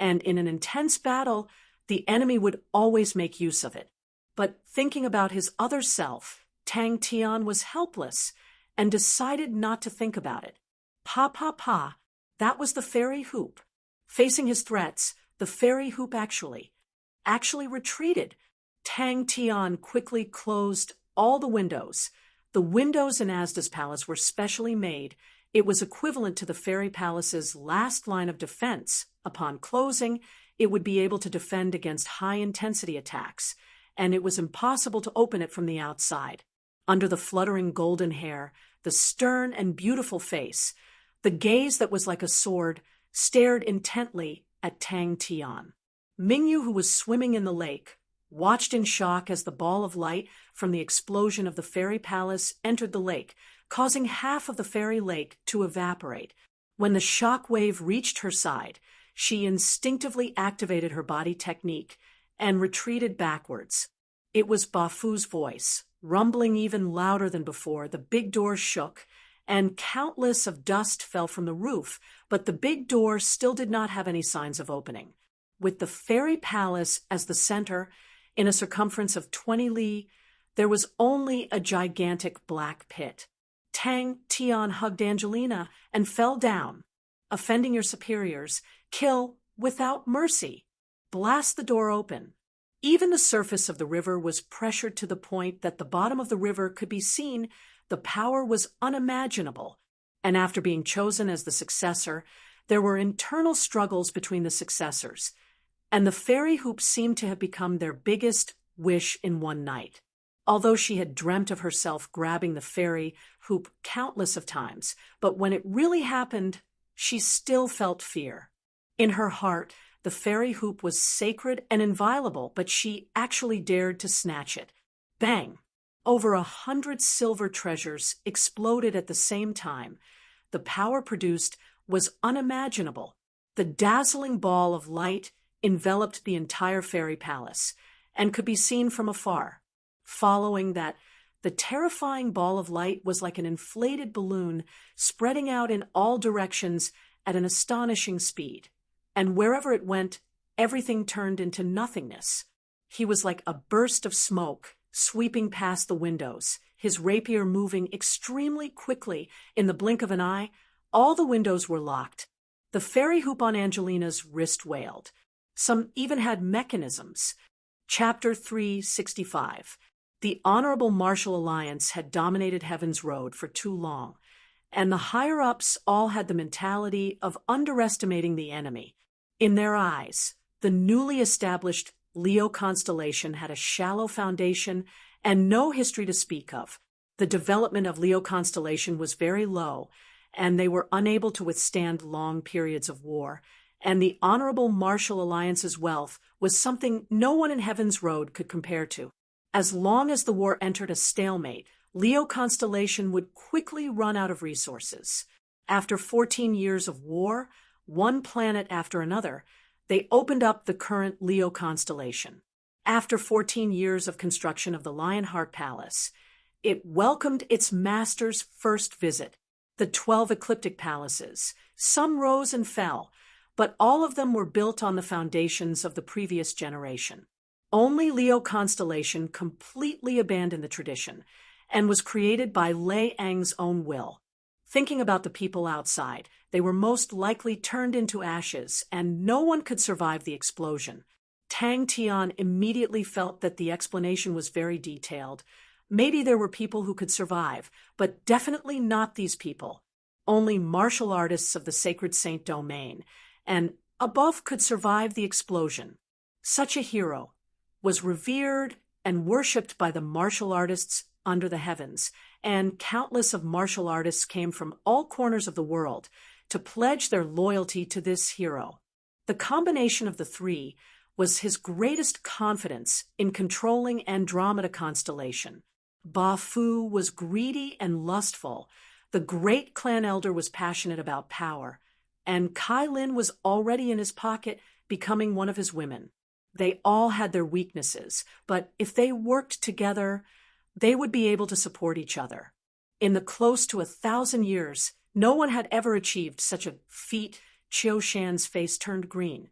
and in an intense battle, the enemy would always make use of it. But thinking about his other self, Tang Tian was helpless and decided not to think about it. Pa, pa, pa, that was the fairy hoop. Facing his threats, the fairy hoop actually retreated. Tang Tian quickly closed all the windows. The windows in Asda's palace were specially made. It was equivalent to the fairy palace's last line of defense. Upon closing, it would be able to defend against high-intensity attacks, and it was impossible to open it from the outside. Under the fluttering golden hair, the stern and beautiful face, the gaze that was like a sword, stared intently at Tang Tian. Mingyu, who was swimming in the lake, watched in shock as the ball of light from the explosion of the fairy palace entered the lake, causing half of the fairy lake to evaporate. When the shock wave reached her side, she instinctively activated her body technique and retreated backwards. It was Bafu's voice, rumbling even louder than before. The big door shook, and countless of dust fell from the roof, but the big door still did not have any signs of opening. With the fairy palace as the center, in a circumference of 20 li, there was only a gigantic black pit. Tang Tian hugged Angelina and fell down. Offending your superiors, kill without mercy. Blast the door open. Even the surface of the river was pressured to the point that the bottom of the river could be seen. The power was unimaginable. And after being chosen as the successor, there were internal struggles between the successors, and the fairy hoop seemed to have become their biggest wish in one night. Although she had dreamt of herself grabbing the fairy hoop countless of times, but when it really happened, she still felt fear. In her heart, the fairy hoop was sacred and inviolable, but she actually dared to snatch it. Bang! Over 100 silver treasures exploded at the same time. The power produced was unimaginable. The dazzling ball of light enveloped the entire fairy palace and could be seen from afar. Following that, the terrifying ball of light was like an inflated balloon spreading out in all directions at an astonishing speed. And wherever it went, everything turned into nothingness. He was like a burst of smoke sweeping past the windows, his rapier moving extremely quickly. In the blink of an eye, all the windows were locked. The fairy hoop on Angelina's wrist wailed. Some even had mechanisms. Chapter 365. The Honorable Martial Alliance had dominated Heaven's Road for too long, and the higher-ups all had the mentality of underestimating the enemy. In their eyes, the newly established Leo constellation had a shallow foundation and no history to speak of. The development of Leo constellation was very low, and they were unable to withstand long periods of war, and the Honorable Martial Alliance's wealth was something no one in Heaven's Road could compare to. As long as the war entered a stalemate, Leo constellation would quickly run out of resources. After 14 years of war, one planet after another, they opened up the current Leo constellation. After 14 years of construction of the Lionheart Palace, it welcomed its master's first visit. The 12 ecliptic palaces, some rose and fell, but all of them were built on the foundations of the previous generation. Only Leo constellation completely abandoned the tradition and was created by Lei Ang's own will. Thinking about the people outside, they were most likely turned into ashes, and no one could survive the explosion. Tang Tian immediately felt that the explanation was very detailed. Maybe there were people who could survive, but definitely not these people. Only martial artists of the Sacred Saint domain, and above, could survive the explosion. Such a hero was revered and worshipped by the martial artists under the heavens, and countless of martial artists came from all corners of the world to pledge their loyalty to this hero. The combination of the three was his greatest confidence in controlling Andromeda constellation. Bafu was greedy and lustful, the great clan elder was passionate about power, and Kai Lin was already in his pocket, becoming one of his women. They all had their weaknesses, but if they worked together, they would be able to support each other. In the close to 1,000 years, no one had ever achieved such a feat. Qiu Shan's face turned green.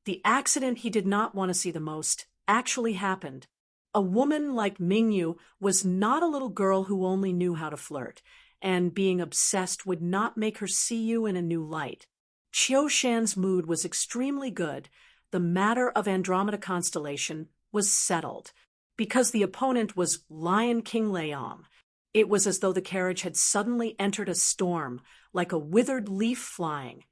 The accident he did not want to see the most actually happened. A woman like Mingyu was not a little girl who only knew how to flirt, and being obsessed would not make her see you in a new light. Qiu Shan's mood was extremely good. The matter of Andromeda constellation was settled. Because the opponent was Lion King Leong, it was as though the carriage had suddenly entered a storm, like a withered leaf flying.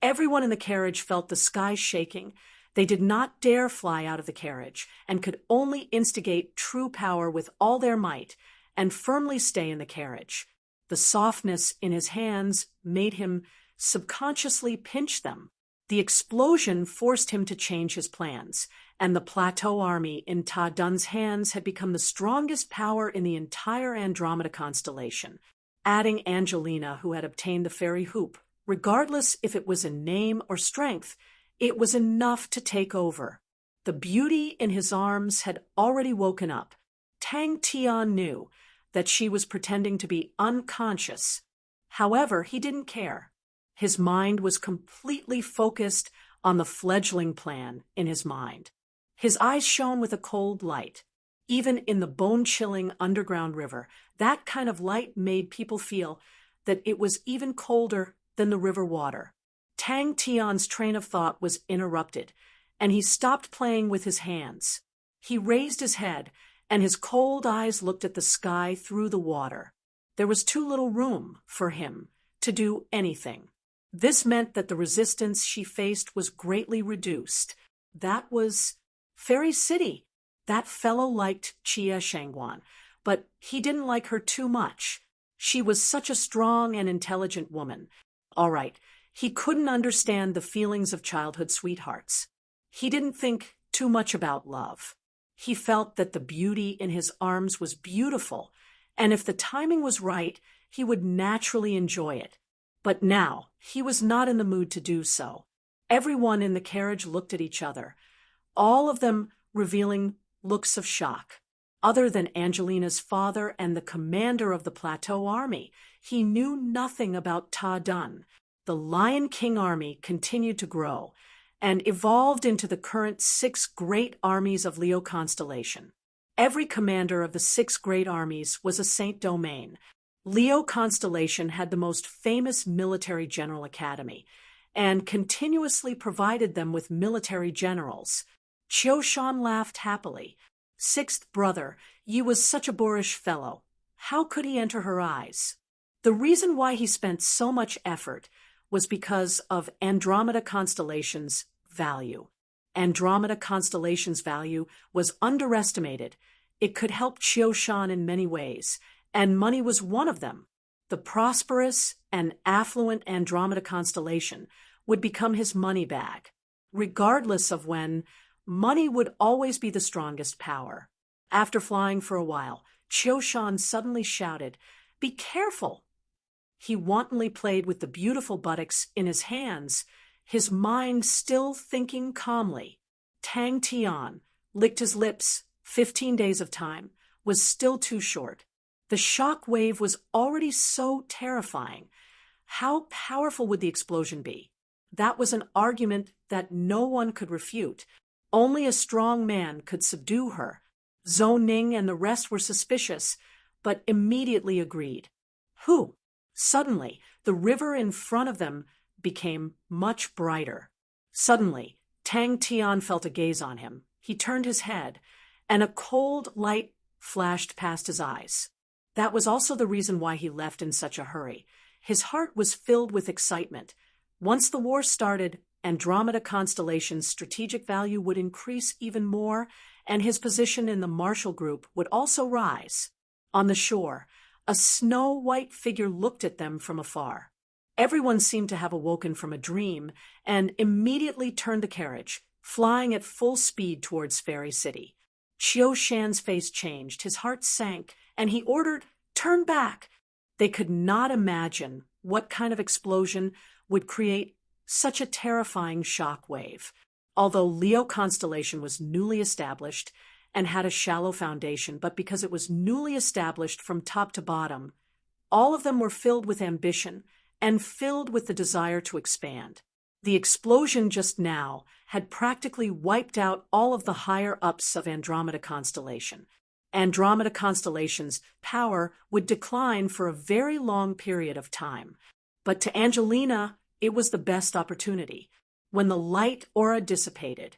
Everyone in the carriage felt the sky shaking. They did not dare fly out of the carriage, and could only instigate true power with all their might, and firmly stay in the carriage. The softness in his hands made him subconsciously pinch them. The explosion forced him to change his plans, and the Plateau army in Ta Dun's hands had become the strongest power in the entire Andromeda constellation, adding Angelina, who had obtained the fairy hoop. Regardless if it was in name or strength, it was enough to take over. The beauty in his arms had already woken up. Tang Tian knew that she was pretending to be unconscious. However, he didn't care. His mind was completely focused on the fledgling plan in his mind. His eyes shone with a cold light. Even in the bone-chilling underground river, that kind of light made people feel that it was even colder than the river water. Tang Tian's train of thought was interrupted, and he stopped playing with his hands. He raised his head, and his cold eyes looked at the sky through the water. There was too little room for him to do anything. This meant that the resistance she faced was greatly reduced. That was Fairy City. That fellow liked Chia Shangguan, but he didn't like her too much. She was such a strong and intelligent woman. All right, he couldn't understand the feelings of childhood sweethearts. He didn't think too much about love. He felt that the beauty in his arms was beautiful, and if the timing was right, he would naturally enjoy it. But now, he was not in the mood to do so. Everyone in the carriage looked at each other, all of them revealing looks of shock. Other than Angelina's father and the commander of the Plateau army, he knew nothing about Ta Dun. The Lion King army continued to grow and evolved into the current 6 great armies of Leo constellation. Every commander of the 6 great armies was a Saint Domain. Leo constellation had the most famous military general academy and continuously provided them with military generals. Qiushan laughed happily. 6th brother, you was such a boorish fellow. How could he enter her eyes? The reason why he spent so much effort was because of Andromeda constellation's value. Andromeda constellation's value was underestimated. It could help Qiushan in many ways, and money was one of them. The prosperous and affluent Andromeda constellation would become his money bag. Regardless of when, money would always be the strongest power. After flying for a while, Qiushan suddenly shouted, "Be careful!" He wantonly played with the beautiful buttocks in his hands, his mind still thinking calmly. Tang Tian licked his lips. 15 days of time was still too short. The shock wave was already so terrifying. How powerful would the explosion be? That was an argument that no one could refute. Only a strong man could subdue her. Zhou Ning and the rest were suspicious, but immediately agreed. Who? Suddenly, the river in front of them became much brighter. Suddenly, Tang Tian felt a gaze on him. He turned his head, and a cold light flashed past his eyes. That was also the reason why he left in such a hurry. His heart was filled with excitement. Once the war started, Andromeda constellation's strategic value would increase even more, and his position in the Marshall Group would also rise. On the shore, a snow-white figure looked at them from afar. Everyone seemed to have awoken from a dream and immediately turned the carriage, flying at full speed towards Fairy City. Qiushan's face changed, his heart sank, and he ordered, "Turn back!" They could not imagine what kind of explosion would create such a terrifying shock wave. Although Leo constellation was newly established and had a shallow foundation, but because it was newly established from top to bottom, all of them were filled with ambition and filled with the desire to expand. The explosion just now had practically wiped out all of the higher-ups of Andromeda constellation. Andromeda constellation's power would decline for a very long period of time. But to Angelina, it was the best opportunity. When the light aura dissipated,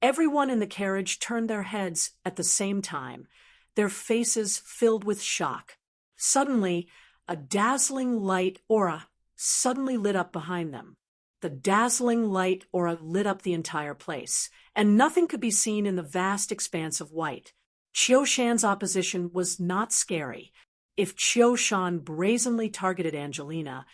everyone in the carriage turned their heads at the same time, their faces filled with shock. Suddenly, a dazzling light aura suddenly lit up behind them. The dazzling light aura lit up the entire place, and nothing could be seen in the vast expanse of white. Qiushan's opposition was not scary. If Qiushan brazenly targeted Angelina,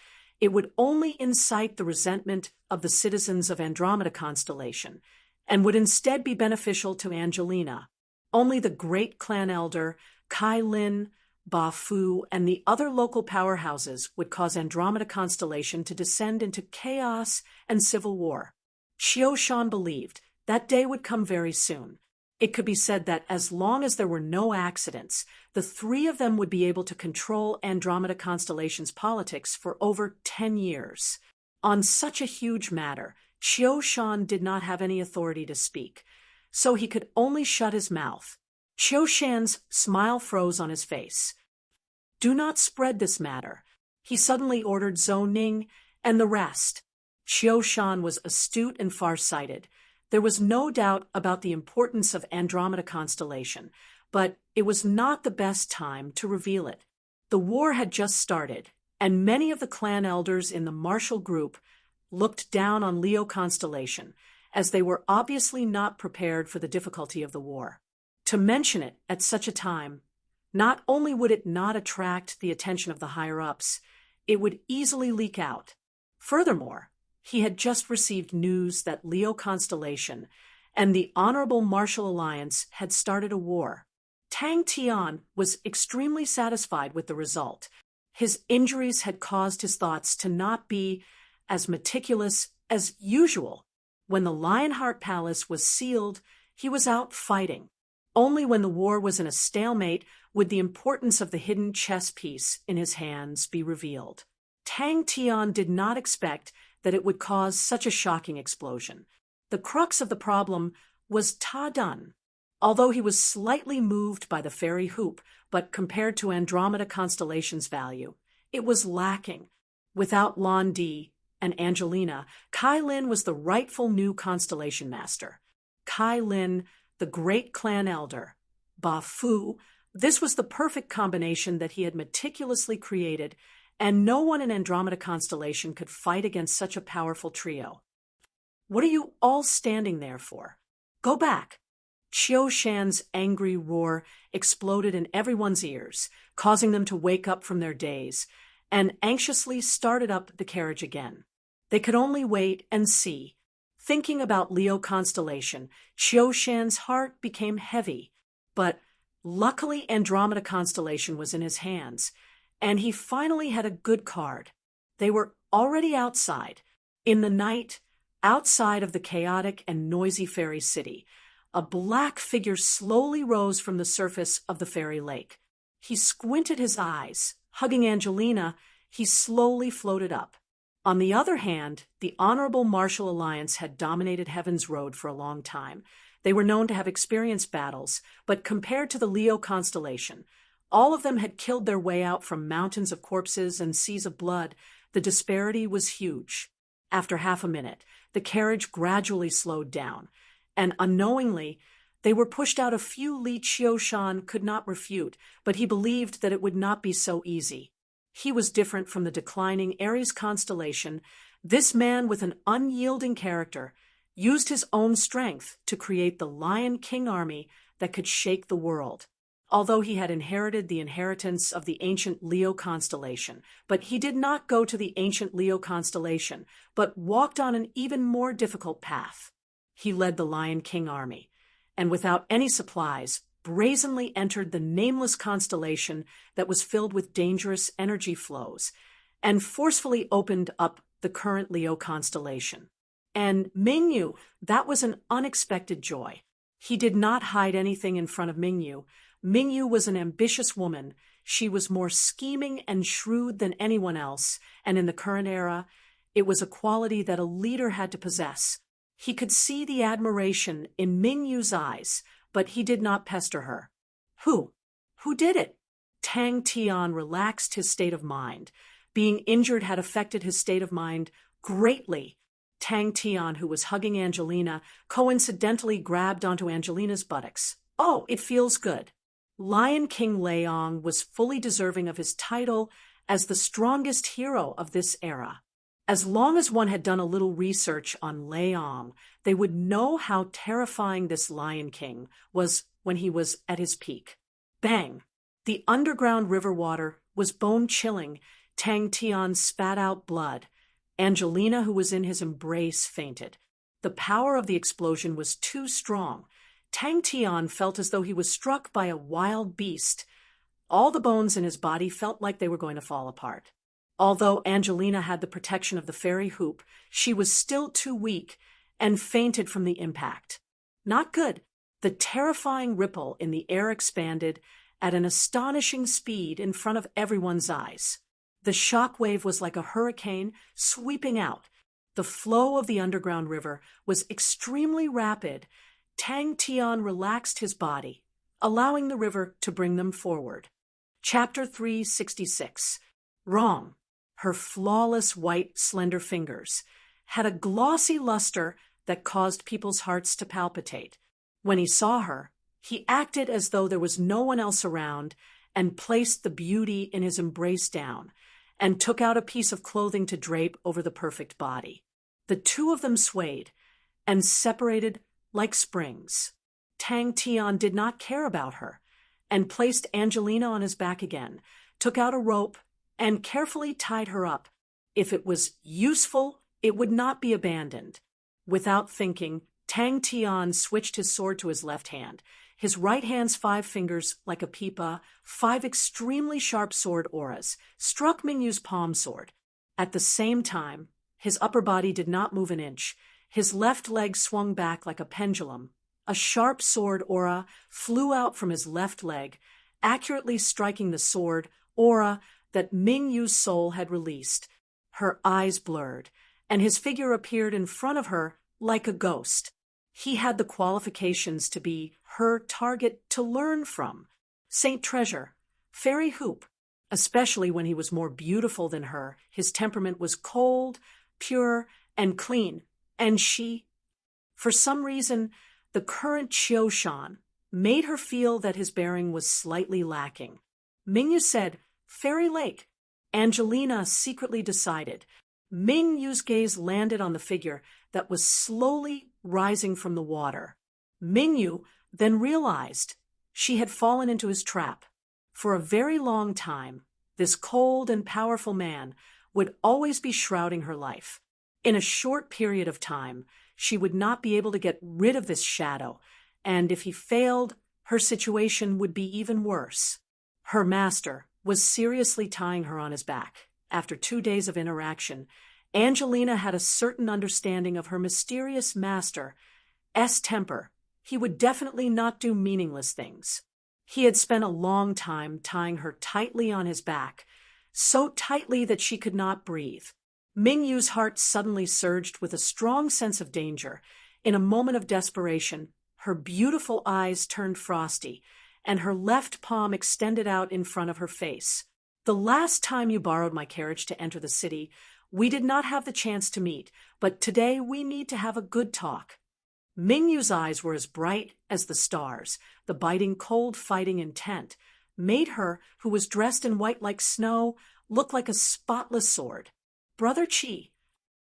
It would only incite the resentment of the citizens of Andromeda constellation, and would instead be beneficial to Angelina. Only the great clan elder, Kai Lin, Ba Fu, and the other local powerhouses would cause Andromeda constellation to descend into chaos and civil war. Xiao Shan believed that day would come very soon. It could be said that as long as there were no accidents, the three of them would be able to control Andromeda constellation's politics for over 10 years. On such a huge matter, Xiao Shan did not have any authority to speak, so he could only shut his mouth. Xiao Shan's smile froze on his face. "Do not spread this matter," he suddenly ordered Zhou Ning and the rest. Xiao Shan was astute and far-sighted. There was no doubt about the importance of Andromeda constellation, but it was not the best time to reveal it. The war had just started, and many of the clan elders in the martial group looked down on Leo constellation, as they were obviously not prepared for the difficulty of the war. To mention it at such a time, not only would it not attract the attention of the higher-ups, it would easily leak out. Furthermore, he had just received news that Leo constellation and the Honorable Martial Alliance had started a war. Tang Tian was extremely satisfied with the result. His injuries had caused his thoughts to not be as meticulous as usual. When the Lionheart Palace was sealed, he was out fighting. Only when the war was in a stalemate would the importance of the hidden chess piece in his hands be revealed. Tang Tian did not expect that it would cause such a shocking explosion. The crux of the problem was Ta Dun. Although he was slightly moved by the fairy hoop, but compared to Andromeda constellation's value, it was lacking. Without Lan Di and Angelina, Kai Lin was the rightful new constellation master. Kai Lin, the great clan elder, Ba Fu, this was the perfect combination that he had meticulously created, and no one in Andromeda constellation could fight against such a powerful trio. "What are you all standing there for? Go back!" Xiao Shan's angry roar exploded in everyone's ears, causing them to wake up from their daze, and anxiously started up the carriage again. They could only wait and see. Thinking about Leo constellation, Xiao Shan's heart became heavy, but luckily Andromeda constellation was in his hands, and he finally had a good card. They were already outside. In the night, outside of the chaotic and noisy fairy city, a black figure slowly rose from the surface of the fairy lake. He squinted his eyes. Hugging Angelina, he slowly floated up. On the other hand, the Honorable Martial Alliance had dominated Heaven's Road for a long time. They were known to have experienced battles, but compared to the Leo constellation, all of them had killed their way out from mountains of corpses and seas of blood. The disparity was huge. After half a minute, the carriage gradually slowed down, and unknowingly, they were pushed out a few Li Xiao Shan could not refute, but he believed that it would not be so easy. He was different from the declining Aries constellation. This man with an unyielding character used his own strength to create the Lion King army that could shake the world. Although he had inherited the inheritance of the ancient Leo constellation, but he did not go to the ancient Leo constellation, but walked on an even more difficult path. He led the Lion King army, and without any supplies, brazenly entered the nameless constellation that was filled with dangerous energy flows, and forcefully opened up the current Leo constellation. And Mingyu, that was an unexpected joy. He did not hide anything in front of Mingyu. Mingyu was an ambitious woman. She was more scheming and shrewd than anyone else, and in the current era, it was a quality that a leader had to possess. He could see the admiration in Mingyu's eyes, but he did not pester her. Who did it? Tang Tian relaxed his state of mind. Being injured had affected his state of mind greatly. Tang Tian, who was hugging Angelina, coincidentally grabbed onto Angelina's buttocks. "Oh, it feels good." Lion King Leong was fully deserving of his title as the strongest hero of this era. As long as one had done a little research on Leong, they would know how terrifying this Lion King was when he was at his peak. Bang! The underground river water was bone-chilling. Tang Tian spat out blood. Angelina, who was in his embrace, fainted. The power of the explosion was too strong. Tang Tian felt as though he was struck by a wild beast. All the bones in his body felt like they were going to fall apart. Although Angelina had the protection of the fairy hoop, she was still too weak and fainted from the impact. Not good. The terrifying ripple in the air expanded at an astonishing speed in front of everyone's eyes. The shock wave was like a hurricane sweeping out. The flow of the underground river was extremely rapid. Tang Tian relaxed his body, allowing the river to bring them forward. Chapter 366. Wrong. Her flawless white, slender fingers had a glossy luster that caused people's hearts to palpitate. When he saw her, he acted as though there was no one else around and placed the beauty in his embrace down and took out a piece of clothing to drape over the perfect body. The two of them swayed and separated like springs. Tang Tian did not care about her and placed Angelina on his back again, took out a rope, and carefully tied her up. If it was useful, it would not be abandoned. Without thinking, Tang Tian switched his sword to his left hand. His right hand's 5 fingers, like a pipa, 5 extremely sharp sword auras, struck Mingyu's palm sword. At the same time, his upper body did not move an inch. His left leg swung back like a pendulum. A sharp sword aura flew out from his left leg, accurately striking the sword aura that Mingyu's soul had released. Her eyes blurred, and his figure appeared in front of her like a ghost. He had the qualifications to be her target to learn from. Saint Treasure, Fairy Hoop, especially when he was more beautiful than her. His temperament was cold, pure, and clean, and she, for some reason, the current Qiushan made her feel that his bearing was slightly lacking. Mingyu said, "Fairy Lake." Angelina secretly decided. Mingyu's gaze landed on the figure that was slowly rising from the water. Mingyu then realized she had fallen into his trap. For a very long time, this cold and powerful man would always be shrouding her life. In a short period of time, she would not be able to get rid of this shadow, and if he failed, her situation would be even worse. Her master was seriously tying her on his back. After 2 days of interaction, Angelina had a certain understanding of her mysterious master's temper. He would definitely not do meaningless things. He had spent a long time tying her tightly on his back, so tightly that she could not breathe. Mingyu's heart suddenly surged with a strong sense of danger. In a moment of desperation, her beautiful eyes turned frosty, and her left palm extended out in front of her face. "The last time you borrowed my carriage to enter the city, we did not have the chance to meet, but today we need to have a good talk." Mingyu's eyes were as bright as the stars. The biting cold fighting intent made her, who was dressed in white like snow, look like a spotless sword. "Brother Qi,"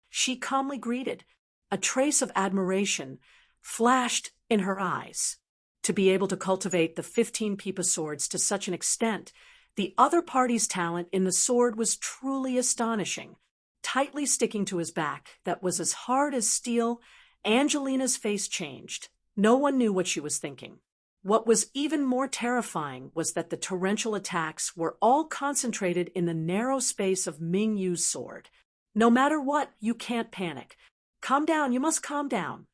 she calmly greeted. A trace of admiration flashed in her eyes. To be able to cultivate the 15 pipa swords to such an extent, the other party's talent in the sword was truly astonishing. Tightly sticking to his back, that was as hard as steel, Angelina's face changed. No one knew what she was thinking. What was even more terrifying was that the torrential attacks were all concentrated in the narrow space of Mingyu's sword. "No matter what, you can't panic. Calm down, you must calm down."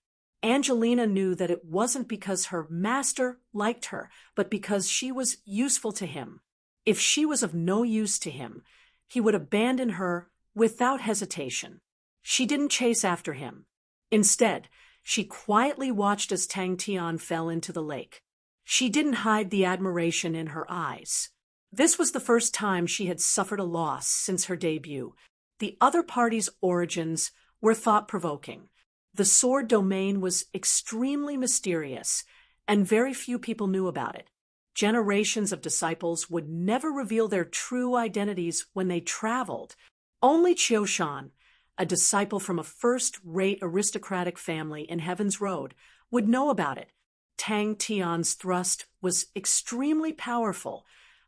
Angelina knew that it wasn't because her master liked her, but because she was useful to him. If she was of no use to him, he would abandon her without hesitation. She didn't chase after him. Instead, she quietly watched as Tang Tian fell into the lake. She didn't hide the admiration in her eyes. This was the first time she had suffered a loss since her debut. The other party's origins were thought-provoking. The sword domain was extremely mysterious, and very few people knew about it. Generations of disciples would never reveal their true identities when they traveled. Only Qiushan, a disciple from a first-rate aristocratic family in Heaven's Road, would know about it. Tang Tian's thrust was extremely powerful.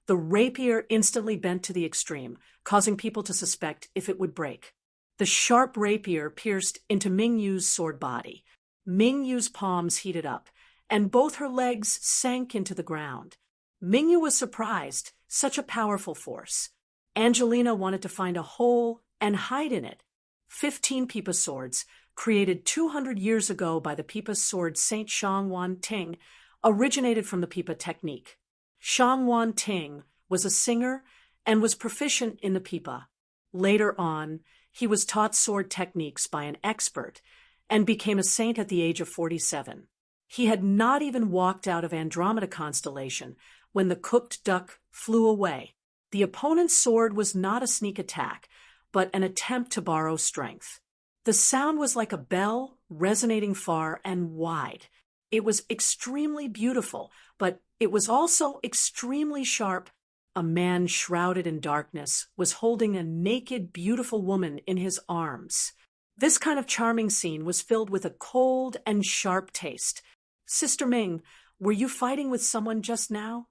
The rapier instantly bent to the extreme, causing people to suspect if it would break. The sharp rapier pierced into Mingyu's sword body. Mingyu's palms heated up, and both her legs sank into the ground. Mingyu was surprised, such a powerful force. Angelina wanted to find a hole and hide in it. 15 Pipa swords, created 200 years ago by the Pipa sword Saint Shangwan Ting, originated from the Pipa technique. Shangwan Ting was a singer and was proficient in the Pipa. Later on, he was taught sword techniques by an expert and became a saint at the age of 47. He had not even walked out of Andromeda constellation when the cooked duck flew away. The opponent's sword was not a sneak attack, but an attempt to borrow strength. The sound was like a bell, resonating far and wide. It was extremely beautiful, but it was also extremely sharp. A man shrouded in darkness was holding a naked, beautiful woman in his arms. This kind of charming scene was filled with a cold and sharp taste. "Sister Ming, were you fighting with someone just now?"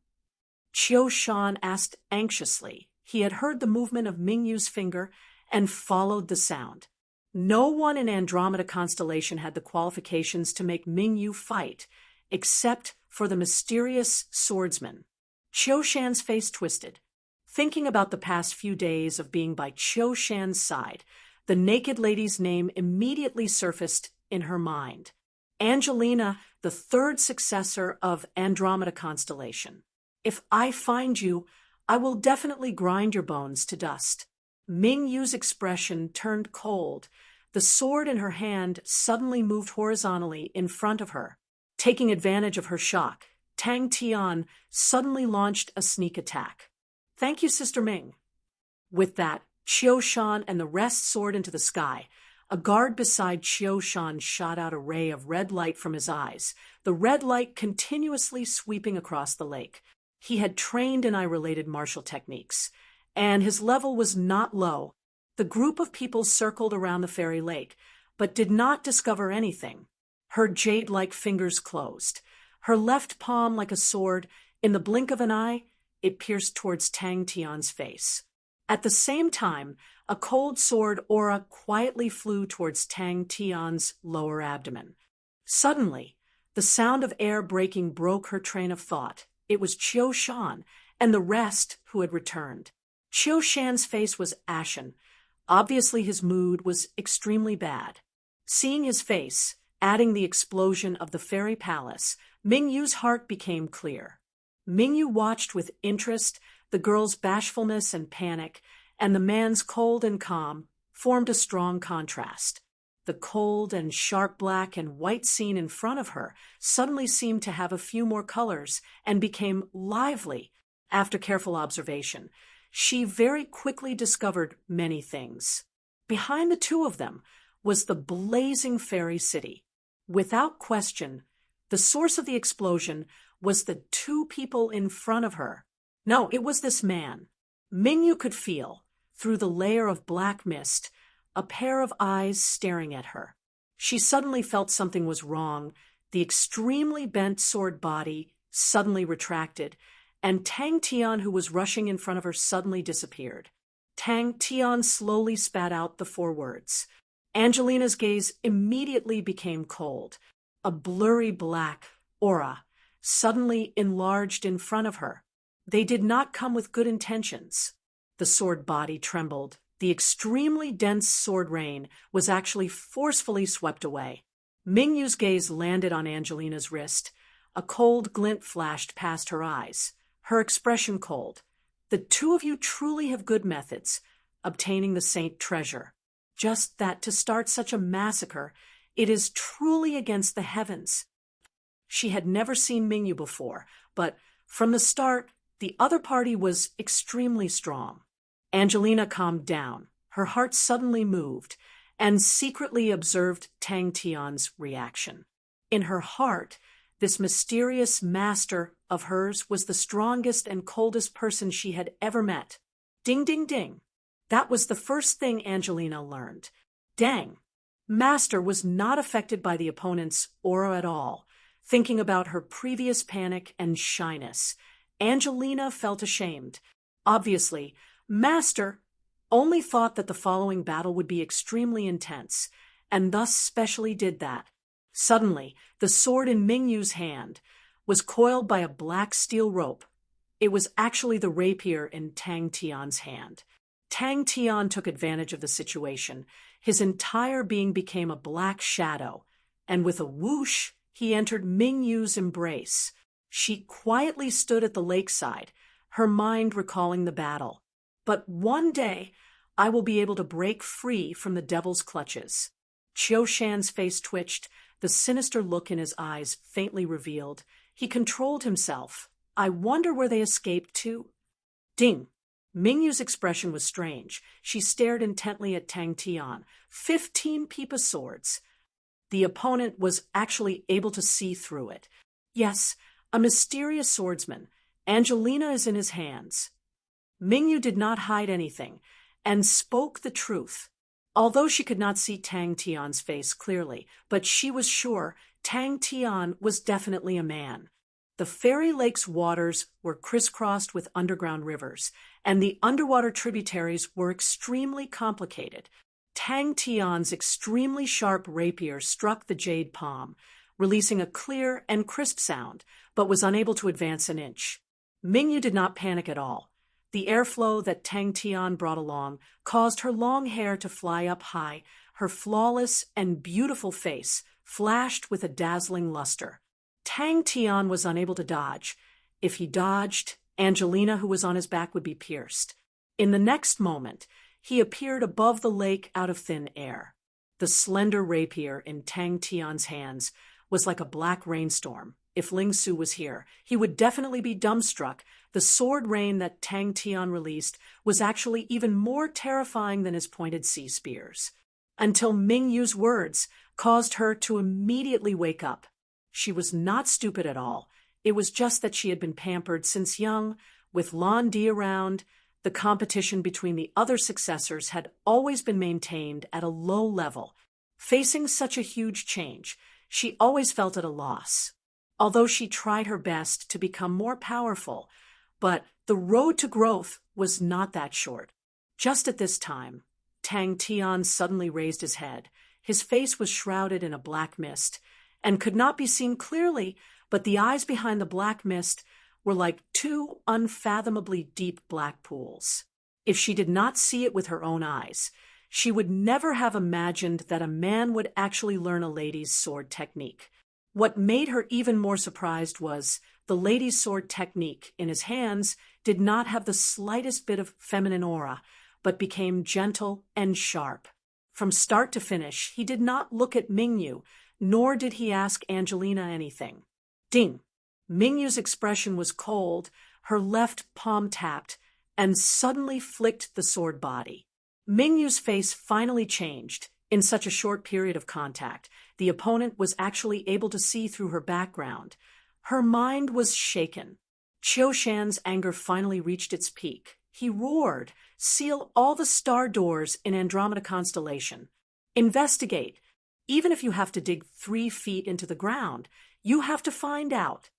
Qiu Shan asked anxiously. He had heard the movement of Mingyu's finger and followed the sound. No one in Andromeda constellation had the qualifications to make Mingyu fight, except for the mysterious swordsman. Qiu Shan's face twisted. Thinking about the past few days of being by Qiu Shan's side, the naked lady's name immediately surfaced in her mind. Angelina, the third successor of Andromeda constellation. "If I find you, I will definitely grind your bones to dust." Mingyu's expression turned cold. The sword in her hand suddenly moved horizontally in front of her. Taking advantage of her shock, Tang Tian suddenly launched a sneak attack. "Thank you, Sister Ming." With that, Qiu Shan and the rest soared into the sky. A guard beside Qiu Shan shot out a ray of red light from his eyes, the red light continuously sweeping across the lake. He had trained in eye-related martial techniques, and his level was not low. The group of people circled around the fairy lake, but did not discover anything. Her jade-like fingers closed. Her left palm like a sword, in the blink of an eye, it pierced towards Tang Tian's face. At the same time, a cold sword aura quietly flew towards Tang Tian's lower abdomen. Suddenly, the sound of air breaking broke her train of thought. It was Qiu Shan and the rest who had returned. Qiu Shan's face was ashen. Obviously his mood was extremely bad. Seeing his face, adding the explosion of the fairy palace, Mingyu's heart became clear. Mingyu watched with interest. The girl's bashfulness and panic, and the man's cold and calm, formed a strong contrast. The cold and sharp black and white scene in front of her suddenly seemed to have a few more colors and became lively. After careful observation, she very quickly discovered many things. Behind the two of them was the blazing fairy city. Without question, the source of the explosion was the two people in front of her. No, it was this man. Mingyu could feel, through the layer of black mist, a pair of eyes staring at her. She suddenly felt something was wrong. The extremely bent sword body suddenly retracted, and Tang Tian, who was rushing in front of her, suddenly disappeared. Tang Tian slowly spat out the 4 words. Angelina's gaze immediately became cold. A blurry black aura suddenly enlarged in front of her. They did not come with good intentions. The sword body trembled. The extremely dense sword rain was actually forcefully swept away. Mingyu's gaze landed on Angelina's wrist. A cold glint flashed past her eyes. Her expression cold. "The two of you truly have good methods, obtaining the saint treasure. Just that to start such a massacre, it is truly against the heavens." She had never seen Mingyu before, but from the start, the other party was extremely strong. Angelina calmed down. Her heart suddenly moved, and secretly observed Tang Tian's reaction. In her heart, this mysterious master of hers was the strongest and coldest person she had ever met. Ding, ding, ding. That was the first thing Angelina learned. Dang. Master was not affected by the opponent's aura at all. Thinking about her previous panic and shyness, Angelina felt ashamed. Obviously, Master only thought that the following battle would be extremely intense, and thus specially did that. Suddenly, the sword in Mingyu's hand was coiled by a black steel rope. It was actually the rapier in Tang Tian's hand. Tang Tian took advantage of the situation. His entire being became a black shadow, and with a whoosh, he entered Mingyu's embrace. She quietly stood at the lakeside, her mind recalling the battle. But one day, I will be able to break free from the devil's clutches. Qiu Shan's face twitched, the sinister look in his eyes faintly revealed. He controlled himself. I wonder where they escaped to. Ding! Mingyu's expression was strange. She stared intently at Tang Tian. 15 pipa swords. The opponent was actually able to see through it. Yes, a mysterious swordsman. Angelina is in his hands. Mingyu did not hide anything, and spoke the truth. Although she could not see Tang Tian's face clearly, but she was sure Tang Tian was definitely a man. The fairy lake's waters were crisscrossed with underground rivers, and the underwater tributaries were extremely complicated. Tang Tian's extremely sharp rapier struck the jade palm, releasing a clear and crisp sound, but was unable to advance an inch. Mingyu did not panic at all. The airflow that Tang Tian brought along caused her long hair to fly up high. Her flawless and beautiful face flashed with a dazzling luster. Tang Tian was unable to dodge. If he dodged, Angelina, who was on his back, would be pierced. In the next moment, he appeared above the lake out of thin air. The slender rapier in Tang Tian's hands was like a black rainstorm. If Ling Su was here, he would definitely be dumbstruck. The sword rain that Tang Tian released was actually even more terrifying than his pointed sea spears. Until Mingyu's words caused her to immediately wake up. She was not stupid at all. It was just that she had been pampered since young, with Lan Di around. The competition between the other successors had always been maintained at a low level. Facing such a huge change, she always felt at a loss. Although she tried her best to become more powerful, but the road to growth was not that short. Just at this time, Tang Tian suddenly raised his head. His face was shrouded in a black mist, and could not be seen clearly, but the eyes behind the black mist were like two unfathomably deep black pools. If she did not see it with her own eyes, she would never have imagined that a man would actually learn a lady's sword technique. What made her even more surprised was the lady's sword technique in his hands did not have the slightest bit of feminine aura, but became gentle and sharp. From start to finish, he did not look at Mingyu, nor did he ask Angelina anything. Ding! Mingyu's expression was cold, her left palm tapped, and suddenly flicked the sword body. Mingyu's face finally changed. In such a short period of contact, the opponent was actually able to see through her background. Her mind was shaken. Qiu Shan's anger finally reached its peak. He roared, "Seal all the star doors in Andromeda constellation. Investigate. Even if you have to dig 3 feet into the ground, you have to find out."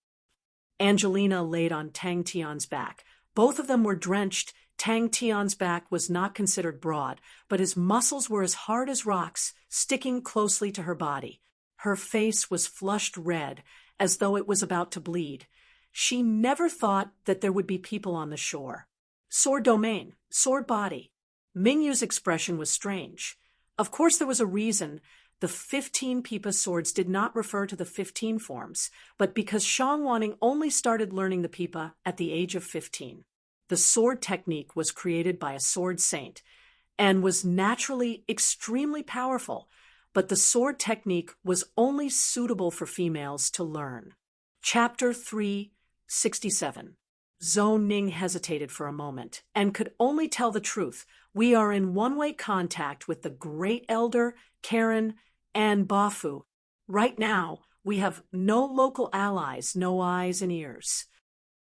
Angelina laid on Tang Tian's back. Both of them were drenched. Tang Tian's back was not considered broad, but his muscles were as hard as rocks, sticking closely to her body. Her face was flushed red, as though it was about to bleed. She never thought that there would be people on the shore. Sword domain, sword body. Mingyu's expression was strange. Of course there was a reason. The 15 pipa swords did not refer to the 15 forms, but because Shang Wanning only started learning the pipa at the age of 15. The sword technique was created by a sword saint and was naturally extremely powerful, but the sword technique was only suitable for females to learn. Chapter 367. Zhou Ning hesitated for a moment and could only tell the truth. We are in one-way contact with the Great Elder, Karen, and Bafu. Right now, we have no local allies, no eyes and ears.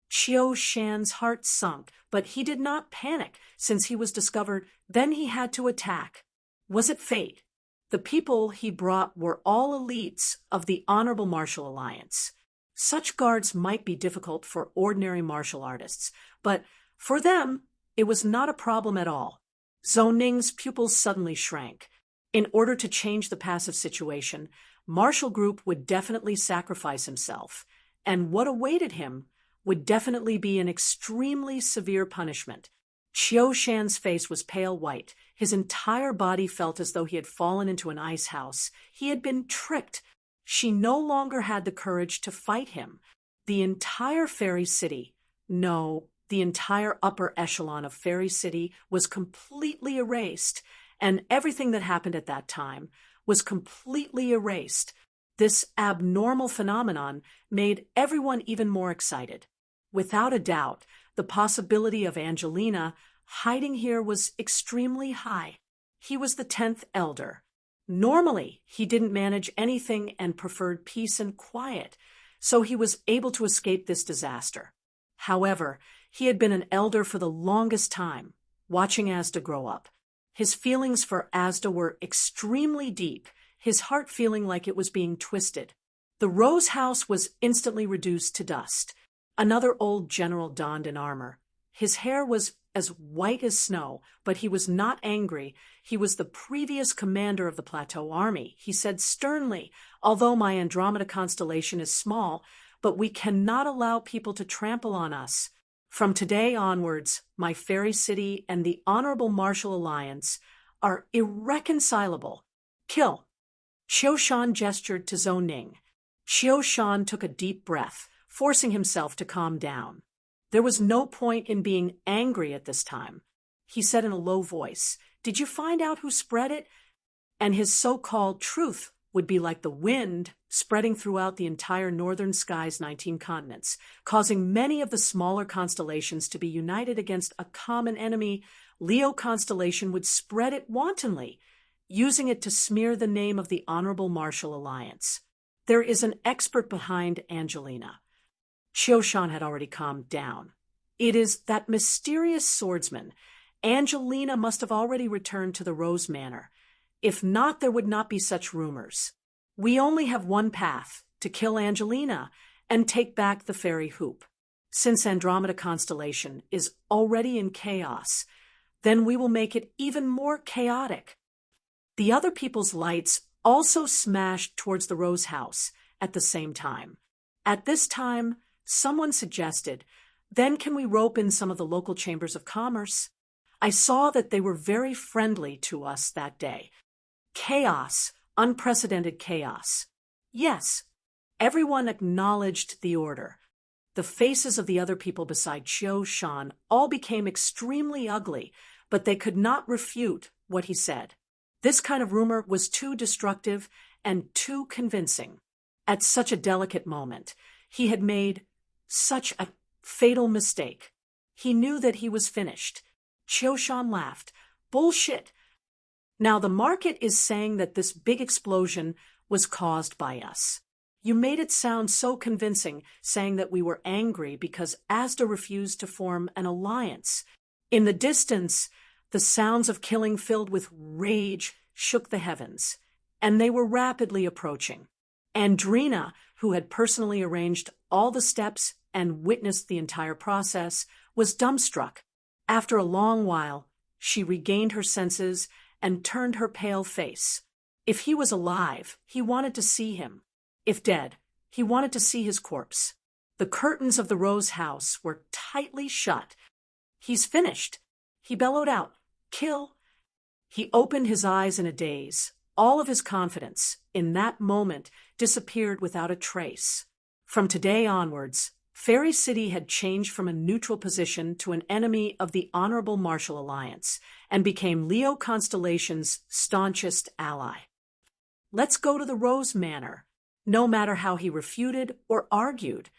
Qiu Shan's heart sunk, but he did not panic since he was discovered. Then he had to attack. Was it fate? The people he brought were all elites of the Honorable Martial Alliance. Such guards might be difficult for ordinary martial artists, but for them, it was not a problem at all. Zhou Ning's pupils suddenly shrank. In order to change the passive situation, Martial Group would definitely sacrifice himself, and what awaited him would definitely be an extremely severe punishment. Qiu Shan's face was pale white. His entire body felt as though he had fallen into an ice house. He had been tricked. She no longer had the courage to fight him. The entire Fairy City, no, the entire upper echelon of Fairy City was completely erased, and everything that happened at that time was completely erased. This abnormal phenomenon made everyone even more excited. Without a doubt, the possibility of Angelina hiding here was extremely high. He was the 10th elder. Normally, he didn't manage anything and preferred peace and quiet, so he was able to escape this disaster. However, he had been an elder for the longest time, watching Asda grow up. His feelings for Asda were extremely deep, his heart feeling like it was being twisted. The Rose House was instantly reduced to dust. Another old general donned an armor. His hair was as white as snow, but he was not angry. He was the previous commander of the Plateau Army. He said sternly, "Although my Andromeda constellation is small, but we cannot allow people to trample on us. From today onwards, my Fairy City and the Honorable Martial Alliance are irreconcilable. Kill." Qiu Shan gestured to Zhou Ning. Qiu Shan took a deep breath, forcing himself to calm down. There was no point in being angry at this time. He said in a low voice, "Did you find out who spread it?" And his so-called truth would be like the wind spreading throughout the entire northern sky's 19 continents, causing many of the smaller constellations to be united against a common enemy. Leo constellation would spread it wantonly, using it to smear the name of the Honorable Martial Alliance. There is an expert behind Angelina. Qiu Shan had already calmed down. It is that mysterious swordsman. Angelina must have already returned to the Rose Manor. If not, there would not be such rumors. We only have one path, to kill Angelina and take back the fairy hoop. Since Andromeda constellation is already in chaos, then we will make it even more chaotic. The other people's lights also smashed towards the Rose House at the same time. At this time, someone suggested, "Then can we rope in some of the local chambers of commerce?" I saw that they were very friendly to us that day. Chaos, unprecedented chaos. Yes, everyone acknowledged the order. The faces of the other people beside Qiu Shan all became extremely ugly, but they could not refute what he said. This kind of rumor was too destructive and too convincing. At such a delicate moment, he had made such a fatal mistake. He knew that he was finished. Qiu Shan laughed. "Bullshit. Now the market is saying that this big explosion was caused by us. You made it sound so convincing, saying that we were angry because Asda refused to form an alliance. In the distance, the sounds of killing filled with rage shook the heavens, and they were rapidly approaching. Andrina, who had personally arranged all the steps and witnessed the entire process, was dumbstruck. After a long while, she regained her senses and turned her pale face. If he was alive, he wanted to see him. If dead, he wanted to see his corpse. The curtains of the Rose House were tightly shut. "He's finished," he bellowed out. "Kill." He opened his eyes in a daze. All of his confidence, in that moment, disappeared without a trace. From today onwards, Fairy City had changed from a neutral position to an enemy of the Honorable Martial Alliance and became Leo Constellation's staunchest ally. Let's go to the Rose Manor. No matter how he refuted or argued,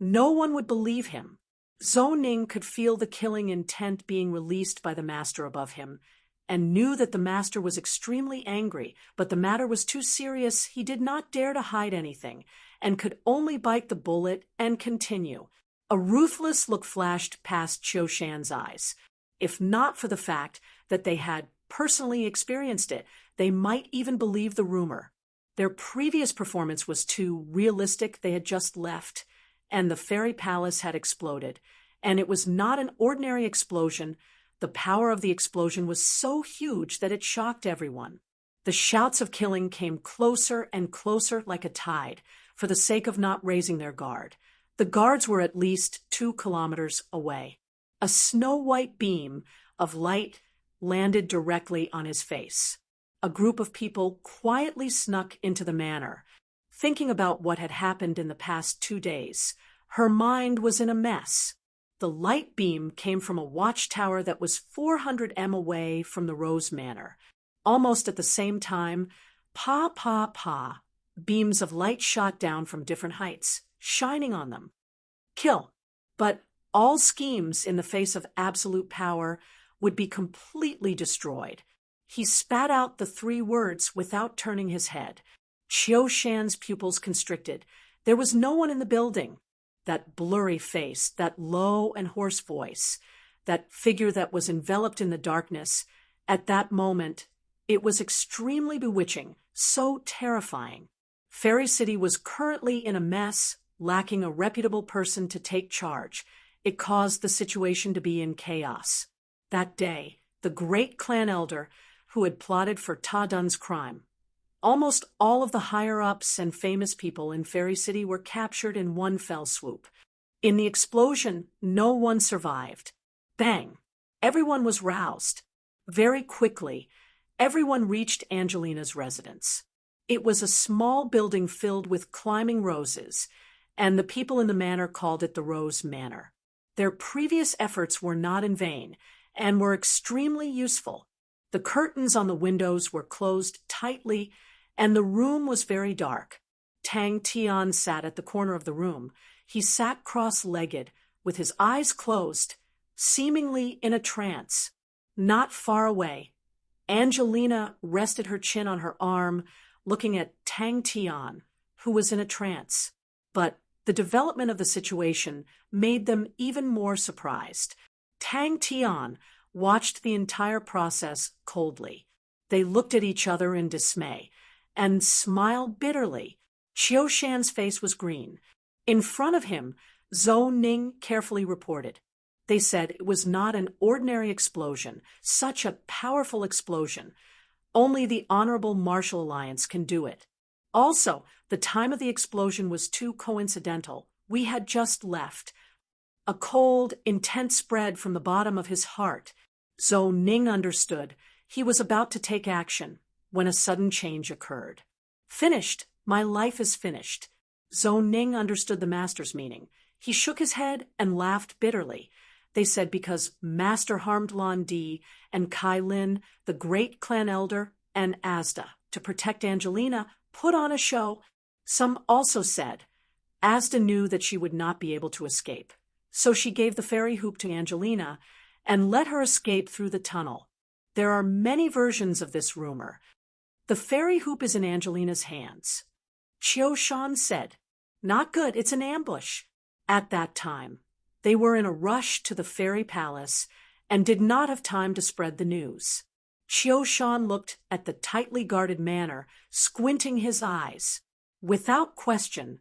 no one would believe him. Zhou Ning could feel the killing intent being released by the master above him, and knew that the master was extremely angry, but the matter was too serious. He did not dare to hide anything, and could only bite the bullet and continue. A ruthless look flashed past Qiu Shan's eyes. If not for the fact that they had personally experienced it, they might even believe the rumor. Their previous performance was too realistic. They had just left, and the fairy palace had exploded. And it was not an ordinary explosion. The power of the explosion was so huge that it shocked everyone. The shouts of killing came closer and closer like a tide, for the sake of not raising their guard. The guards were at least 2 kilometers away. A snow-white beam of light landed directly on his face. A group of people quietly snuck into the manor, thinking about what had happened in the past 2 days. Her mind was in a mess. The light beam came from a watchtower that was 400 m away from the Rose Manor. Almost at the same time, beams of light shot down from different heights, shining on them. Kill. But all schemes in the face of absolute power would be completely destroyed. He spat out the 3 words without turning his head. Qiu Shan's pupils constricted. There was no one in the building. That blurry face, that low and hoarse voice, that figure that was enveloped in the darkness, at that moment, it was extremely bewitching, so terrifying. Fairy City was currently in a mess, lacking a reputable person to take charge. It caused the situation to be in chaos. That day, the great clan elder, who had plotted for Ta Dun's crime. Almost all of the higher-ups and famous people in Fairy City were captured in one fell swoop. In the explosion, no one survived. Bang! Everyone was roused. Very quickly, everyone reached Angelina's residence. It was a small building filled with climbing roses, and the people in the manor called it the Rose Manor. Their previous efforts were not in vain, and were extremely useful. The curtains on the windows were closed tightly, and the room was very dark. Tang Tian sat at the corner of the room. He sat cross-legged, with his eyes closed, seemingly in a trance. Not far away, Angelina rested her chin on her arm, looking at Tang Tian, who was in a trance. But the development of the situation made them even more surprised. Tang Tian watched the entire process coldly. They looked at each other in dismay and smiled bitterly. Qiu Shan's face was green. In front of him, Zhou Ning carefully reported. They said it was not an ordinary explosion, such a powerful explosion. Only the Honorable Martial Alliance can do it. Also, the time of the explosion was too coincidental. We had just left. A cold, intense spread from the bottom of his heart. Zhou Ning understood. He was about to take action when a sudden change occurred. Finished. My life is finished. Zhou Ning understood the master's meaning. He shook his head and laughed bitterly. They said because Master harmed Lan Di and Kai Lin, the great clan elder, and Asda, to protect Angelina, put on a show. Some also said Asda knew that she would not be able to escape, so she gave the fairy hoop to Angelina and let her escape through the tunnel. There are many versions of this rumor. The fairy hoop is in Angelina's hands. Qiu Shan said, "Not good, it's an ambush." At that time, they were in a rush to the fairy palace and did not have time to spread the news. Qiu Shan looked at the tightly guarded manor, squinting his eyes. Without question,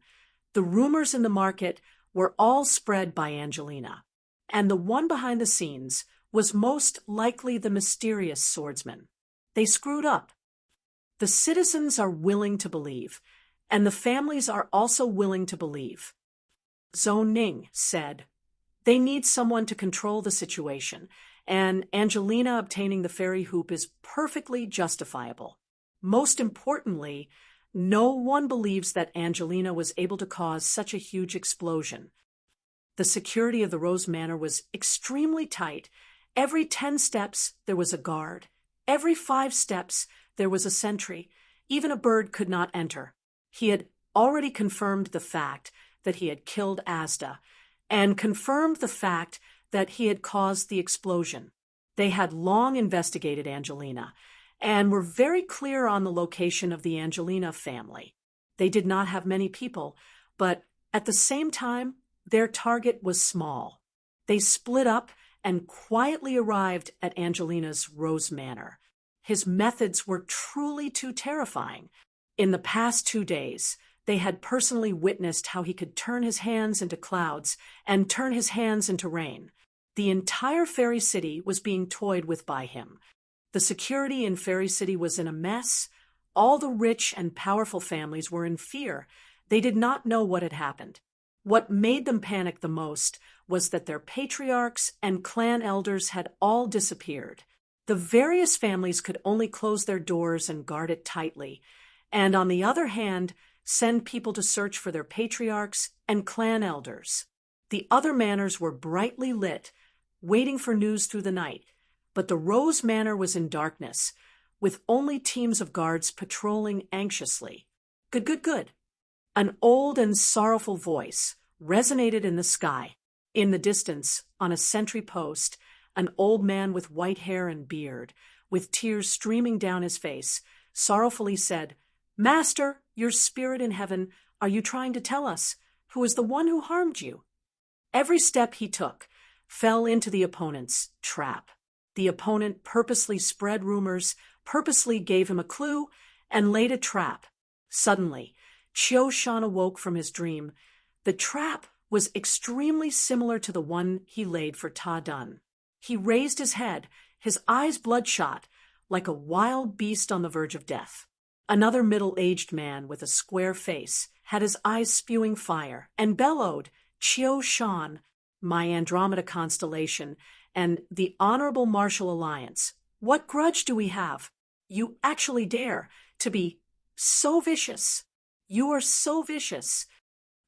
the rumors in the market were all spread by Angelina, and the one behind the scenes was most likely the mysterious swordsman. They screwed up. The citizens are willing to believe, and the families are also willing to believe. Zhou Ning said, "They need someone to control the situation, and Angelina obtaining the fairy hoop is perfectly justifiable. Most importantly, no one believes that Angelina was able to cause such a huge explosion. The security of the Rose Manor was extremely tight. Every 10 steps, there was a guard. Every 5 steps, there was a sentry. Even a bird could not enter. He had already confirmed the fact that he had killed Asda, and confirmed the fact that he had caused the explosion. They had long investigated Angelina, and were very clear on the location of the Angelina family. They did not have many people, but at the same time, their target was small. They split up and quietly arrived at Angelina's Rose Manor. His methods were truly too terrifying. In the past 2 days, they had personally witnessed how he could turn his hands into clouds and turn his hands into rain. The entire Fairy City was being toyed with by him. The security in Fairy City was in a mess. All the rich and powerful families were in fear. They did not know what had happened. What made them panic the most was that their patriarchs and clan elders had all disappeared. The various families could only close their doors and guard it tightly, and on the other hand, send people to search for their patriarchs and clan elders. The other manors were brightly lit, waiting for news through the night, but the Rose Manor was in darkness, with only teams of guards patrolling anxiously. Good, good, good. An old and sorrowful voice resonated in the sky. In the distance, on a sentry post, an old man with white hair and beard, with tears streaming down his face, sorrowfully said, "Master, your spirit in heaven, are you trying to tell us who is the one who harmed you?" Every step he took fell into the opponent's trap. The opponent purposely spread rumors, purposely gave him a clue, and laid a trap. Suddenly, Chiu Shan awoke from his dream. The trap was extremely similar to the one he laid for Ta Dun. He raised his head, his eyes bloodshot, like a wild beast on the verge of death. Another middle-aged man with a square face had his eyes spewing fire and bellowed, "Chiu Shan, my Andromeda constellation, and the Honorable Martial Alliance. What grudge do we have? You actually dare to be so vicious. You are so vicious."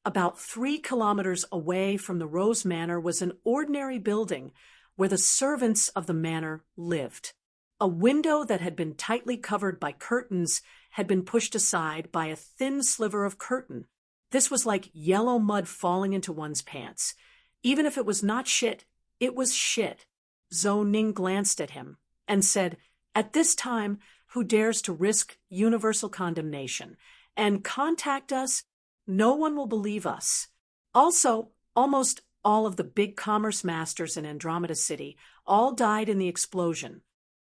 About 3 kilometers away from the Rose Manor was an ordinary building where the servants of the manor lived. A window that had been tightly covered by curtains had been pushed aside by a thin sliver of curtain. This was like yellow mud falling into one's pants. Even if it was not shit, it was shit. Zhou Ning glanced at him and said, "At this time, who dares to risk universal condemnation and contact us? No one will believe us." Also, almost all of the big commerce masters in Andromeda City all died in the explosion.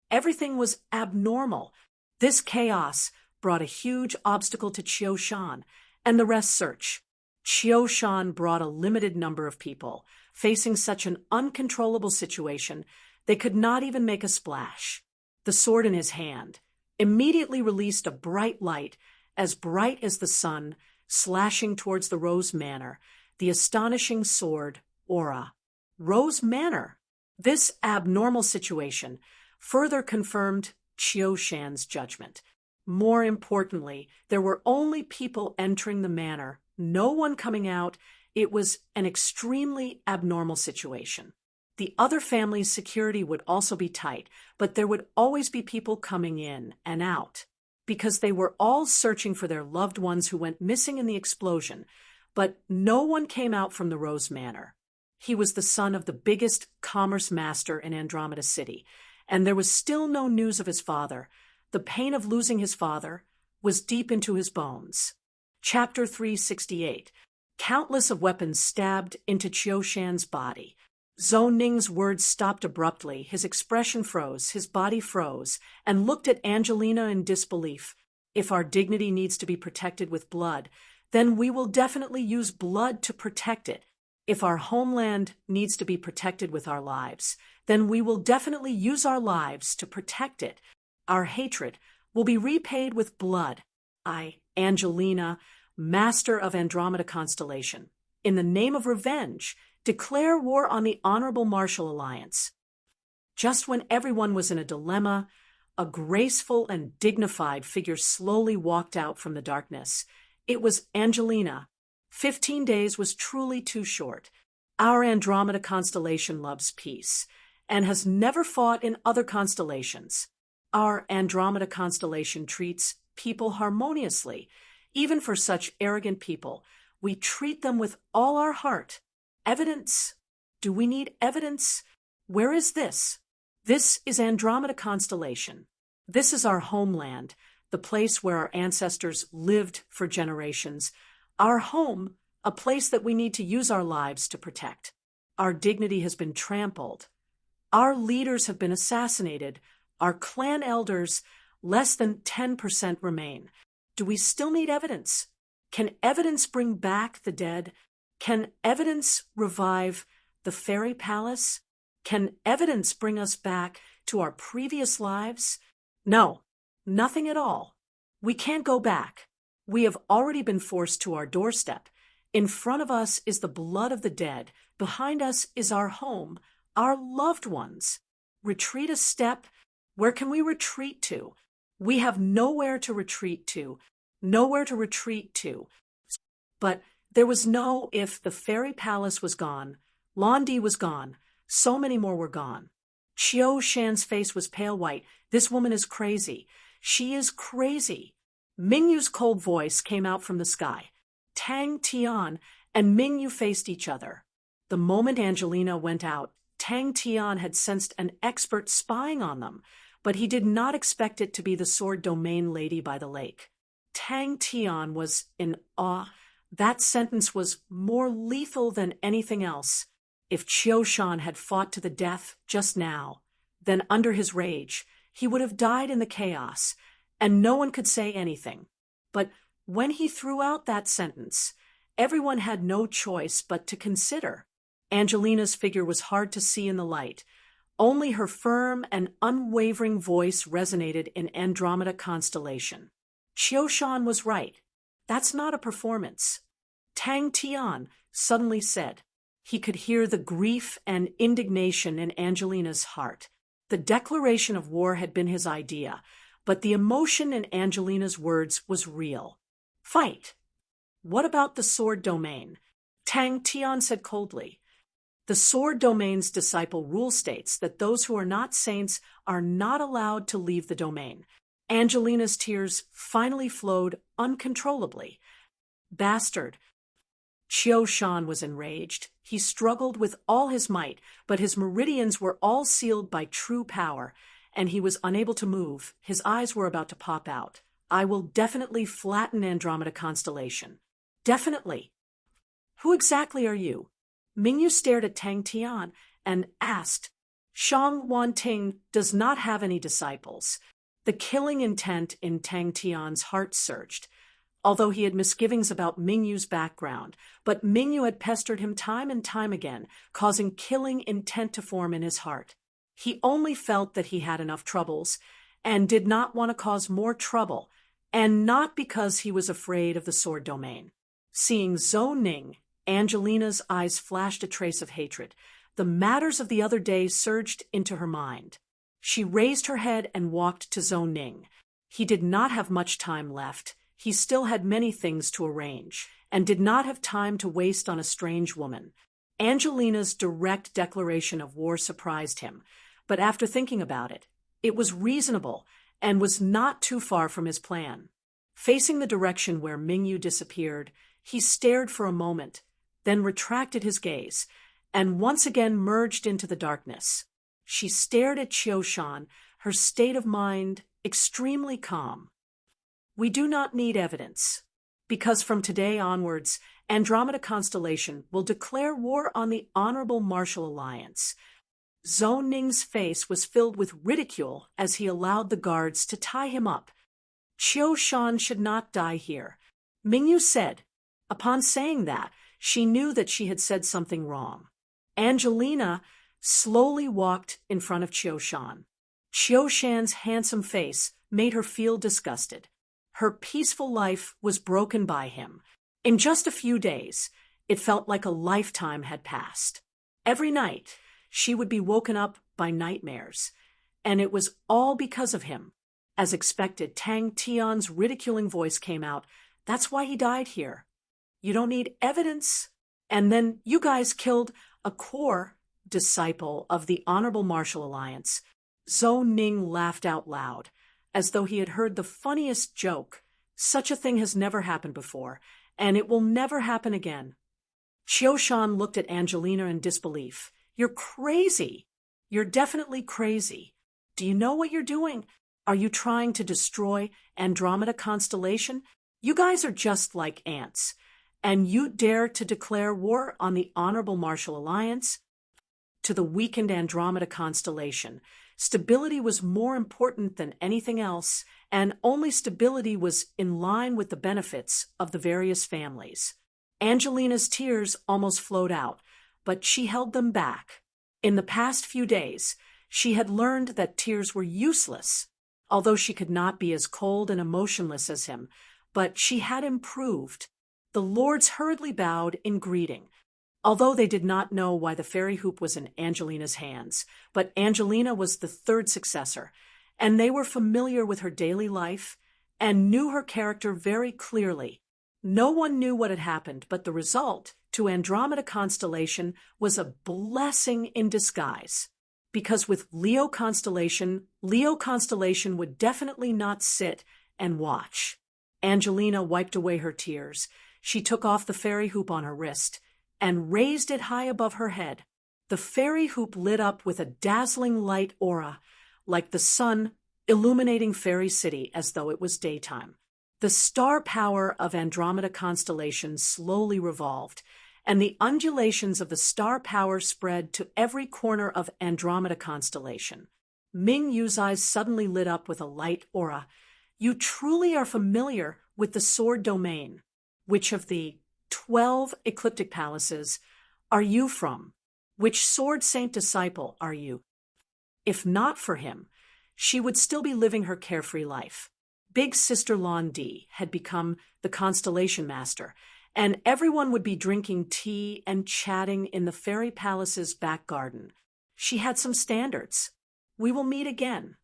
Everything was abnormal. This chaos brought a huge obstacle to Chiu Shan, and the rest search. Chiu Shan brought a limited number of people, facing such an uncontrollable situation they could not even make a splash. The sword in his hand immediately released a bright light, as bright as the sun, slashing towards the Rose Manor, the astonishing sword, Aura. Rose Manor! This abnormal situation further confirmed Chiu Shan's judgment. More importantly, there were only people entering the manor, no one coming out. It was an extremely abnormal situation. The other family's security would also be tight, but there would always be people coming in and out, because they were all searching for their loved ones who went missing in the explosion, but no one came out from the Rose Manor. He was the son of the biggest commerce master in Andromeda City, and there was still no news of his father. The pain of losing his father was deep into his bones. Chapter 368. Countless of weapons stabbed into Chiu Shan's body. Zhou Ning's words stopped abruptly, his expression froze, his body froze, and looked at Angelina in disbelief. "If our dignity needs to be protected with blood, then we will definitely use blood to protect it. If our homeland needs to be protected with our lives, then we will definitely use our lives to protect it. Our hatred will be repaid with blood. I, Angelina, master of Andromeda constellation, in the name of revenge, declare war on the Honorable Martial Alliance." Just when everyone was in a dilemma, a graceful and dignified figure slowly walked out from the darkness. It was Angelina. 15 days was truly too short. Our Andromeda constellation loves peace, and has never fought in other constellations. Our Andromeda constellation treats people harmoniously. Even for such arrogant people, we treat them with all our heart. Evidence? Do we need evidence? Where is this? This is Andromeda constellation. This is our homeland, the place where our ancestors lived for generations. Our home, a place that we need to use our lives to protect. Our dignity has been trampled. Our leaders have been assassinated. Our clan elders, less than 10% remain. Do we still need evidence? Can evidence bring back the dead? Can evidence revive the fairy palace? Can evidence bring us back to our previous lives? No, nothing at all. We can't go back. We have already been forced to our doorstep. In front of us is the blood of the dead. Behind us is our home, our loved ones. Retreat a step. Where can we retreat to? We have nowhere to retreat to. Nowhere to retreat to. But there was no if. The fairy palace was gone. Londi was gone. So many more were gone. Qiu Shan's face was pale white. This woman is crazy. She is crazy. Mingyu's cold voice came out from the sky. Tang Tian and Mingyu faced each other. The moment Angelina went out, Tang Tian had sensed an expert spying on them, but he did not expect it to be the sword domain lady by the lake. Tang Tian was in awe. That sentence was more lethal than anything else. If Qiu Shan had fought to the death just now, then under his rage, he would have died in the chaos, and no one could say anything. But when he threw out that sentence, everyone had no choice but to consider. Angelina's figure was hard to see in the light. Only her firm and unwavering voice resonated in Andromeda constellation. Qiu Shan was right. That's not a performance. Tang Tian suddenly said. He could hear the grief and indignation in Angelina's heart. The declaration of war had been his idea, but the emotion in Angelina's words was real. Fight. What about the sword domain? Tang Tian said coldly. The sword domain's disciple rule states that those who are not saints are not allowed to leave the domain. Angelina's tears finally flowed uncontrollably. Bastard. Qiu Shan was enraged. He struggled with all his might, but his meridians were all sealed by true power, and he was unable to move. His eyes were about to pop out. I will definitely flatten Andromeda constellation. Definitely. Who exactly are you? Mingyu stared at Tang Tian and asked. Shang Wanting does not have any disciples. The killing intent in Tang Tian's heart surged, although he had misgivings about Mingyu's background, but Mingyu had pestered him time and time again, causing killing intent to form in his heart. He only felt that he had enough troubles and did not want to cause more trouble, and not because he was afraid of the sword domain. Seeing Zhou Ning, Angelina's eyes flashed a trace of hatred. The matters of the other day surged into her mind. She raised her head and walked to Zhou Ning. He did not have much time left. He still had many things to arrange, and did not have time to waste on a strange woman. Angelina's direct declaration of war surprised him, but after thinking about it, it was reasonable and was not too far from his plan. Facing the direction where Mingyu disappeared, he stared for a moment, then retracted his gaze, and once again merged into the darkness. She stared at Qiu Shan, her state of mind extremely calm. We do not need evidence, because from today onwards, Andromeda constellation will declare war on the Honorable Martial Alliance. Zhou Ning's face was filled with ridicule as he allowed the guards to tie him up. Qiu Shan should not die here, Mingyu said. Upon saying that, she knew that she had said something wrong. Angelina slowly walked in front of Qiu Shan. Qiu Shan's handsome face made her feel disgusted. Her peaceful life was broken by him. In just a few days, it felt like a lifetime had passed. Every night, she would be woken up by nightmares, and it was all because of him. As expected, Tang Tian's ridiculing voice came out. That's why he died here. You don't need evidence. And then you guys killed a core disciple of the Honorable Martial Alliance. Zhou Ning laughed out loud, as though he had heard the funniest joke. Such a thing has never happened before, and it will never happen again. Qiu Shan looked at Angelina in disbelief. You're crazy. You're definitely crazy. Do you know what you're doing? Are you trying to destroy Andromeda constellation? You guys are just like ants. And you dare to declare war on the Honorable Martial Alliance? To the weakened Andromeda constellation, Stability was more important than anything else, and only stability was in line with the benefits of the various families. Angelina's tears almost flowed out, but she held them back. In the past few days, she had learned that tears were useless, although she could not be as cold and emotionless as him, but she had improved. The lords hurriedly bowed in greeting, although they did not know why the fairy hoop was in Angelina's hands. But Angelina was the third successor, and they were familiar with her daily life and knew her character very clearly. No one knew what had happened, but the result, to Andromeda constellation, was a blessing in disguise. Because with Leo constellation would definitely not sit and watch. Angelina wiped away her tears. She took off the fairy hoop on her wrist and raised it high above her head. The fairy hoop lit up with a dazzling light aura, like the sun illuminating Fairy City as though it was daytime. The star power of Andromeda constellation slowly revolved, and the undulations of the star power spread to every corner of Andromeda constellation. Ming Yu's eyes suddenly lit up with a light aura. You truly are familiar with the sword domain. Which of the 12 ecliptic palaces are you from? Which sword saint disciple are you? If not for him, she would still be living her carefree life. Big Sister Lan Di had become the constellation master, and everyone would be drinking tea and chatting in the fairy palace's back garden. She had some standards. We will meet again.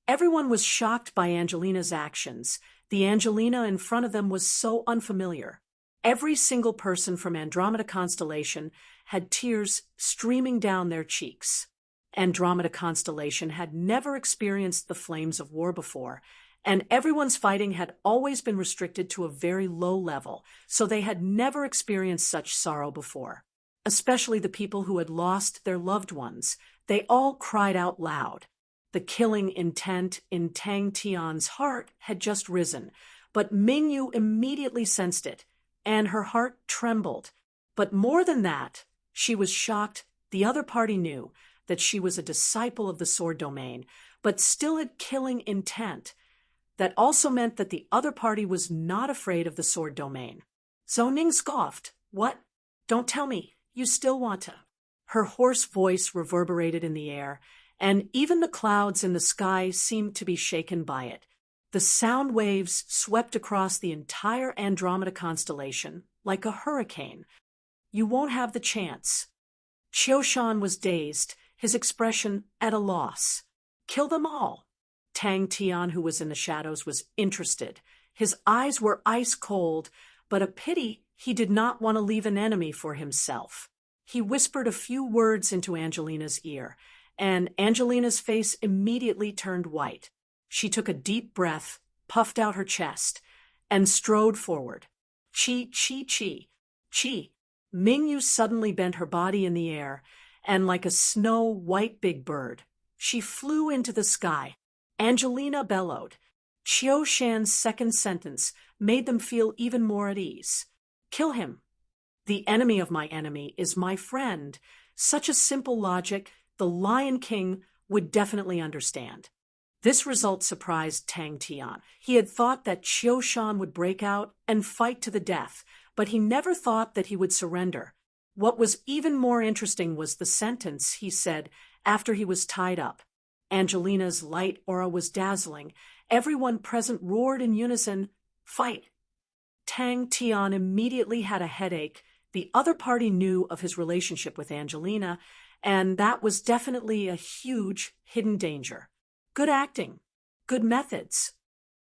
Everyone was shocked by Angelina's actions. The Angelina in front of them was so unfamiliar. Every single person from Andromeda constellation had tears streaming down their cheeks. Andromeda constellation had never experienced the flames of war before, and everyone's fighting had always been restricted to a very low level, so they had never experienced such sorrow before. Especially the people who had lost their loved ones. They all cried out loud. The killing intent in Tang Tian's heart had just risen, but Ming Yu immediately sensed it, and her heart trembled. But more than that, she was shocked. The other party knew that she was a disciple of the sword domain, but still had killing intent. That also meant that the other party was not afraid of the sword domain. Zhou Ning scoffed. What? Don't tell me. You still want to. Her hoarse voice reverberated in the air, and even the clouds in the sky seemed to be shaken by it. The sound waves swept across the entire Andromeda constellation like a hurricane. You won't have the chance. Qiushan was dazed, his expression at a loss. Kill them all. Tang Tian, who was in the shadows, was interested. His eyes were ice cold, but a pity he did not want to leave an enemy for himself. He whispered a few words into Angelina's ear, and Angelina's face immediately turned white. She took a deep breath, puffed out her chest, and strode forward. Chi, chi, chi, chi. Ming Yu suddenly bent her body in the air, and like a snow-white big bird, she flew into the sky. Angelina bellowed. Qiushan's second sentence made them feel even more at ease. Kill him. The enemy of my enemy is my friend. Such a simple logic, the Lion King would definitely understand. This result surprised Tang Tian. He had thought that Qiushan would break out and fight to the death, but he never thought that he would surrender. What was even more interesting was the sentence he said after he was tied up. Angelina's light aura was dazzling. Everyone present roared in unison, "Fight!" Tang Tian immediately had a headache. The other party knew of his relationship with Angelina, and that was definitely a huge hidden danger. Good acting. Good methods.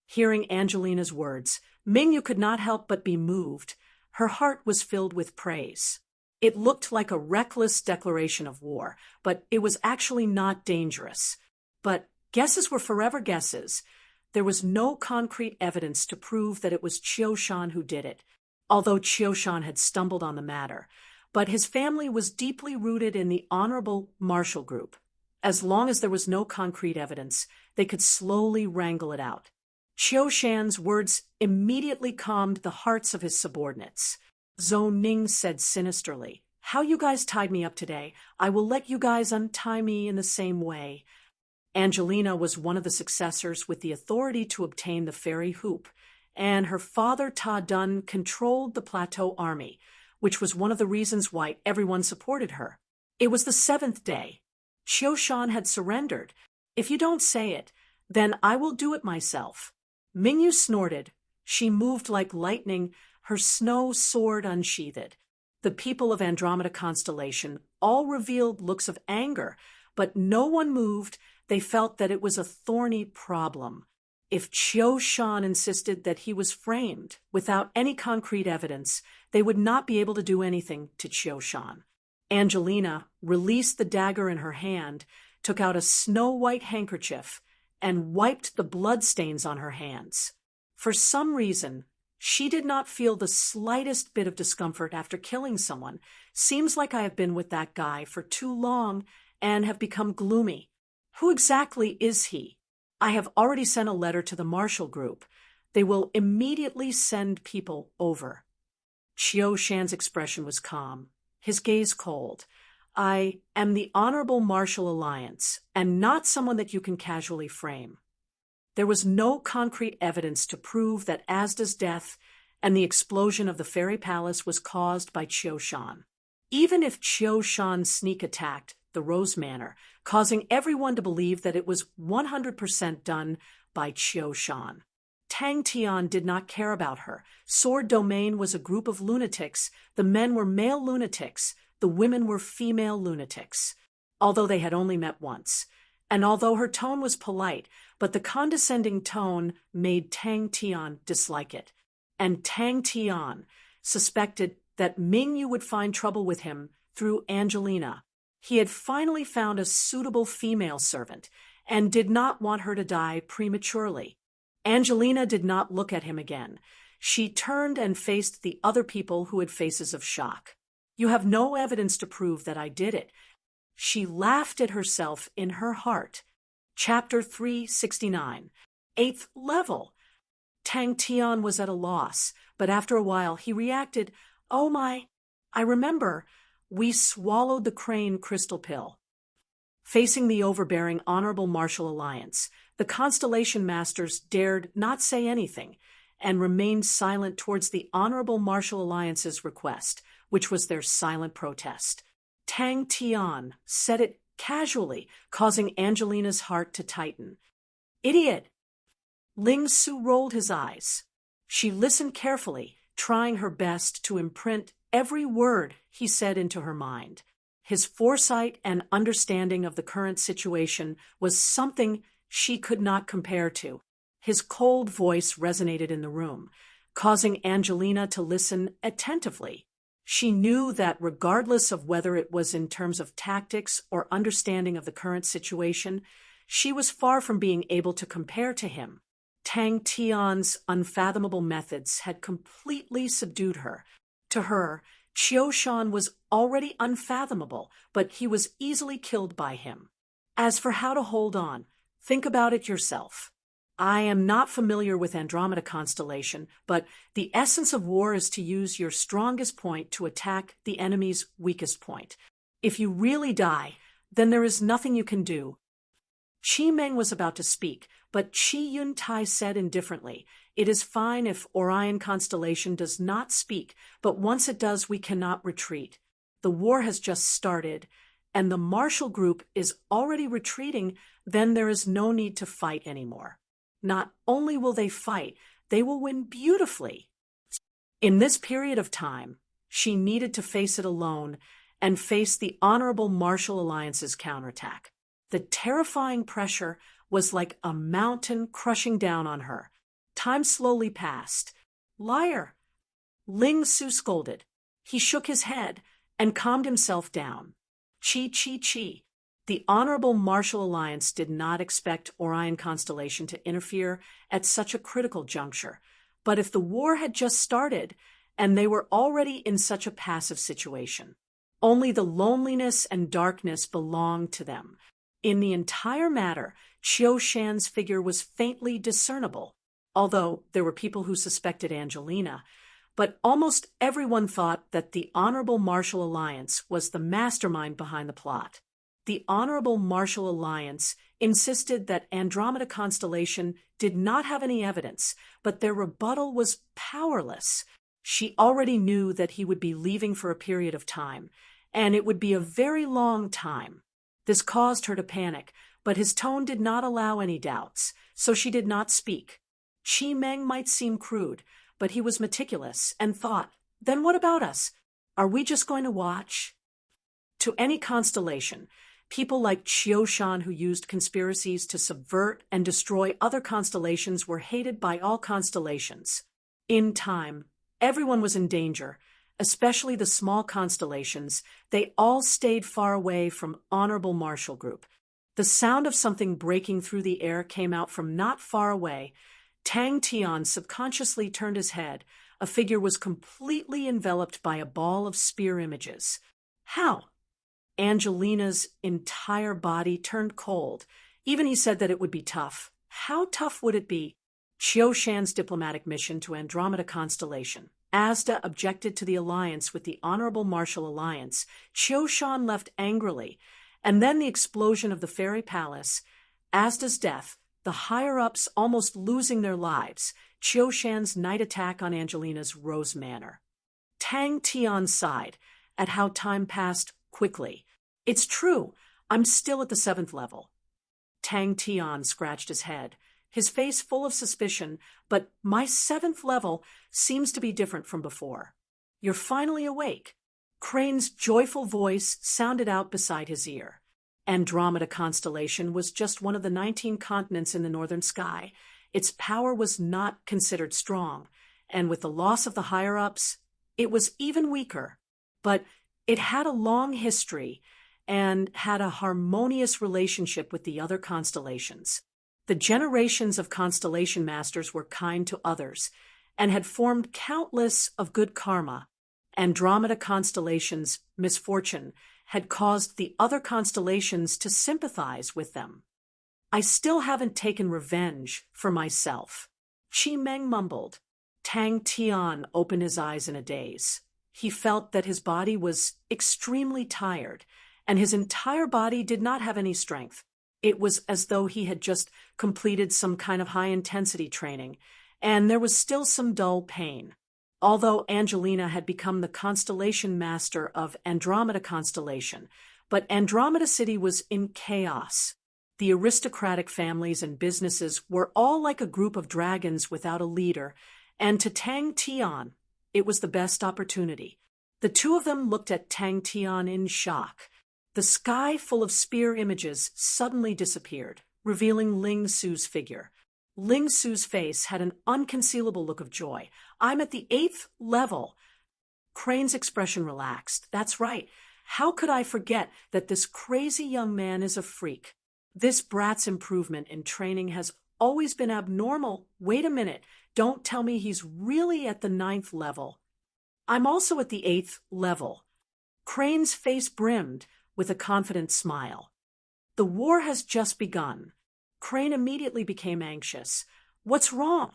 Hearing Angelina's words, Ming Yu could not help but be moved. Her heart was filled with praise. It looked like a reckless declaration of war, but it was actually not dangerous. But guesses were forever guesses. There was no concrete evidence to prove that it was Qiushan who did it, although Qiushan had stumbled on the matter. But his family was deeply rooted in the honorable Marshall Group. As long as there was no concrete evidence, they could slowly wrangle it out. Qiushan's words immediately calmed the hearts of his subordinates. Zhou Ning said sinisterly, "How you guys tied me up today, I will let you guys untie me in the same way." Angelina was one of the successors with the authority to obtain the fairy hoop, and her father Ta Dun controlled the Plateau Army, which was one of the reasons why everyone supported her. It was the 7th day. Qiu Shan had surrendered. "If you don't say it, then I will do it myself." Mingyu snorted. She moved like lightning, her snow sword unsheathed. The people of Andromeda constellation all revealed looks of anger, but no one moved. They felt that it was a thorny problem. If Qiu Shan insisted that he was framed without any concrete evidence, they would not be able to do anything to Qiu Shan. Angelina released the dagger in her hand, took out a snow-white handkerchief, and wiped the bloodstains on her hands. For some reason, she did not feel the slightest bit of discomfort after killing someone. "Seems like I have been with that guy for too long and have become gloomy. Who exactly is he? I have already sent a letter to the Marshall Group. They will immediately send people over." Qiu Shan's expression was calm, his gaze cold. "I am the Honorable Marshall Alliance, and not someone that you can casually frame." There was no concrete evidence to prove that Asda's death and the explosion of the fairy palace was caused by Qiu Shan. Even if Qiu Shan sneak attacked the Rose Manor, causing everyone to believe that it was 100% done by Qiu Shan. Tang Tian did not care about her. Sword Domain was a group of lunatics. The men were male lunatics. The women were female lunatics. Although they had only met once, and although her tone was polite, but the condescending tone made Tang Tian dislike it. And Tang Tian suspected that Mingyu would find trouble with him through Angelina. He had finally found a suitable female servant and did not want her to die prematurely. Angelina did not look at him again. She turned and faced the other people who had faces of shock. "You have no evidence to prove that I did it." She laughed at herself in her heart. Chapter 369. 8th level. Tang Tian was at a loss, but after a while he reacted, "Oh my, I remember. We swallowed the crane crystal pill." Facing the overbearing Honorable Marshall Alliance, the Constellation Masters dared not say anything and remained silent towards the Honorable Marshall Alliance's request, which was their silent protest. Tang Tian said it casually, causing Angelina's heart to tighten. "Idiot!" Ling Su rolled his eyes. She listened carefully, trying her best to imprint every word he said into her mind. His foresight and understanding of the current situation was something she could not compare to. His cold voice resonated in the room, causing Angelina to listen attentively. She knew that regardless of whether it was in terms of tactics or understanding of the current situation, she was far from being able to compare to him. Tang Tian's unfathomable methods had completely subdued her. To her, Qiu Shan was already unfathomable, but he was easily killed by him. As for how to hold on, think about it yourself. I am not familiar with Andromeda constellation, but the essence of war is to use your strongest point to attack the enemy's weakest point. If you really die, then there is nothing you can do. Qi Meng was about to speak, but Qi Yuntai said indifferently, "It is fine if Orion constellation does not speak, but once it does, we cannot retreat. The war has just started, and the Marshall Group is already retreating, then there is no need to fight anymore. Not only will they fight, they will win beautifully." In this period of time, she needed to face it alone and face the Honorable Marshall Alliance's counterattack. The terrifying pressure was like a mountain crushing down on her. Time slowly passed. "Liar!" Ling Su scolded. He shook his head and calmed himself down. Chi. The Honorable Marshall Alliance did not expect Orion constellation to interfere at such a critical juncture. But if the war had just started, and they were already in such a passive situation, only the loneliness and darkness belonged to them. In the entire matter, Qiu Shan's figure was faintly discernible, although there were people who suspected Angelina, but almost everyone thought that the Honorable Marshall Alliance was the mastermind behind the plot. The Honorable Martial Alliance insisted that Andromeda constellation did not have any evidence, but their rebuttal was powerless. She already knew that he would be leaving for a period of time, and it would be a very long time. This caused her to panic, but his tone did not allow any doubts, so she did not speak. Chi Meng might seem crude, but he was meticulous and thought, then what about us? Are we just going to watch? To any constellation, people like Qiushan who used conspiracies to subvert and destroy other constellations were hated by all constellations. In time, everyone was in danger, especially the small constellations. They all stayed far away from Honorable Martial Group. The sound of something breaking through the air came out from not far away. Tang Tian subconsciously turned his head. A figure was completely enveloped by a ball of spear images. How? Angelina's entire body turned cold. Even he said that it would be tough. How tough would it be? Qiushan's diplomatic mission to Andromeda constellation. Asda objected to the alliance with the Honorable Martial Alliance. Qiushan left angrily. And then the explosion of the fairy palace, Asda's death, the higher-ups almost losing their lives, Qiushan's night attack on Angelina's Rose Manor. Tang Tian sighed at how time passed quickly. It's true, I'm still at the 7th level. Tang Tian scratched his head, his face full of suspicion, but my 7th level seems to be different from before. You're finally awake. Crane's joyful voice sounded out beside his ear. Andromeda constellation was just one of the 19 continents in the northern sky. Its power was not considered strong, and with the loss of the higher-ups, it was even weaker. But it had a long history and had a harmonious relationship with the other constellations. The generations of constellation masters were kind to others and had formed countless of good karma. Andromeda constellation's misfortune had caused the other constellations to sympathize with them. I still haven't taken revenge for myself. Chi Meng mumbled. Tang Tian opened his eyes in a daze. He felt that his body was extremely tired, and his entire body did not have any strength. It was as though he had just completed some kind of high-intensity training, and there was still some dull pain. Although Angelina had become the constellation master of Andromeda constellation, but Andromeda City was in chaos. The aristocratic families and businesses were all like a group of dragons without a leader, and to Tang Tian, it was the best opportunity. The two of them looked at Tang Tian in shock. The sky full of spear images suddenly disappeared, revealing Ling Su's figure. Ling Su's face had an unconcealable look of joy. I'm at the 8th level. Crane's expression relaxed. That's right. How could I forget that this crazy young man is a freak? This brat's improvement in training has always been abnormal. Wait a minute. Don't tell me he's really at the 9th level. I'm also at the 8th level. Crane's face brimmed with a confident smile. The war has just begun. Crane immediately became anxious. What's wrong?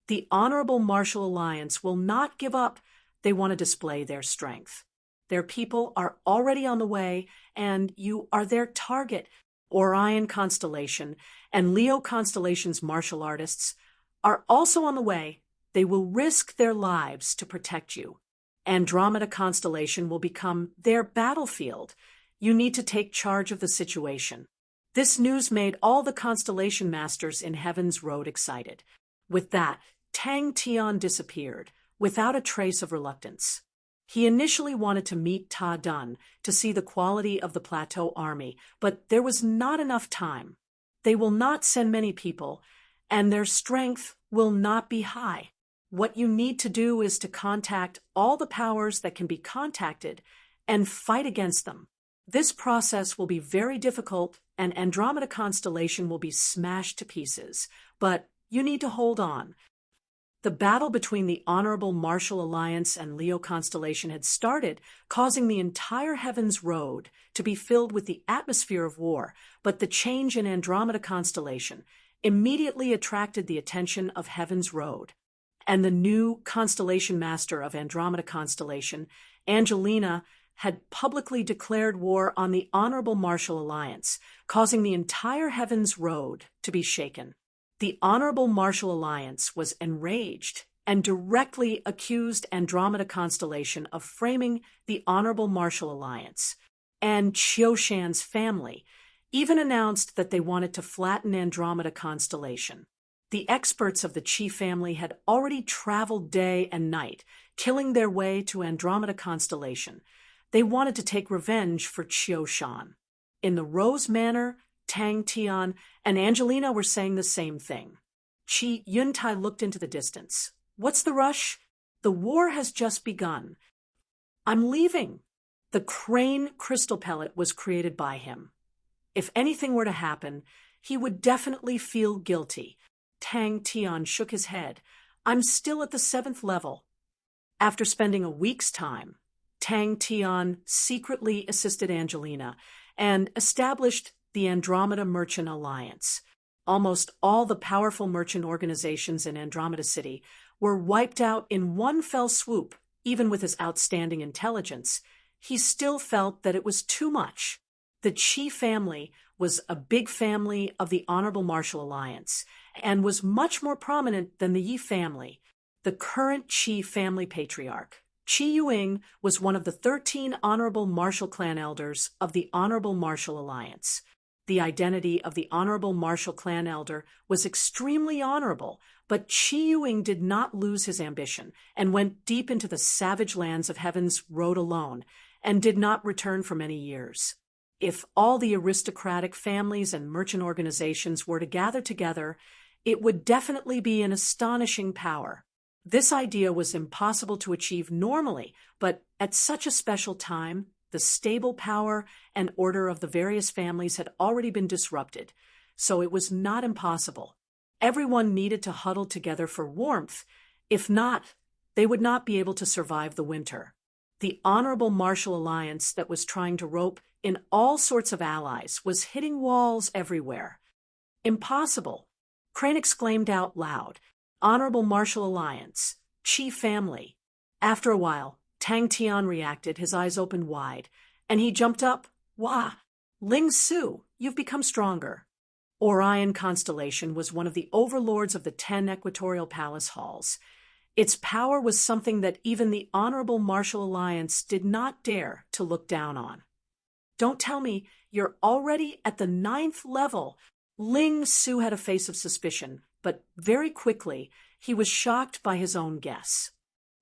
The Honorable Martial Alliance will not give up. They want to display their strength. Their people are already on the way, and you are their target. Orion Constellation and Leo Constellation's martial artists are also on the way. They will risk their lives to protect you. Andromeda Constellation will become their battlefield. You need to take charge of the situation. This news made all the constellation masters in Heaven's Road excited. With that, Tang Tian disappeared, without a trace of reluctance. He initially wanted to meet Ta Dun to see the quality of the plateau army, but there was not enough time. They will not send many people, and their strength will not be high. What you need to do is to contact all the powers that can be contacted and fight against them. This process will be very difficult, and Andromeda Constellation will be smashed to pieces, but you need to hold on. The battle between the Honorable Martial Alliance and Leo Constellation had started, causing the entire Heaven's Road to be filled with the atmosphere of war, but the change in Andromeda Constellation immediately attracted the attention of Heaven's Road. And the new constellation master of Andromeda Constellation, Angelina, had publicly declared war on the Honorable Martial Alliance, causing the entire Heavens Road to be shaken. The Honorable Martial Alliance was enraged and directly accused Andromeda Constellation of framing the Honorable Martial Alliance, and Qiushan's family even announced that they wanted to flatten Andromeda Constellation. The experts of the Qi family had already traveled day and night, killing their way to Andromeda Constellation. They wanted to take revenge for Qiushan. In the Rose Manor, Tang Tian and Angelina were saying the same thing. Qi Yuntai looked into the distance. What's the rush? The war has just begun. I'm leaving. The crane crystal pellet was created by him. If anything were to happen, he would definitely feel guilty. Tang Tian shook his head. I'm still at the 7th level. After spending a week's time, Tang Tian secretly assisted Angelina and established the Andromeda Merchant Alliance. Almost all the powerful merchant organizations in Andromeda City were wiped out in one fell swoop. Even with his outstanding intelligence, he still felt that it was too much. The Qi family was a big family of the Honorable Martial Alliance and was much more prominent than the Yi family. The current Qi family patriarch, Qi Yuing, was one of the 13 Honorable Martial Clan elders of the Honorable Martial Alliance. The identity of the Honorable Martial Clan elder was extremely honorable, but Qi Yuing did not lose his ambition and went deep into the savage lands of Heaven's Road alone and did not return for many years. If all the aristocratic families and merchant organizations were to gather together, it would definitely be an astonishing power. This idea was impossible to achieve normally, but at such a special time, the stable power and order of the various families had already been disrupted, so it was not impossible. Everyone needed to huddle together for warmth. If not, they would not be able to survive the winter. The Honorable Martial Alliance that was trying to rope in all sorts of allies was hitting walls everywhere. Impossible! Crane exclaimed out loud. Honorable Martial Alliance, Qi family. After a while, Tang Tian reacted, his eyes opened wide, and he jumped up. Wah! Ling Su, you've become stronger. Orion Constellation was one of the overlords of the 10 Equatorial Palace halls. Its power was something that even the Honorable Martial Alliance did not dare to look down on. Don't tell me you're already at the 9th level. Ling Su had a face of suspicion, but very quickly he was shocked by his own guess.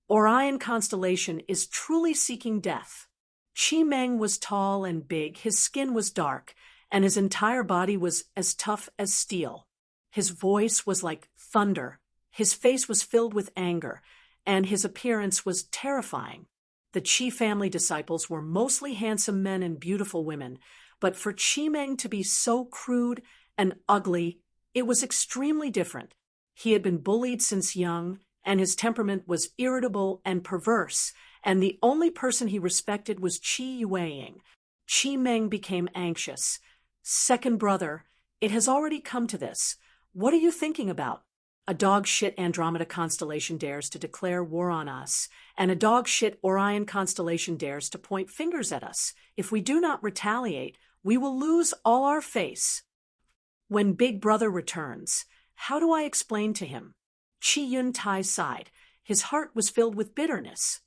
Orion Constellation is truly seeking death. Qi Meng was tall and big, his skin was dark, and his entire body was as tough as steel. His voice was like thunder, his face was filled with anger, and his appearance was terrifying. The Qi family disciples were mostly handsome men and beautiful women, but for Qi Meng to be so crude and ugly, it was extremely different. He had been bullied since young, and his temperament was irritable and perverse, and the only person he respected was Qi Yueying. Qi Meng became anxious. Second brother, it has already come to this. What are you thinking about? A dog shit Andromeda Constellation dares to declare war on us, and a dog shit Orion Constellation dares to point fingers at us. If we do not retaliate, we will lose all our face. When Big Brother returns, how do I explain to him? Qi Yuntai sighed. His heart was filled with bitterness.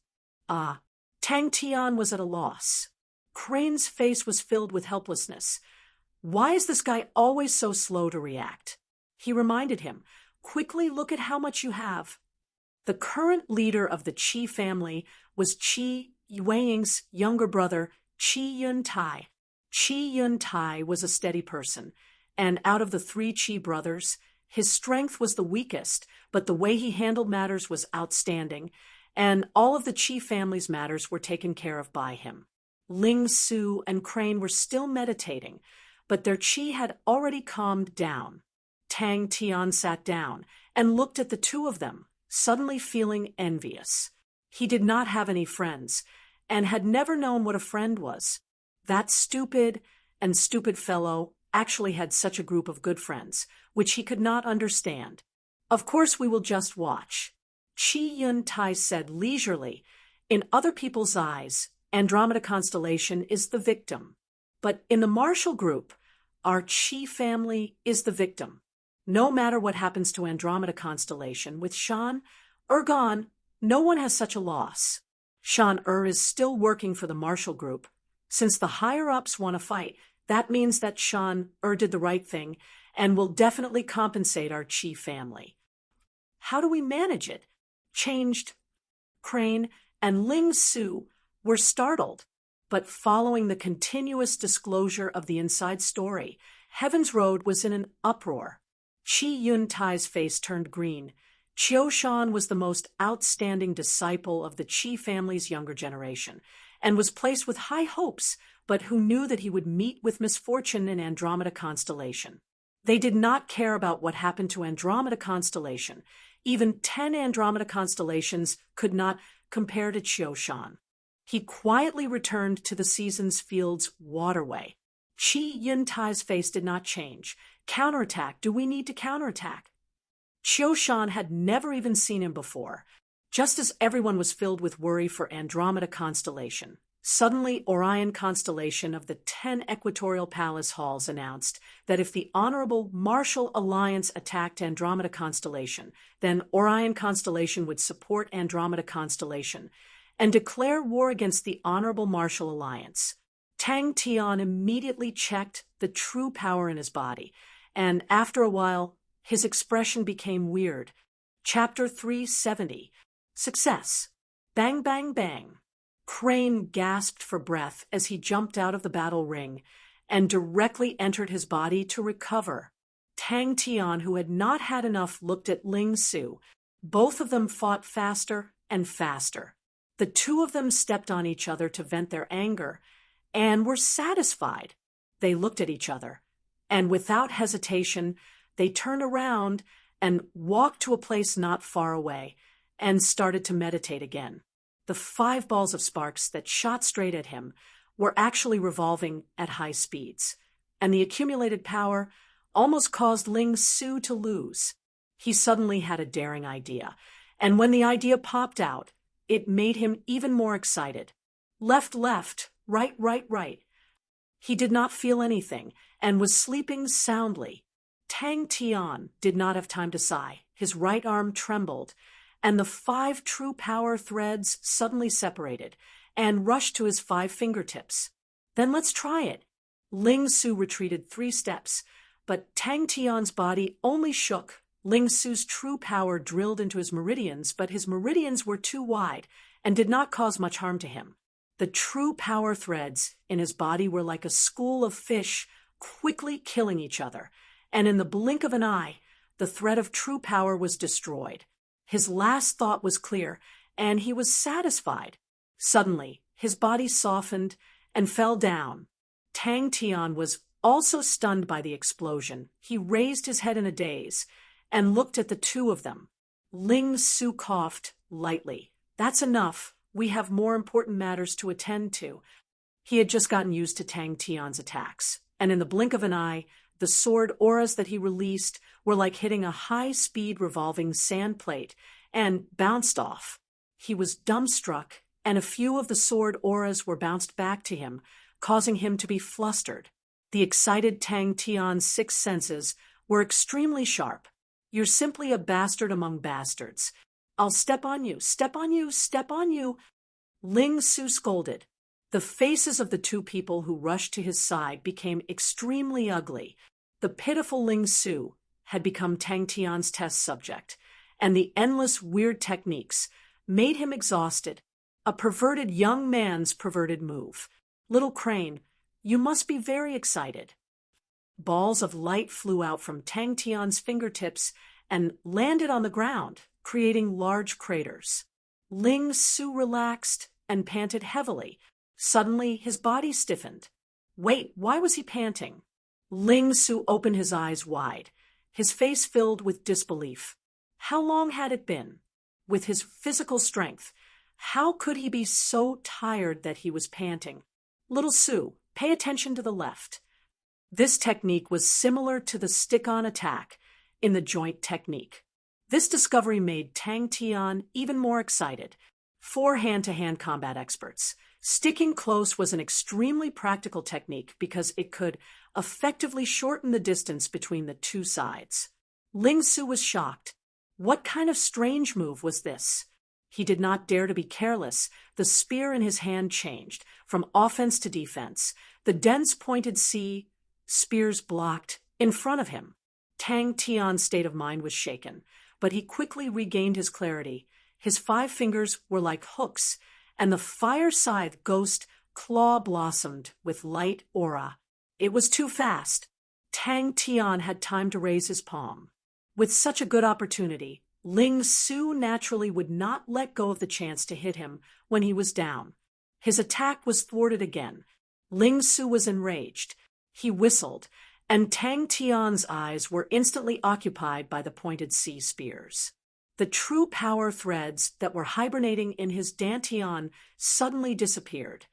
Tang Tian was at a loss. Crane's face was filled with helplessness. Why is this guy always so slow to react? He reminded him, quickly look at how much you have. The current leader of the Qi family was Qi Yueying's younger brother, Qi Yuntai. Qi Yuntai was a steady person, and out of the 3 Qi brothers, his strength was the weakest, but the way he handled matters was outstanding, and all of the Qi family's matters were taken care of by him. Ling Su and Crane were still meditating, but their Qi had already calmed down. Tang Tian sat down and looked at the two of them, suddenly feeling envious. He did not have any friends, and had never known what a friend was. That stupid fellow actually had such a group of good friends, which he could not understand. Of course we will just watch. Qi Yuntai said leisurely. In other people's eyes, Andromeda constellation is the victim. But in the Marshall group, our Chi family is the victim. No matter what happens to Andromeda constellation, with Shan gone, no one has such a loss. Shan is still working for the Marshall group. Since the higher-ups want to fight, that means that Shan did the right thing and will definitely compensate our Chi family. How do we manage it? Changed. Crane and Ling Su were startled, but following the continuous disclosure of the inside story, Heaven's Road was in an uproar. Chi Yun Tai's face turned green. Chiu Shan was the most outstanding disciple of the Chi family's younger generation, and was placed with high hopes, but who knew that he would meet with misfortune in Andromeda constellation. They did not care about what happened to Andromeda constellation. Even 10 Andromeda constellations could not compare to Chiu Shan. He quietly returned to the season's field's waterway. Chi Yun Tai's face did not change. Counterattack. Do we need to counterattack? Chiu Shan had never even seen him before. Just as everyone was filled with worry for Andromeda constellation, suddenly Orion constellation of the 10 equatorial palace halls announced that if the Honorable Marshall Alliance attacked Andromeda constellation, then Orion constellation would support Andromeda constellation and declare war against the Honorable Marshall Alliance. Tang Tian immediately checked the true power in his body, and after a while, his expression became weird. Chapter 370. Success. Bang, bang, bang. Crane gasped for breath as he jumped out of the battle ring and directly entered his body to recover. Tang Tian, who had not had enough, looked at Ling Su. Both of them fought faster and faster. The two of them stepped on each other to vent their anger and were satisfied. They looked at each other, and without hesitation, they turned around and walked to a place not far away and started to meditate again. The 5 balls of sparks that shot straight at him were actually revolving at high speeds, and the accumulated power almost caused Ling Su to lose. He suddenly had a daring idea, and when the idea popped out, it made him even more excited. Left, left, right, right, right. He did not feel anything and was sleeping soundly. Tang Tian did not have time to sigh. His right arm trembled, and the 5 true power threads suddenly separated and rushed to his 5 fingertips. Then let's try it. Ling Su retreated 3 steps, but Tang Tian's body only shook. Ling Su's true power drilled into his meridians, but his meridians were too wide and did not cause much harm to him. The true power threads in his body were like a school of fish quickly killing each other, and in the blink of an eye, the thread of true power was destroyed. His last thought was clear, and he was satisfied. Suddenly, his body softened and fell down. Tang Tian was also stunned by the explosion. He raised his head in a daze and looked at the two of them. Ling Su coughed lightly. That's enough. We have more important matters to attend to. He had just gotten used to Tang Tian's attacks, and in the blink of an eye, the sword auras that he released were like hitting a high-speed revolving sand plate and bounced off. He was dumbstruck, and a few of the sword auras were bounced back to him, causing him to be flustered. The excited Tang Tian's 6 senses were extremely sharp. You're simply a bastard among bastards. I'll step on you, step on you, step on you. Ling Su scolded. The faces of the 2 people who rushed to his side became extremely ugly. The pitiful Ling Su had become Tang Tian's test subject, and the endless weird techniques made him exhausted. A perverted young man's perverted move. Little Crane, you must be very excited. Balls of light flew out from Tang Tian's fingertips and landed on the ground, creating large craters. Ling Su relaxed and panted heavily. Suddenly, his body stiffened. Wait, why was he panting? Ling Su opened his eyes wide, his face filled with disbelief. How long had it been? With his physical strength, how could he be so tired that he was panting? Little Su, pay attention to the left. This technique was similar to the stick-on attack in the joint technique. This discovery made Tang Tian even more excited. 4 hand-to-hand combat experts. Sticking close was an extremely practical technique because it could effectively shorten the distance between the two sides. Ling Su was shocked. What kind of strange move was this? He did not dare to be careless. The spear in his hand changed, from offense to defense. The dense pointed spears blocked in front of him. Tang Tian's state of mind was shaken, but he quickly regained his clarity. His 5 fingers were like hooks, and the fire scythe ghost claw blossomed with light aura. It was too fast. Tang Tian had time to raise his palm. With such a good opportunity, Ling Su naturally would not let go of the chance to hit him when he was down. His attack was thwarted again. Ling Su was enraged. He whistled, and Tang Tian's eyes were instantly occupied by the pointed spears. The true power threads that were hibernating in his dantian suddenly disappeared.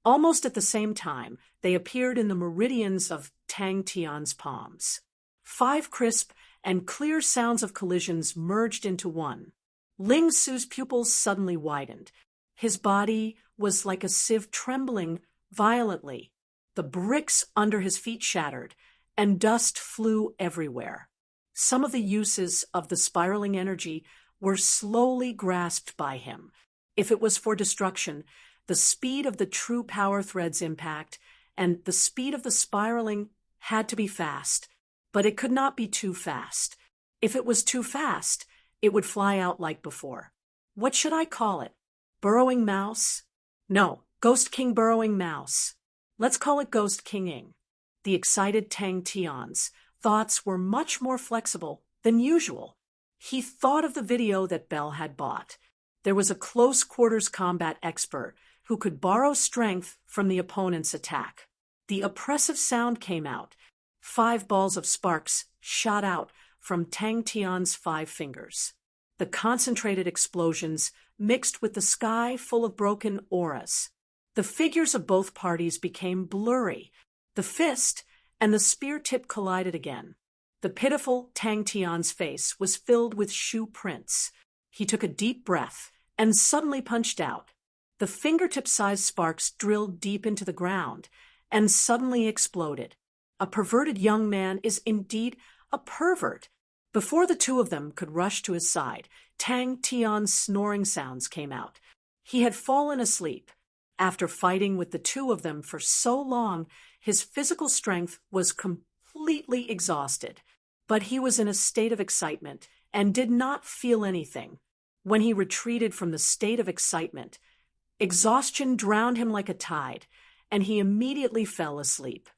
Almost at the same time, they appeared in the meridians of Tang Tian's palms. 5 crisp and clear sounds of collisions merged into one. Ling Su's pupils suddenly widened. His body was like a sieve trembling violently. The bricks under his feet shattered, and dust flew everywhere. Some of the uses of the spiraling energy were slowly grasped by him. If it was for destruction, the speed of the true power thread's impact and the speed of the spiraling had to be fast, but it could not be too fast. If it was too fast, it would fly out like before. What should I call it? Burrowing mouse? No, Ghost King Burrowing Mouse. Let's call it Ghost Kinging. The excited Tang Tian's thoughts were much more flexible than usual. He thought of the video that Belle had bought. There was a close-quarters combat expert who could borrow strength from the opponent's attack. The oppressive sound came out. 5 balls of sparks shot out from Tang Tian's 5 fingers. The concentrated explosions mixed with the sky full of broken auras. The figures of both parties became blurry. The fist and the spear tip collided again. The pitiful Tang Tian's face was filled with shoe prints. He took a deep breath and suddenly punched out. The fingertip-sized sparks drilled deep into the ground and suddenly exploded. A perverted young man is indeed a pervert. Before the two of them could rush to his side, Tang Tian's snoring sounds came out. He had fallen asleep. After fighting with the two of them for so long, his physical strength was completely exhausted. But he was in a state of excitement and did not feel anything. When he retreated from the state of excitement, exhaustion drowned him like a tide, and he immediately fell asleep.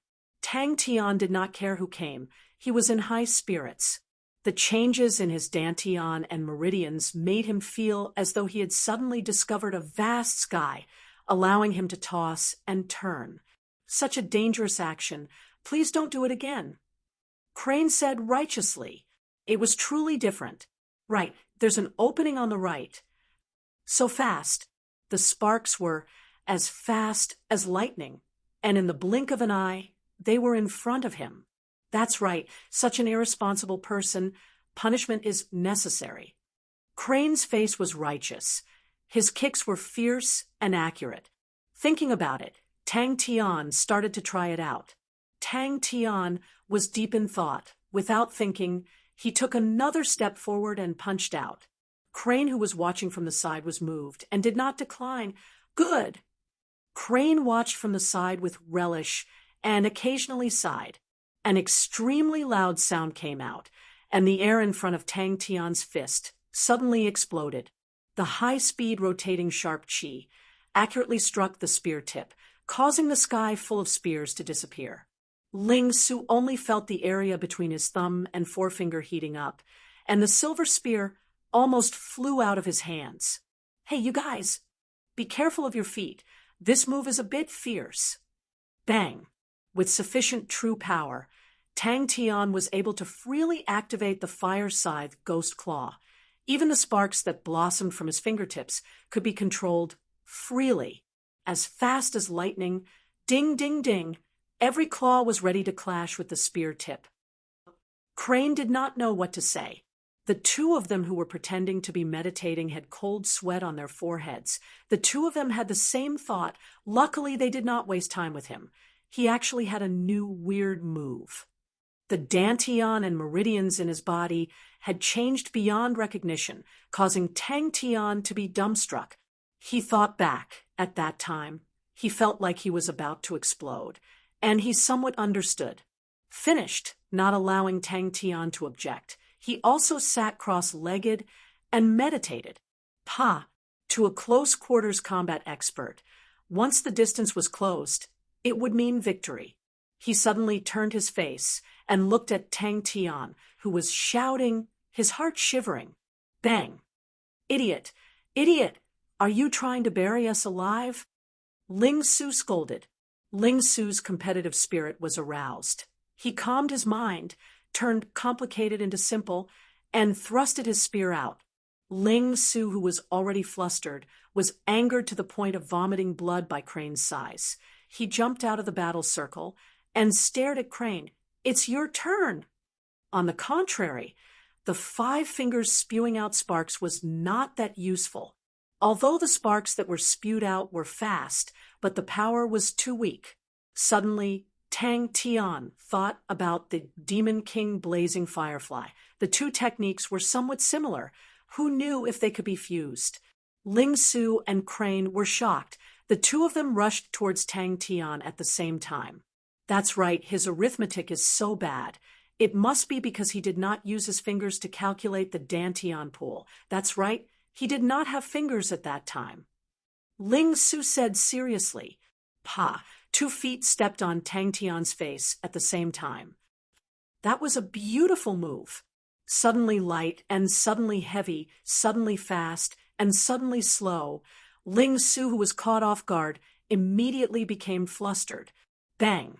Tang Tian did not care who came. He was in high spirits. The changes in his dantian and meridians made him feel as though he had suddenly discovered a vast sky, allowing him to toss and turn. Such a dangerous action. Please don't do it again. Crane said righteously. It was truly different. Right, there's an opening on the right. So fast. The sparks were as fast as lightning, and in the blink of an eye, they were in front of him. That's right, such an irresponsible person. Punishment is necessary. Crane's face was righteous. His kicks were fierce and accurate. Thinking about it, Tang Tian started to try it out. Tang Tian was deep in thought. Without thinking, he took another step forward and punched out. Crane, who was watching from the side, was moved and did not decline. Good! Crane watched from the side with relish and occasionally sighed. An extremely loud sound came out, and the air in front of Tang Tian's fist suddenly exploded. The high-speed rotating sharp chi accurately struck the spear tip, causing the sky full of spears to disappear. Ling Su only felt the area between his thumb and forefinger heating up, and the silver spear almost flew out of his hands. Hey, you guys, be careful of your feet. This move is a bit fierce. Bang! With sufficient true power, Tang Tian was able to freely activate the fire scythe ghost claw. Even the sparks that blossomed from his fingertips could be controlled freely. As fast as lightning, ding, ding, ding, every claw was ready to clash with the spear tip. Crane did not know what to say. The two of them who were pretending to be meditating had cold sweat on their foreheads. The two of them had the same thought. Luckily, they did not waste time with him. He actually had a new weird move. The dantian and meridians in his body had changed beyond recognition, causing Tang Tian to be dumbstruck. He thought back at that time. He felt like he was about to explode, and he somewhat understood. Finished, not allowing Tang Tian to object, he also sat cross-legged and meditated. To a close-quarters combat expert, once the distance was closed, it would mean victory. He suddenly turned his face and looked at Tang Tian, who was shouting, his heart shivering. Bang! Idiot! Idiot! Are you trying to bury us alive? Ling Su scolded. Ling Su's competitive spirit was aroused. He calmed his mind, turned complicated into simple, and thrusted his spear out. Ling Su, who was already flustered, was angered to the point of vomiting blood by Crane's size. He jumped out of the battle circle and stared at Crane. It's your turn. On the contrary, the 5 fingers spewing out sparks was not that useful. Although the sparks that were spewed out were fast, but the power was too weak. Suddenly, Tang Tian thought about the Demon King blazing firefly. The two techniques were somewhat similar. Who knew if they could be fused? Ling Su and Crane were shocked. The two of them rushed towards Tang Tian at the same time. That's right, his arithmetic is so bad. It must be because he did not use his fingers to calculate the Dantian pool. That's right, he did not have fingers at that time. Ling Su said seriously. 2 feet stepped on Tang Tian's face at the same time. That was a beautiful move. Suddenly light and suddenly heavy, suddenly fast and suddenly slow, Ling Su, who was caught off guard, immediately became flustered. Bang!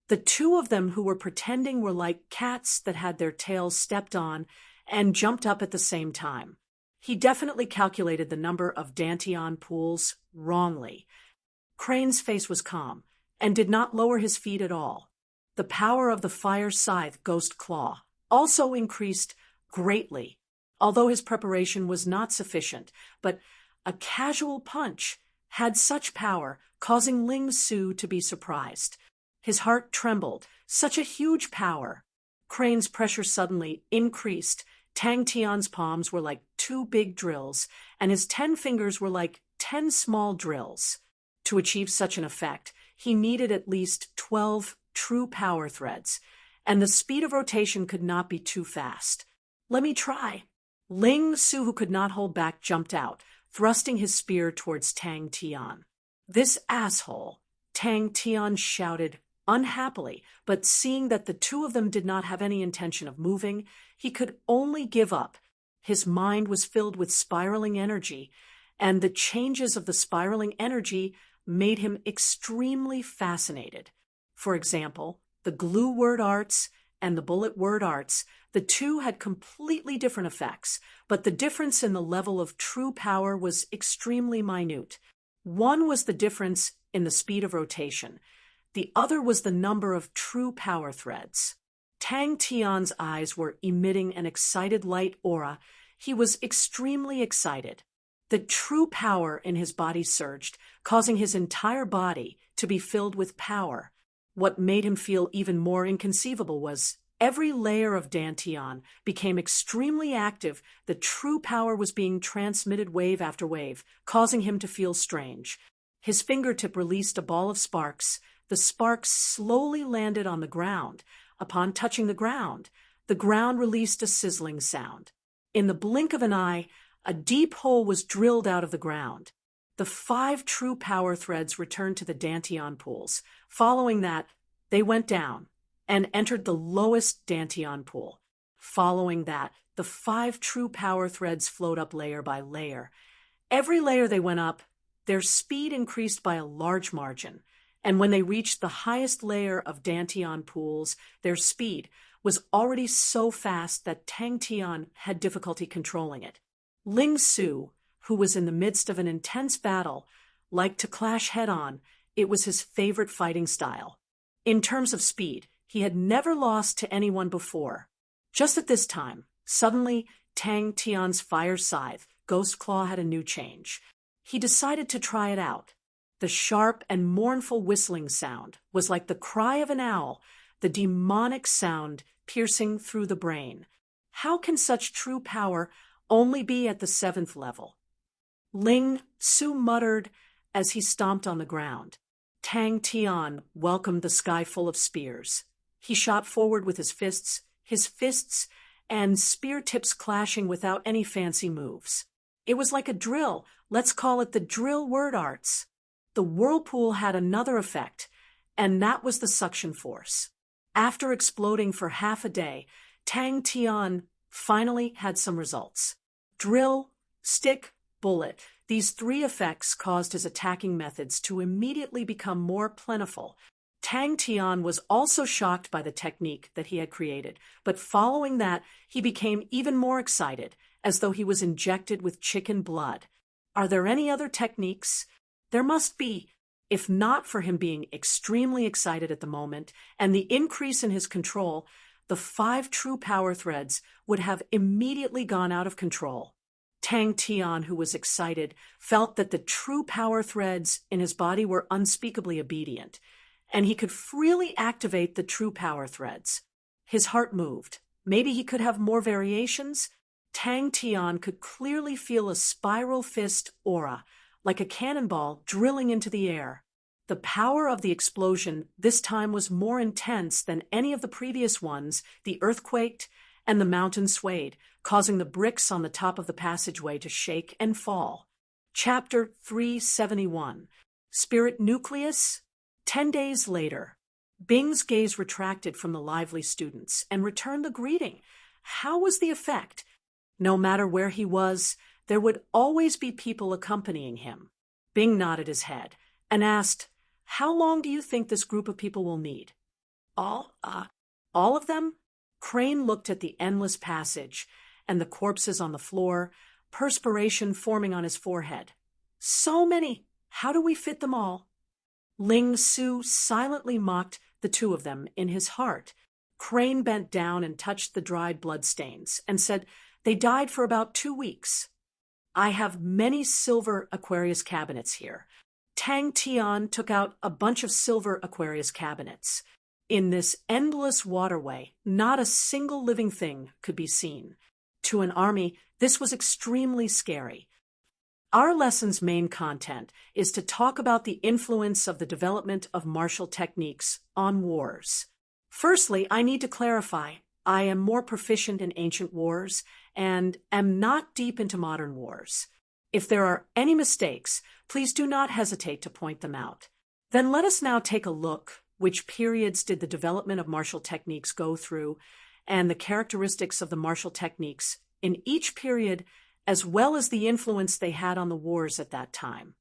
The two of them who were pretending were like cats that had their tails stepped on and jumped up at the same time. He definitely calculated the number of Dantian pools wrongly. Crane's face was calm and did not lower his feet at all. The power of the fire scythe Ghost Claw also increased greatly, although his preparation was not sufficient, but a casual punch had such power, causing Ling Su to be surprised. His heart trembled. Such a huge power. Crane's pressure suddenly increased. Tang Tian's palms were like 2 big drills, and his 10 fingers were like 10 small drills. To achieve such an effect, he needed at least 12 true power threads, and the speed of rotation could not be too fast. Let me try. Ling Su, who could not hold back, jumped out, thrusting his spear towards Tang Tian. This asshole, Tang Tian shouted unhappily, but seeing that the two of them did not have any intention of moving, he could only give up. His mind was filled with spiraling energy, and the changes of the spiraling energy made him extremely fascinated. For example, the glue word arts and the bullet word arts, the two had completely different effects, but the difference in the level of true power was extremely minute. One was the difference in the speed of rotation. The other was the number of true power threads. Tang Tian's eyes were emitting an excited light aura. He was extremely excited. The true power in his body surged, causing his entire body to be filled with power. What made him feel even more inconceivable was every layer of Dantian became extremely active. The true power was being transmitted wave after wave, causing him to feel strange. His fingertip released a ball of sparks. The sparks slowly landed on the ground. Upon touching the ground released a sizzling sound. In the blink of an eye, a deep hole was drilled out of the ground. The 5 true power threads returned to the Dantian pools. Following that, they went down and entered the lowest Dantian pool. Following that, the 5 true power threads flowed up layer by layer. Every layer they went up, their speed increased by a large margin. And when they reached the highest layer of Dantian pools, their speed was already so fast that Tang Tian had difficulty controlling it. Ling Su, who was in the midst of an intense battle, liked to clash head-on. It was his favorite fighting style. In terms of speed, he had never lost to anyone before. Just at this time, suddenly, Tang Tian's fire scythe, Ghost Claw had a new change. He decided to try it out. The sharp and mournful whistling sound was like the cry of an owl, the demonic sound piercing through the brain. How can such true power only be at the 7th level? Ling Su muttered as he stomped on the ground. Tang Tian welcomed the sky full of spears. He shot forward with his fists and spear tips clashing without any fancy moves. It was like a drill. Let's call it the drill word arts. The whirlpool had another effect, and that was the suction force. After exploding for half a day, Tang Tian finally had some results. Drill, stick, bullet. These 3 effects caused his attacking methods to immediately become more plentiful. Tang Tian was also shocked by the technique that he had created, but following that, he became even more excited, as though he was injected with chicken blood. Are there any other techniques? There must be. If not for him being extremely excited at the moment and the increase in his control, the 5 true power threads would have immediately gone out of control. Tang Tian, who was excited, felt that the true power threads in his body were unspeakably obedient, and he could freely activate the true power threads. His heart moved. Maybe he could have more variations? Tang Tian could clearly feel a spiral fist aura, like a cannonball drilling into the air. The power of the explosion this time was more intense than any of the previous ones. The earth quaked and the mountain swayed, causing the bricks on the top of the passageway to shake and fall. Chapter 371. Spirit Nucleus. 10 days later, Bing's gaze retracted from the lively students and returned the greeting. How was the effect? No matter where he was, there would always be people accompanying him. Bing nodded his head and asked, "How long do you think this group of people will need?" All of them? Crane looked at the endless passage and the corpses on the floor, perspiration forming on his forehead. So many! How do we fit them all? Ling Su silently mocked the 2 of them in his heart. Crane bent down and touched the dried bloodstains and said, "They died for about 2 weeks. I have many silver Aquarius cabinets here." Tang Tian took out a bunch of silver Aquarius cabinets. In this endless waterway, not a single living thing could be seen. To an army, this was extremely scary. Our lesson's main content is to talk about the influence of the development of martial techniques on wars. Firstly, I need to clarify, I am more proficient in ancient wars and am not deep into modern wars. If there are any mistakes, please do not hesitate to point them out. Then let us now take a look. Which periods did the development of martial techniques go through, and the characteristics of the martial techniques in each period, as well as the influence they had on the wars at that time.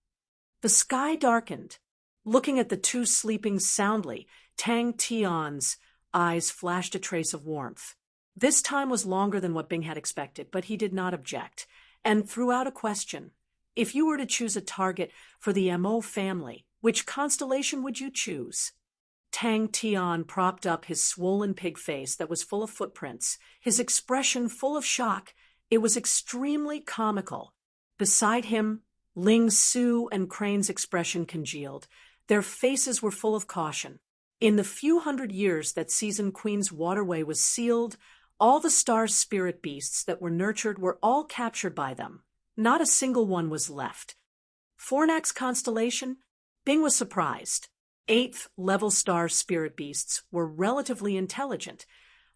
The sky darkened. Looking at the 2 sleeping soundly, Tang Tian's eyes flashed a trace of warmth. This time was longer than what Bing had expected, but he did not object, and threw out a question. If you were to choose a target for the Mo family, which constellation would you choose? Tang Tian propped up his swollen pig face that was full of footprints, his expression full of shock. It was extremely comical. Beside him, Ling Su and Crane's expression congealed. Their faces were full of caution. In the few hundred years that Season Queen's waterway was sealed, all the star's spirit beasts that were nurtured were all captured by them. Not a single one was left. Fornak's constellation? Bing was surprised. 8th level star spirit beasts were relatively intelligent.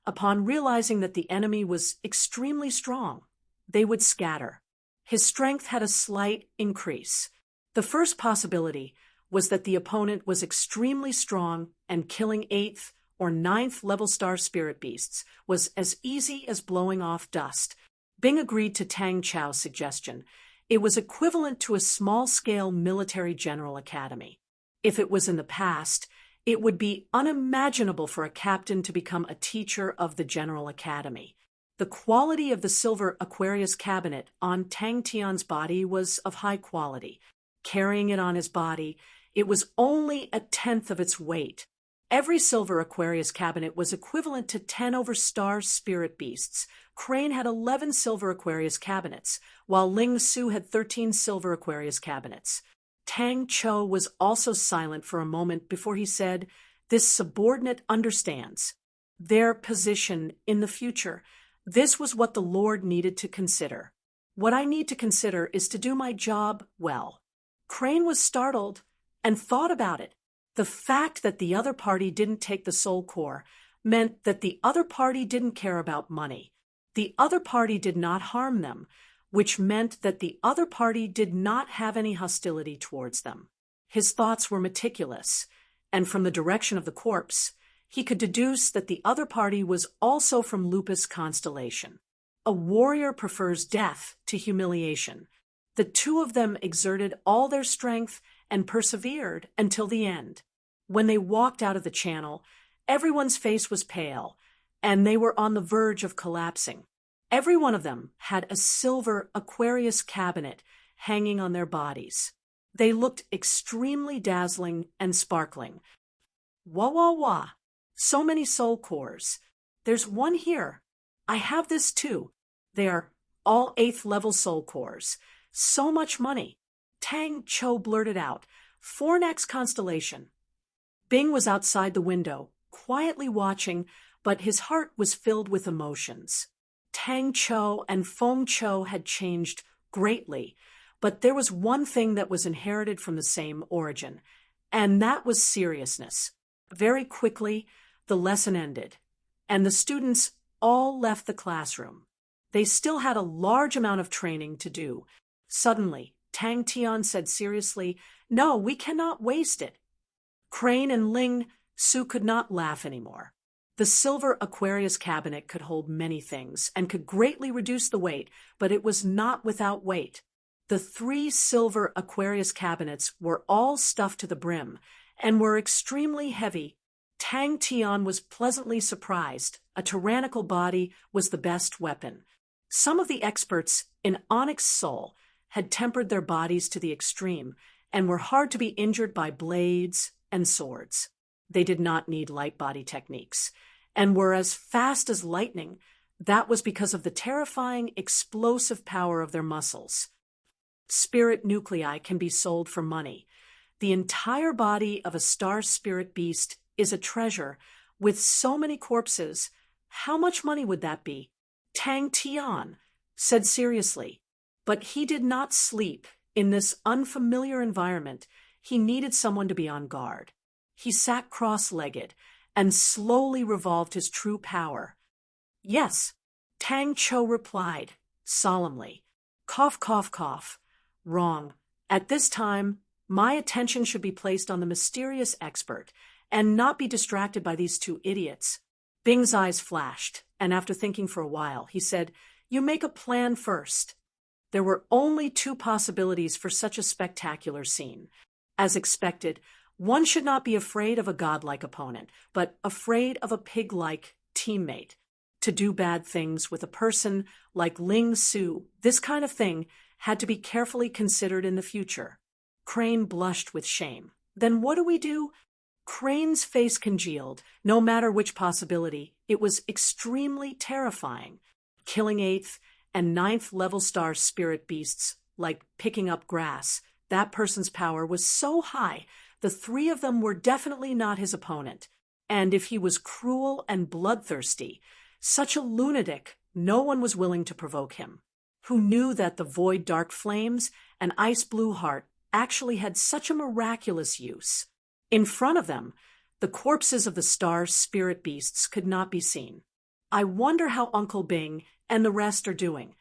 Upon realizing that the enemy was extremely strong, they would scatter. His strength had a slight increase. The first possibility was that the opponent was extremely strong and killing 8th or 9th level star spirit beasts was as easy as blowing off dust. Bing agreed to Tang Chao's suggestion. It was equivalent to a small-scale military general academy. If it was in the past, it would be unimaginable for a captain to become a teacher of the General Academy. The quality of the silver Aquarius cabinet on Tang Tian's body was of high quality. Carrying it on his body, it was only 1/10 of its weight. Every silver Aquarius cabinet was equivalent to 10 over star spirit beasts. Crane had 11 silver Aquarius cabinets, while Ling Su had 13 silver Aquarius cabinets. Tang Cho was also silent for a moment before he said, "This subordinate understands their position in the future. This was what the Lord needed to consider. What I need to consider is to do my job well." Crane was startled and thought about it. The fact that the other party didn't take the soul core meant that the other party didn't care about money. The other party did not harm them, which meant that the other party did not have any hostility towards them. His thoughts were meticulous, and from the direction of the corpse, he could deduce that the other party was also from Lupus constellation. A warrior prefers death to humiliation. The two of them exerted all their strength and persevered until the end. When they walked out of the channel, everyone's face was pale, and they were on the verge of collapsing. Every one of them had a silver Aquarius cabinet hanging on their bodies. They looked extremely dazzling and sparkling. Wah, wah, wah. So many soul cores. There's one here. I have this too. They are all 8th level soul cores. So much money. Tang Cho blurted out, "Fornax constellation." Bing was outside the window, quietly watching, but his heart was filled with emotions. Tang Cho and Feng Cho had changed greatly, but there was one thing that was inherited from the same origin, and that was seriousness. Very quickly, the lesson ended, and the students all left the classroom. They still had a large amount of training to do. Suddenly, Tang Tian said seriously, "No, we cannot waste it." Crane and Ling Su could not laugh anymore. The silver Aquarius cabinet could hold many things and could greatly reduce the weight, but it was not without weight. The 3 silver Aquarius cabinets were all stuffed to the brim and were extremely heavy. Tang Tian was pleasantly surprised. A tyrannical body was the best weapon. Some of the experts in Onyx Soul had tempered their bodies to the extreme and were hard to be injured by blades and swords. They did not need light body techniques and were as fast as lightning. That was because of the terrifying, explosive power of their muscles. Spirit nuclei can be sold for money. The entire body of a star spirit beast is a treasure. With so many corpses, how much money would that be? Tang Tian said seriously. But he did not sleep. In this unfamiliar environment, he needed someone to be on guard. He sat cross-legged and slowly revolved his true power. "Yes," Tang Cho replied, solemnly. "Cough, cough, cough. Wrong. At this time, my attention should be placed on the mysterious expert and not be distracted by these 2 idiots." Bing's eyes flashed, and after thinking for a while, he said, "You make a plan first." There were only 2 possibilities for such a spectacular scene. As expected, one should not be afraid of a godlike opponent, but afraid of a pig-like teammate. To do bad things with a person like Ling Su, this kind of thing had to be carefully considered in the future. Crane blushed with shame. "Then what do we do?" Crane's face congealed. No matter which possibility, it was extremely terrifying. Killing 8th and 9th level star spirit beasts, like picking up grass. That person's power was so high, the 3 of them were definitely not his opponent. And if he was cruel and bloodthirsty, such a lunatic, no one was willing to provoke him. Who knew that the void dark flames and ice blue heart actually had such a miraculous use? In front of them, the corpses of the star spirit beasts could not be seen. I wonder how Uncle Bing and the rest are doing.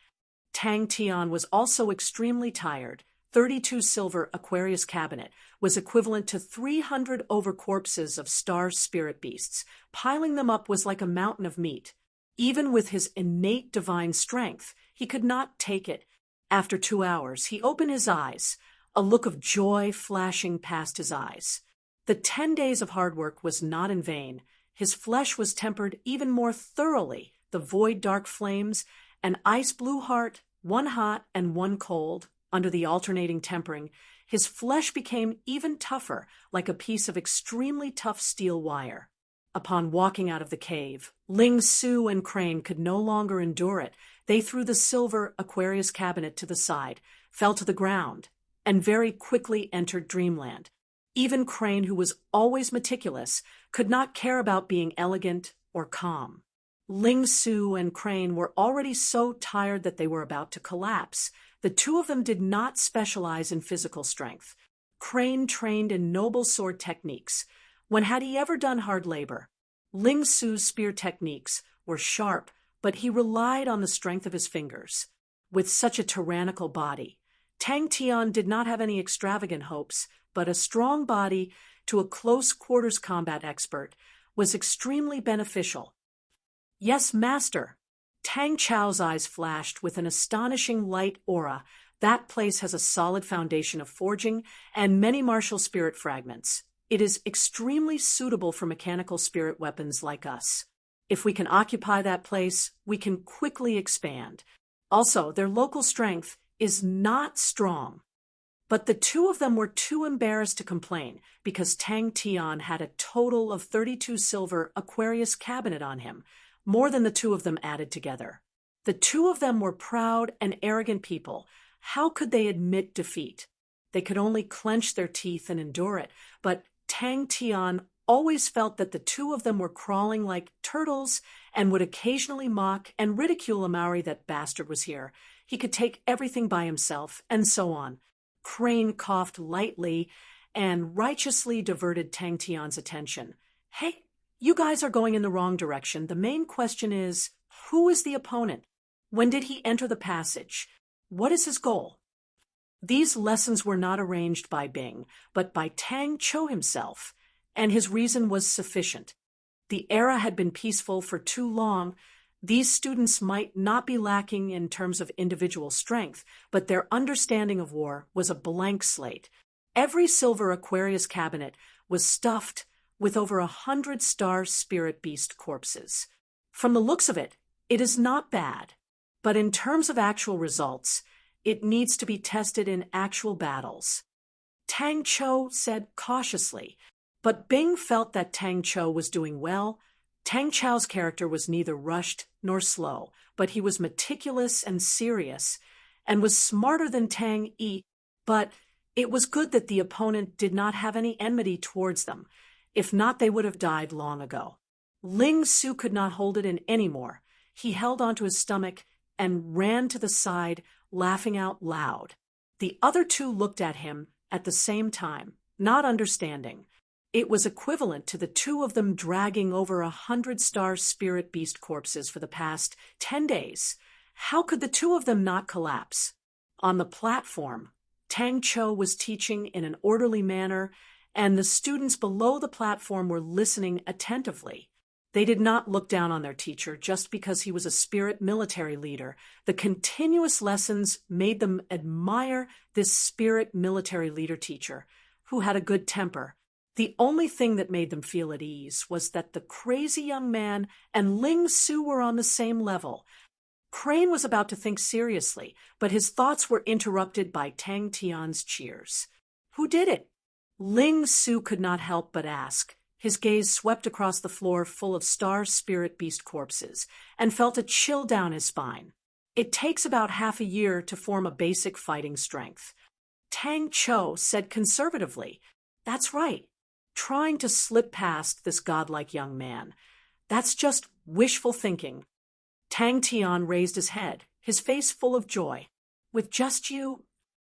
Tang Tian was also extremely tired. 32 silver Aquarius cabinet was equivalent to 300 over corpses of star spirit beasts. Piling them up was like a mountain of meat. Even with his innate divine strength, he could not take it. After 2 hours, he opened his eyes, a look of joy flashing past his eyes. The 10 days of hard work was not in vain. His flesh was tempered even more thoroughly. The void dark flames, an ice blue heart, one hot and one cold, under the alternating tempering, his flesh became even tougher, like a piece of extremely tough steel wire. Upon walking out of the cave, Ling Su and Crane could no longer endure it. They threw the silver Aquarius cabinet to the side, fell to the ground, and very quickly entered dreamland. Even Crane, who was always meticulous, could not care about being elegant or calm. Ling Su and Crane were already so tired that they were about to collapse. The two of them did not specialize in physical strength. Crane trained in noble sword techniques. When had he ever done hard labor? Ling Su's spear techniques were sharp, but he relied on the strength of his fingers. With such a tyrannical body, Tang Tian did not have any extravagant hopes, but a strong body to a close-quarters combat expert was extremely beneficial. Yes, master. Tang Chao's eyes flashed with an astonishing light aura. That place has a solid foundation of forging and many martial spirit fragments. It is extremely suitable for mechanical spirit weapons like us. If we can occupy that place, we can quickly expand. Also, their local strength is not strong. But the two of them were too embarrassed to complain because Tang Tian had a total of 32 silver Aquarius cabinet on him, more than the two of them added together. The two of them were proud and arrogant people. How could they admit defeat? They could only clench their teeth and endure it, but Tang Tian always felt that the two of them were crawling like turtles and would occasionally mock and ridicule Amaury that bastard was here. He could take everything by himself, and so on. Crane coughed lightly and righteously diverted Tang Tian's attention. Hey, you guys are going in the wrong direction. The main question is, who is the opponent? When did he enter the passage? What is his goal? These lessons were not arranged by Bing, but by Tang Cho himself, and his reason was sufficient. The era had been peaceful for too long. These students might not be lacking in terms of individual strength, but their understanding of war was a blank slate. Every silver Aquarius cabinet was stuffed with over 100 star spirit beast corpses. From the looks of it, it is not bad, but in terms of actual results, it needs to be tested in actual battles. Tang Cho said cautiously, but Bing felt that Tang Cho was doing well. Tang Chao's character was neither rushed nor slow, but he was meticulous and serious, and was smarter than Tang Yi. But it was good that the opponent did not have any enmity towards them. If not, they would have died long ago. Ling Su could not hold it in anymore. He held onto his stomach and ran to the side, laughing out loud. The other two looked at him at the same time, not understanding. It was equivalent to the two of them dragging over 100 star spirit beast corpses for the past 10 days. How could the two of them not collapse? On the platform, Tang Cho was teaching in an orderly manner, and the students below the platform were listening attentively. They did not look down on their teacher just because he was a spirit military leader. The continuous lessons made them admire this spirit military leader teacher, who had a good temper. The only thing that made them feel at ease was that the crazy young man and Ling Su were on the same level. Crane was about to think seriously, but his thoughts were interrupted by Tang Tian's cheers. Who did it? Ling Su could not help but ask. His gaze swept across the floor full of star spirit beast corpses and felt a chill down his spine. It takes about half a year to form a basic fighting strength. Tang Cho said conservatively, "That's right. Trying to slip past this godlike young man. That's just wishful thinking." Tang Tian raised his head, his face full of joy. "With just you?"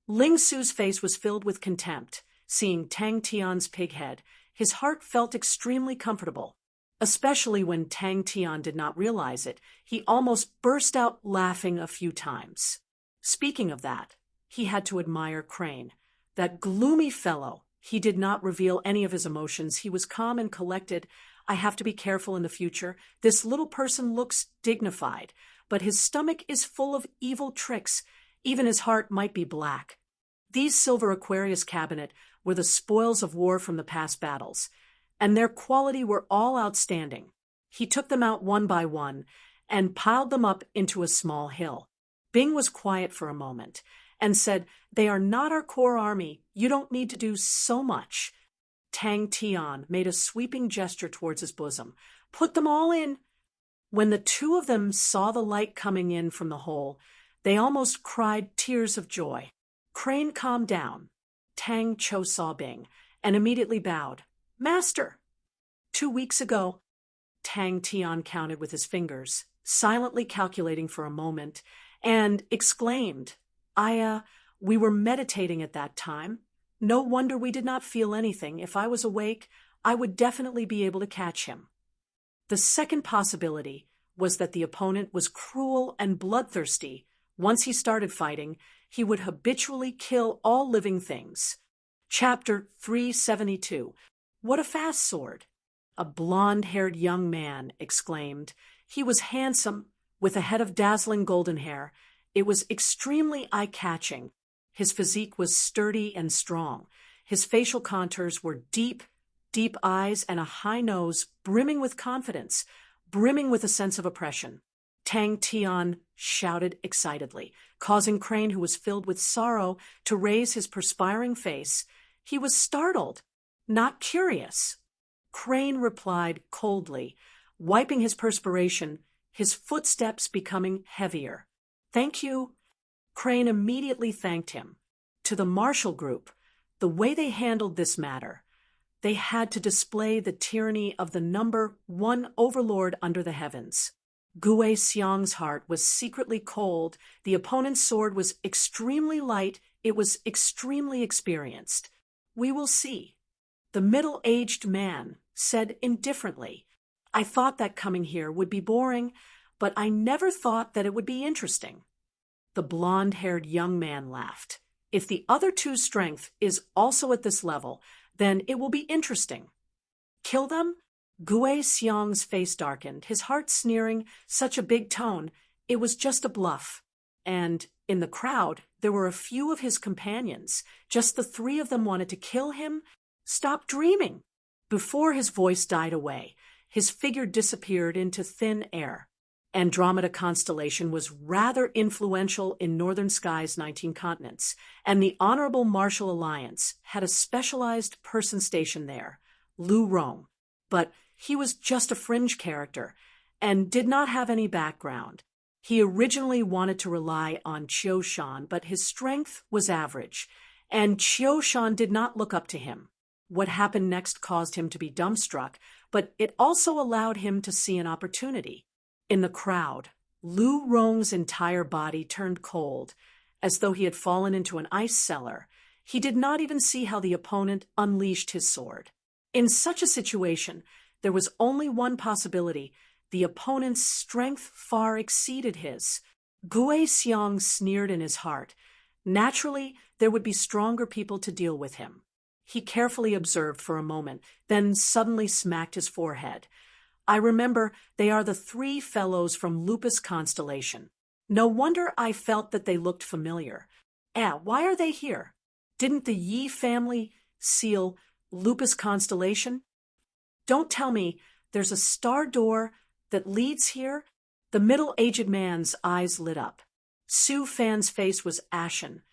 Ling Su's face was filled with contempt. Seeing Tang Tian's pig head, his heart felt extremely comfortable, especially when Tang Tian did not realize it. He almost burst out laughing a few times. Speaking of that, he had to admire Crane. That gloomy fellow. He did not reveal any of his emotions. He was calm and collected. I have to be careful in the future. This little person looks dignified, but his stomach is full of evil tricks. Even his heart might be black. These silver Aquarius cabinet were the spoils of war from the past battles, and their quality were all outstanding. He took them out one by one and piled them up into a small hill. Bing was quiet for a moment, and said, "They are not our core army. You don't need to do so much." Tang Tian made a sweeping gesture towards his bosom. "Put them all in." When the two of them saw the light coming in from the hole, they almost cried tears of joy. Crane calmed down. Tang Cho saw Bing and immediately bowed. "Master." 2 weeks ago, Tang Tian counted with his fingers, silently calculating for a moment, and exclaimed, We were meditating at that time. No wonder we did not feel anything. If I was awake, I would definitely be able to catch him." The second possibility was that the opponent was cruel and bloodthirsty. Once he started fighting, he would habitually kill all living things. Chapter 372. What a fast sword! A blonde-haired young man exclaimed. He was handsome, with a head of dazzling golden hair. It was extremely eye-catching. His physique was sturdy and strong. His facial contours were deep eyes and a high nose brimming with confidence, brimming with a sense of oppression. Tang Tian shouted excitedly, causing Crane, who was filled with sorrow, to raise his perspiring face. He was startled, not curious. Crane replied coldly, wiping his perspiration, his footsteps becoming heavier. "Thank you." Crane immediately thanked him. To the martial group, the way they handled this matter, they had to display the tyranny of the number one overlord under the heavens. Gue Xiang's heart was secretly cold. The opponent's sword was extremely light. It was extremely experienced. "We will see." The middle-aged man said indifferently, "I thought that coming here would be boring, but I never thought that it would be interesting." The blonde-haired young man laughed. "If the other two's strength is also at this level, then it will be interesting." "Kill them?" Gue Xiang's face darkened, his heart sneering, such a big tone. It was just a bluff. And in the crowd, there were a few of his companions. Just the three of them wanted to kill him. Stop dreaming. Before his voice died away, his figure disappeared into thin air. Andromeda constellation was rather influential in Northern Sky's 19 continents, and the Honorable Martial Alliance had a specialized person stationed there, Lu Rong. But he was just a fringe character and did not have any background. He originally wanted to rely on Qiu Shan, but his strength was average, and Qiu Shan did not look up to him. What happened next caused him to be dumbstruck, but it also allowed him to see an opportunity. In the crowd, Lu Rong's entire body turned cold, as though he had fallen into an ice cellar. He did not even see how the opponent unleashed his sword. In such a situation, there was only one possibility. The opponent's strength far exceeded his. Gue Xiang sneered in his heart. Naturally, there would be stronger people to deal with him. He carefully observed for a moment, then suddenly smacked his forehead. "I remember they are the three fellows from Lupus constellation. No wonder I felt that they looked familiar. Why are they here? Didn't the Yi family seal Lupus constellation? Don't tell me there's a star door that leads here?" The middle-aged man's eyes lit up. Su Fan's face was ashen.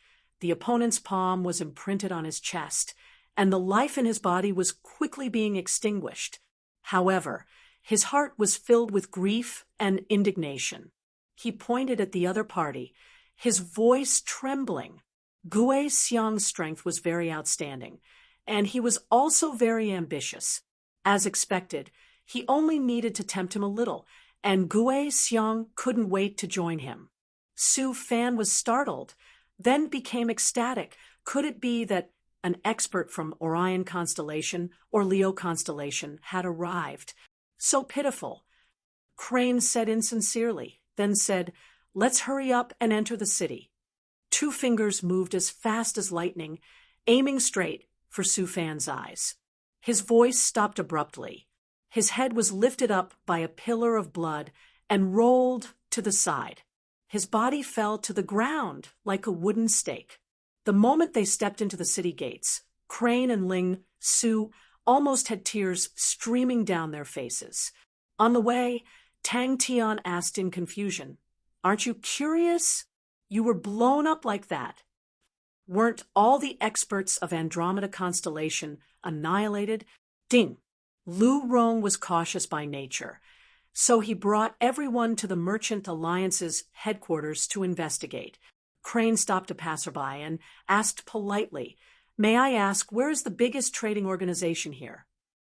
The opponent's palm was imprinted on his chest, and the life in his body was quickly being extinguished. However, his heart was filled with grief and indignation. He pointed at the other party, his voice trembling. Gue Xiang's strength was very outstanding, and he was also very ambitious. As expected, he only needed to tempt him a little, and Gue Xiang couldn't wait to join him. Su Fan was startled, then became ecstatic. Could it be that an expert from Orion constellation or Leo constellation had arrived? So pitiful. Crane said insincerely, then said, "Let's hurry up and enter the city." Two fingers moved as fast as lightning, aiming straight for Su Fan's eyes. His voice stopped abruptly. His head was lifted up by a pillar of blood and rolled to the side. His body fell to the ground like a wooden stake. The moment they stepped into the city gates, Crane and Ling Su almost had tears streaming down their faces. On the way, Tang Tian asked in confusion, "Aren't you curious? You were blown up like that. Weren't all the experts of Andromeda constellation annihilated? Ding! Lu Rong was cautious by nature, so he brought everyone to the Merchant Alliance's headquarters to investigate. Crane stopped a passerby and asked politely, "May I ask, where is the biggest trading organization here?"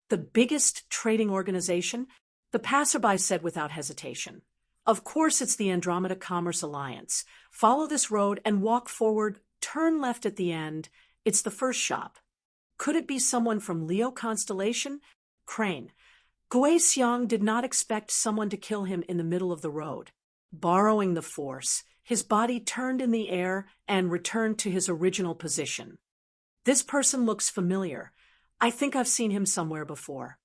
"The biggest trading organization?" the passerby said without hesitation. "Of course it's the Andromeda Commerce Alliance. Follow this road and walk forward, turn left at the end. It's the first shop." Could it be someone from Leo constellation? Crane. Gui Xiang did not expect someone to kill him in the middle of the road. Borrowing the force, his body turned in the air and returned to his original position. "This person looks familiar. I think I've seen him somewhere before."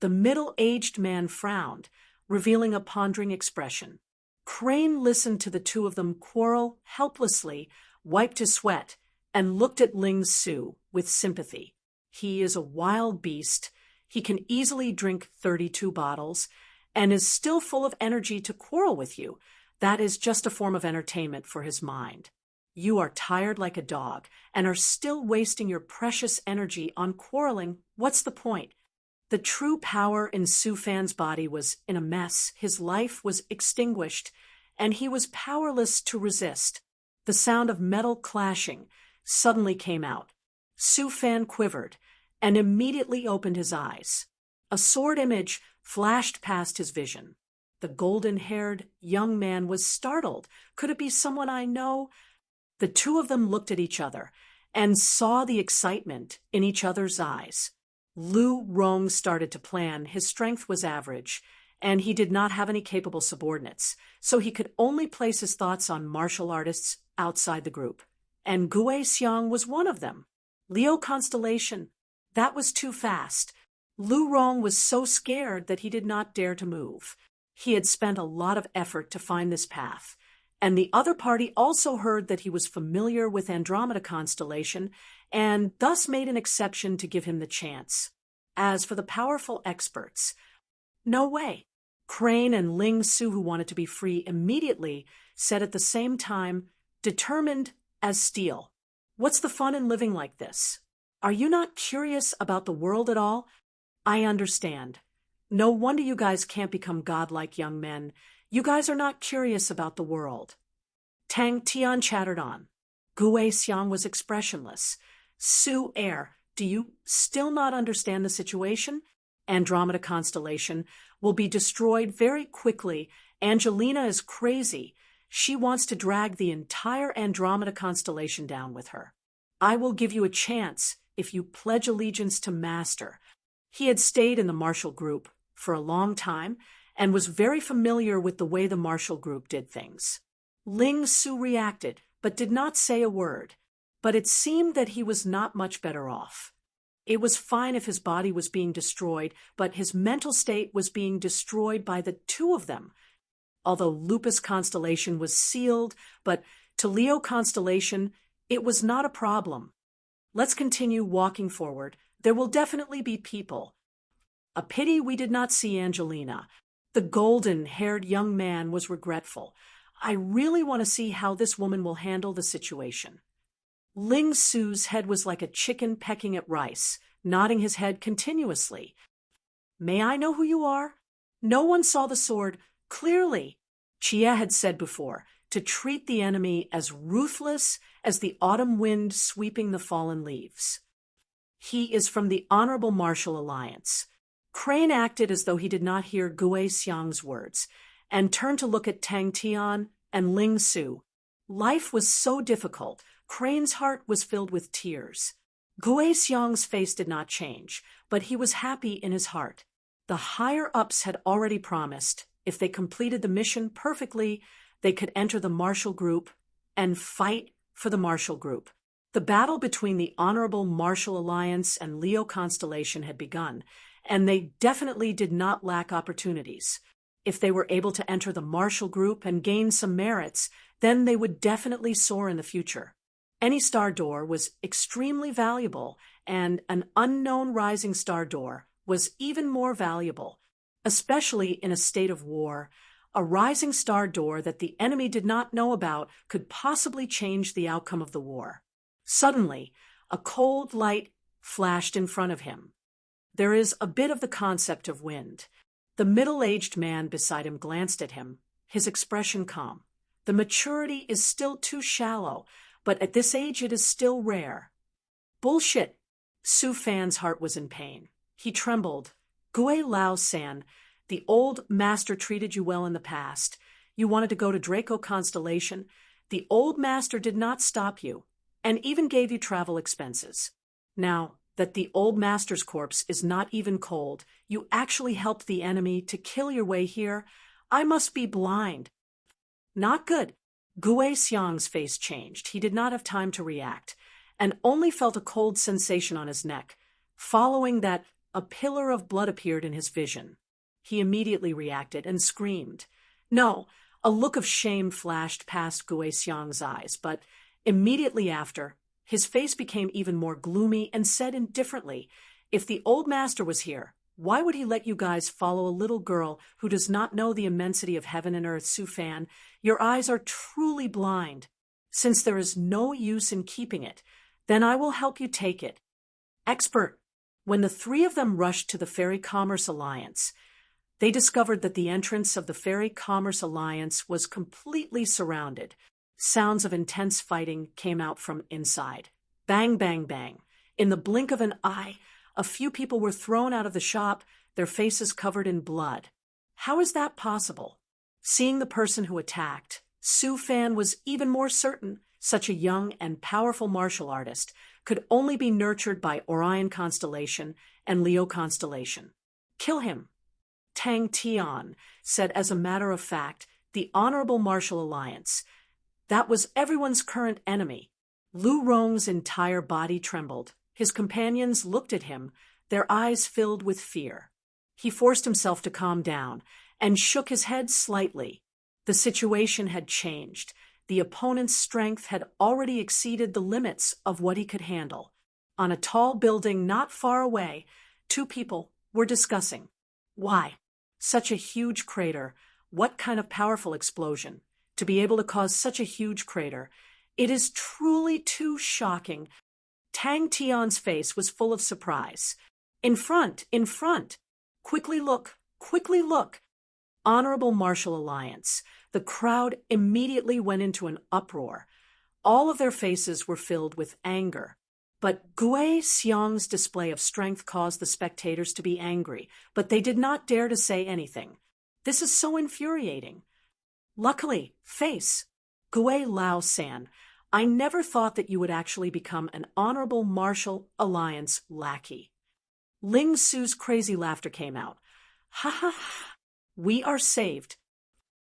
The middle-aged man frowned, revealing a pondering expression. Crane listened to the two of them quarrel helplessly, wiped his sweat, and looked at Ling Su with sympathy. He is a wild beast. He can easily drink 32 bottles and is still full of energy to quarrel with you. That is just a form of entertainment for his mind. You are tired like a dog and are still wasting your precious energy on quarreling. What's the point? The true power in Su Fan's body was in a mess. His life was extinguished, and he was powerless to resist. The sound of metal clashing suddenly came out. Su Fan quivered and immediately opened his eyes. A sword image flashed past his vision. The golden-haired young man was startled. Could it be someone I know? The two of them looked at each other and saw the excitement in each other's eyes. Lu Rong started to plan. His strength was average, and he did not have any capable subordinates, so he could only place his thoughts on martial artists outside the group. And Gui Xiang was one of them. Leo constellation. That was too fast. Lu Rong was so scared that he did not dare to move. He had spent a lot of effort to find this path, and the other party also heard that he was familiar with Andromeda constellation and thus made an exception to give him the chance. As for the powerful experts, no way. Crane and Ling Su, who wanted to be free immediately, said at the same time, determined as steel, "What's the fun in living like this? Are you not curious about the world at all? I understand. No wonder you guys can't become godlike young men. You guys are not curious about the world." Tang Tian chattered on. Gui Xiang was expressionless. "Su Air, do you still not understand the situation? Andromeda constellation will be destroyed very quickly. Angelina is crazy. She wants to drag the entire Andromeda constellation down with her. I will give you a chance if you pledge allegiance to Master." He had stayed in the Martial Group for a long time and was very familiar with the way the Martial Group did things. Ling Su reacted, but did not say a word. But it seemed that he was not much better off. It was fine if his body was being destroyed, but his mental state was being destroyed by the two of them. Although Lupus constellation was sealed, but to Leo constellation, it was not a problem. Let's continue walking forward. There will definitely be people. A pity we did not see Angelina. The golden-haired young man was regretful. I really want to see how this woman will handle the situation. Ling Su's head was like a chicken pecking at rice, nodding his head continuously. "May I know who you are?" No one saw the sword clearly. Chia had said before, to treat the enemy as ruthless as the autumn wind sweeping the fallen leaves. "He is from the Honorable Martial Alliance." Crane acted as though he did not hear Gui Xiang's words, and turned to look at Tang Tian and Ling Su. Life was so difficult. Crane's heart was filled with tears. Gui Xiang's face did not change, but he was happy in his heart. The higher-ups had already promised, if they completed the mission perfectly, they could enter the Martial Group and fight for the Martial Group. The battle between the Honorable Martial Alliance and Leo Constellation had begun, and they definitely did not lack opportunities. If they were able to enter the Martial Group and gain some merits, then they would definitely soar in the future. Any star door was extremely valuable, and an unknown rising star door was even more valuable, especially in a state of war. A rising star door that the enemy did not know about could possibly change the outcome of the war. Suddenly, a cold light flashed in front of him. There is a bit of the concept of wind. The middle-aged man beside him glanced at him, his expression calm. The maturity is still too shallow, but at this age it is still rare. Bullshit. Su Fan's heart was in pain. He trembled. Gui Lao San, the old master treated you well in the past. You wanted to go to Draco Constellation. The old master did not stop you, and even gave you travel expenses. Now that the old master's corpse is not even cold, you actually helped the enemy to kill your way here. I must be blind. Not good. Gui Xiang's face changed. He did not have time to react, and only felt a cold sensation on his neck. Following that, a pillar of blood appeared in his vision. He immediately reacted and screamed. No, a look of shame flashed past Gui Xiang's eyes, but immediately after, his face became even more gloomy and said indifferently, "If the old master was here, why would he let you guys follow a little girl who does not know the immensity of heaven and earth, Su Fan? Your eyes are truly blind. Since there is no use in keeping it, then I will help you take it." Expert. When the three of them rushed to the Fairy Commerce Alliance, they discovered that the entrance of the Fairy Commerce Alliance was completely surrounded. Sounds of intense fighting came out from inside. Bang, bang, bang. In the blink of an eye, a few people were thrown out of the shop, their faces covered in blood. How is that possible? Seeing the person who attacked, Su Fan was even more certain such a young and powerful martial artist could only be nurtured by Orion Constellation and Leo Constellation. Kill him. Tang Tian said as a matter of fact, the Honorable Martial Alliance. That was everyone's current enemy. Lu Rong's entire body trembled. His companions looked at him, their eyes filled with fear. He forced himself to calm down and shook his head slightly. The situation had changed. The opponent's strength had already exceeded the limits of what he could handle. On a tall building not far away, two people were discussing. Why? Such a huge crater. What kind of powerful explosion? To be able to cause such a huge crater. It is truly too shocking. Tang Tian's face was full of surprise. In front, in front. Quickly look, quickly look. Honorable Martial Alliance. The crowd immediately went into an uproar. All of their faces were filled with anger. But Gui Xiang's display of strength caused the spectators to be angry, but they did not dare to say anything. This is so infuriating. Luckily, face. Gui Lao San, I never thought that you would actually become an Honorable Martial Alliance lackey. Ling Su's crazy laughter came out. Ha ha ha. We are saved.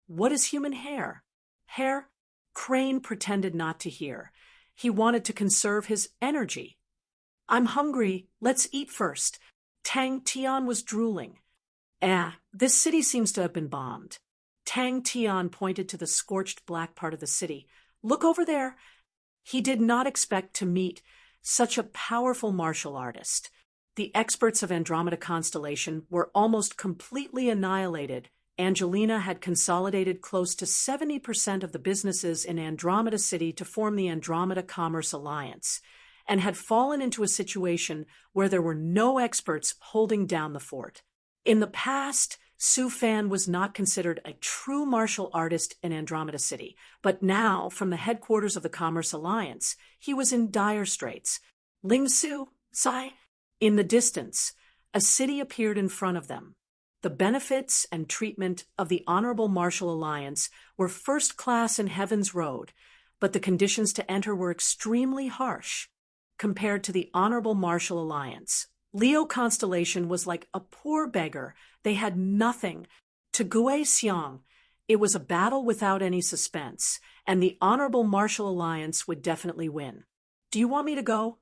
What is human hair? Hair? Crane pretended not to hear. He wanted to conserve his energy. I'm hungry. Let's eat first. Tang Tian was drooling. This city seems to have been bombed. Tang Tian pointed to the scorched black part of the city. Look over there. He did not expect to meet such a powerful martial artist. The experts of Andromeda Constellation were almost completely annihilated. Angelina had consolidated close to 70% of the businesses in Andromeda City to form the Andromeda Commerce Alliance, and had fallen into a situation where there were no experts holding down the fort. In the past, Su Fan was not considered a true martial artist in Andromeda City, but now, from the headquarters of the Commerce Alliance, he was in dire straits. Ling Su, Sai. In the distance, a city appeared in front of them. The benefits and treatment of the Honorable Martial Alliance were first class in Heaven's Road, but the conditions to enter were extremely harsh. Compared to the Honorable Martial Alliance, Leo Constellation was like a poor beggar. They had nothing. To Gui Xiang, it was a battle without any suspense, and the Honorable Martial Alliance would definitely win. Do you want me to go?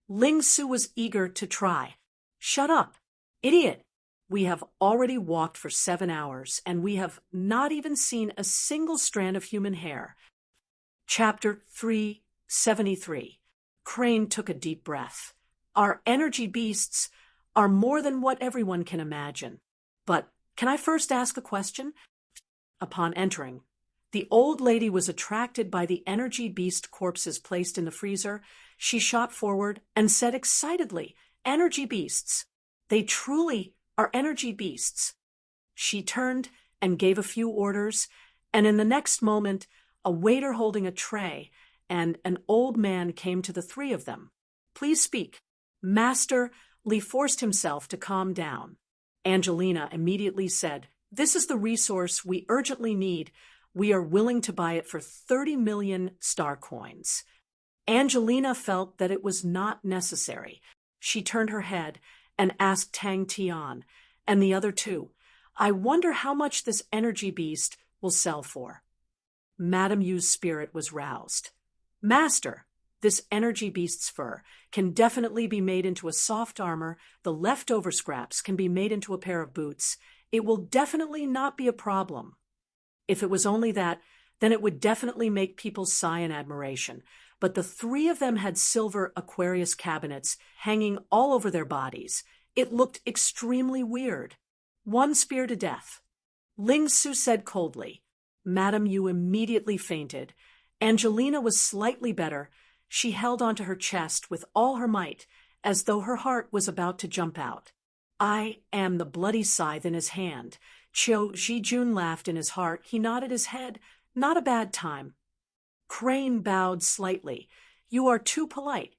Ling Su was eager to try. Shut up, idiot. We have already walked for 7 hours, and we have not even seen a single strand of human hair. Chapter 373. Crane took a deep breath. Our energy beasts are more than what everyone can imagine. But can I first ask a question? Upon entering, The old lady was attracted by the energy beast corpses placed in the freezer. She shot forward and said excitedly, "Energy beasts! They truly are energy beasts." She turned and gave a few orders, and in the next moment, a waiter holding a tray and an old man came to the three of them. "Please speak." Master Lee forced himself to calm down. Angelina immediately said, "This is the resource we urgently need. We are willing to buy it for 30 million star coins." Angelina felt that it was not necessary. She turned her head and asked Tang Tian and the other two, "I wonder how much this energy beast will sell for." Madame Yu's spirit was roused. "Master, this energy beast's fur can definitely be made into a soft armor. The leftover scraps can be made into a pair of boots. It will definitely not be a problem." If it was only that, then it would definitely make people sigh in admiration. But the three of them had silver Aquarius cabinets hanging all over their bodies. It looked extremely weird. "One spear to death." Ling Su said coldly. Madame Yu immediately fainted. Angelina was slightly better. She held onto her chest with all her might, as though her heart was about to jump out. "I am the bloody scythe in his hand." Qiu Zhijun laughed in his heart. He nodded his head. "Not a bad time." Crane bowed slightly. "You are too polite."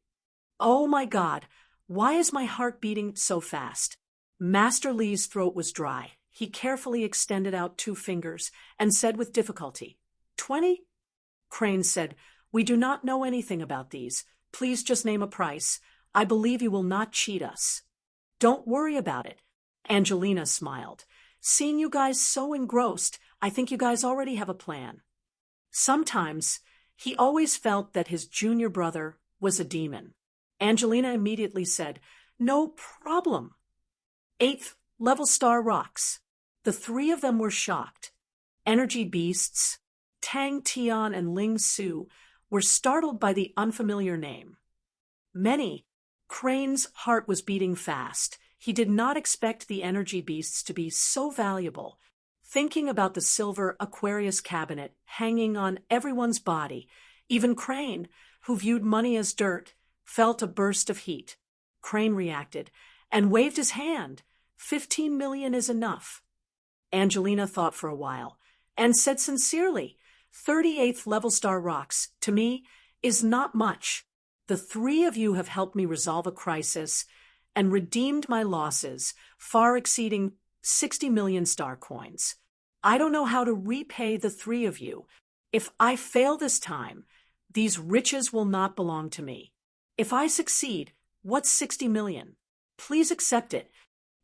"Oh my God, why is my heart beating so fast?" Master Li's throat was dry. He carefully extended out 2 fingers and said with difficulty, 20? Crane said, "We do not know anything about these. Please just name a price. I believe you will not cheat us." "Don't worry about it." Angelina smiled. "Seeing you guys so engrossed, I think you guys already have a plan." Sometimes, he always felt that his junior brother was a demon. Angelina immediately said, "No problem." 8th level star rocks. The three of them were shocked. Energy beasts, Tang Tian and Ling Su, were startled by the unfamiliar name. Crane's heart was beating fast. He did not expect the energy beasts to be so valuable. Thinking about the silver Aquarius cabinet hanging on everyone's body, even Crane, who viewed money as dirt, felt a burst of heat. Crane reacted and waved his hand. 15 million is enough. Angelina thought for a while and said sincerely, 38th level star rocks, to me, is not much. The three of you have helped me resolve a crisis and redeemed my losses, far exceeding 60 million star coins. I don't know how to repay the three of you. If I fail this time, these riches will not belong to me. If I succeed, what's 60 million? Please accept it."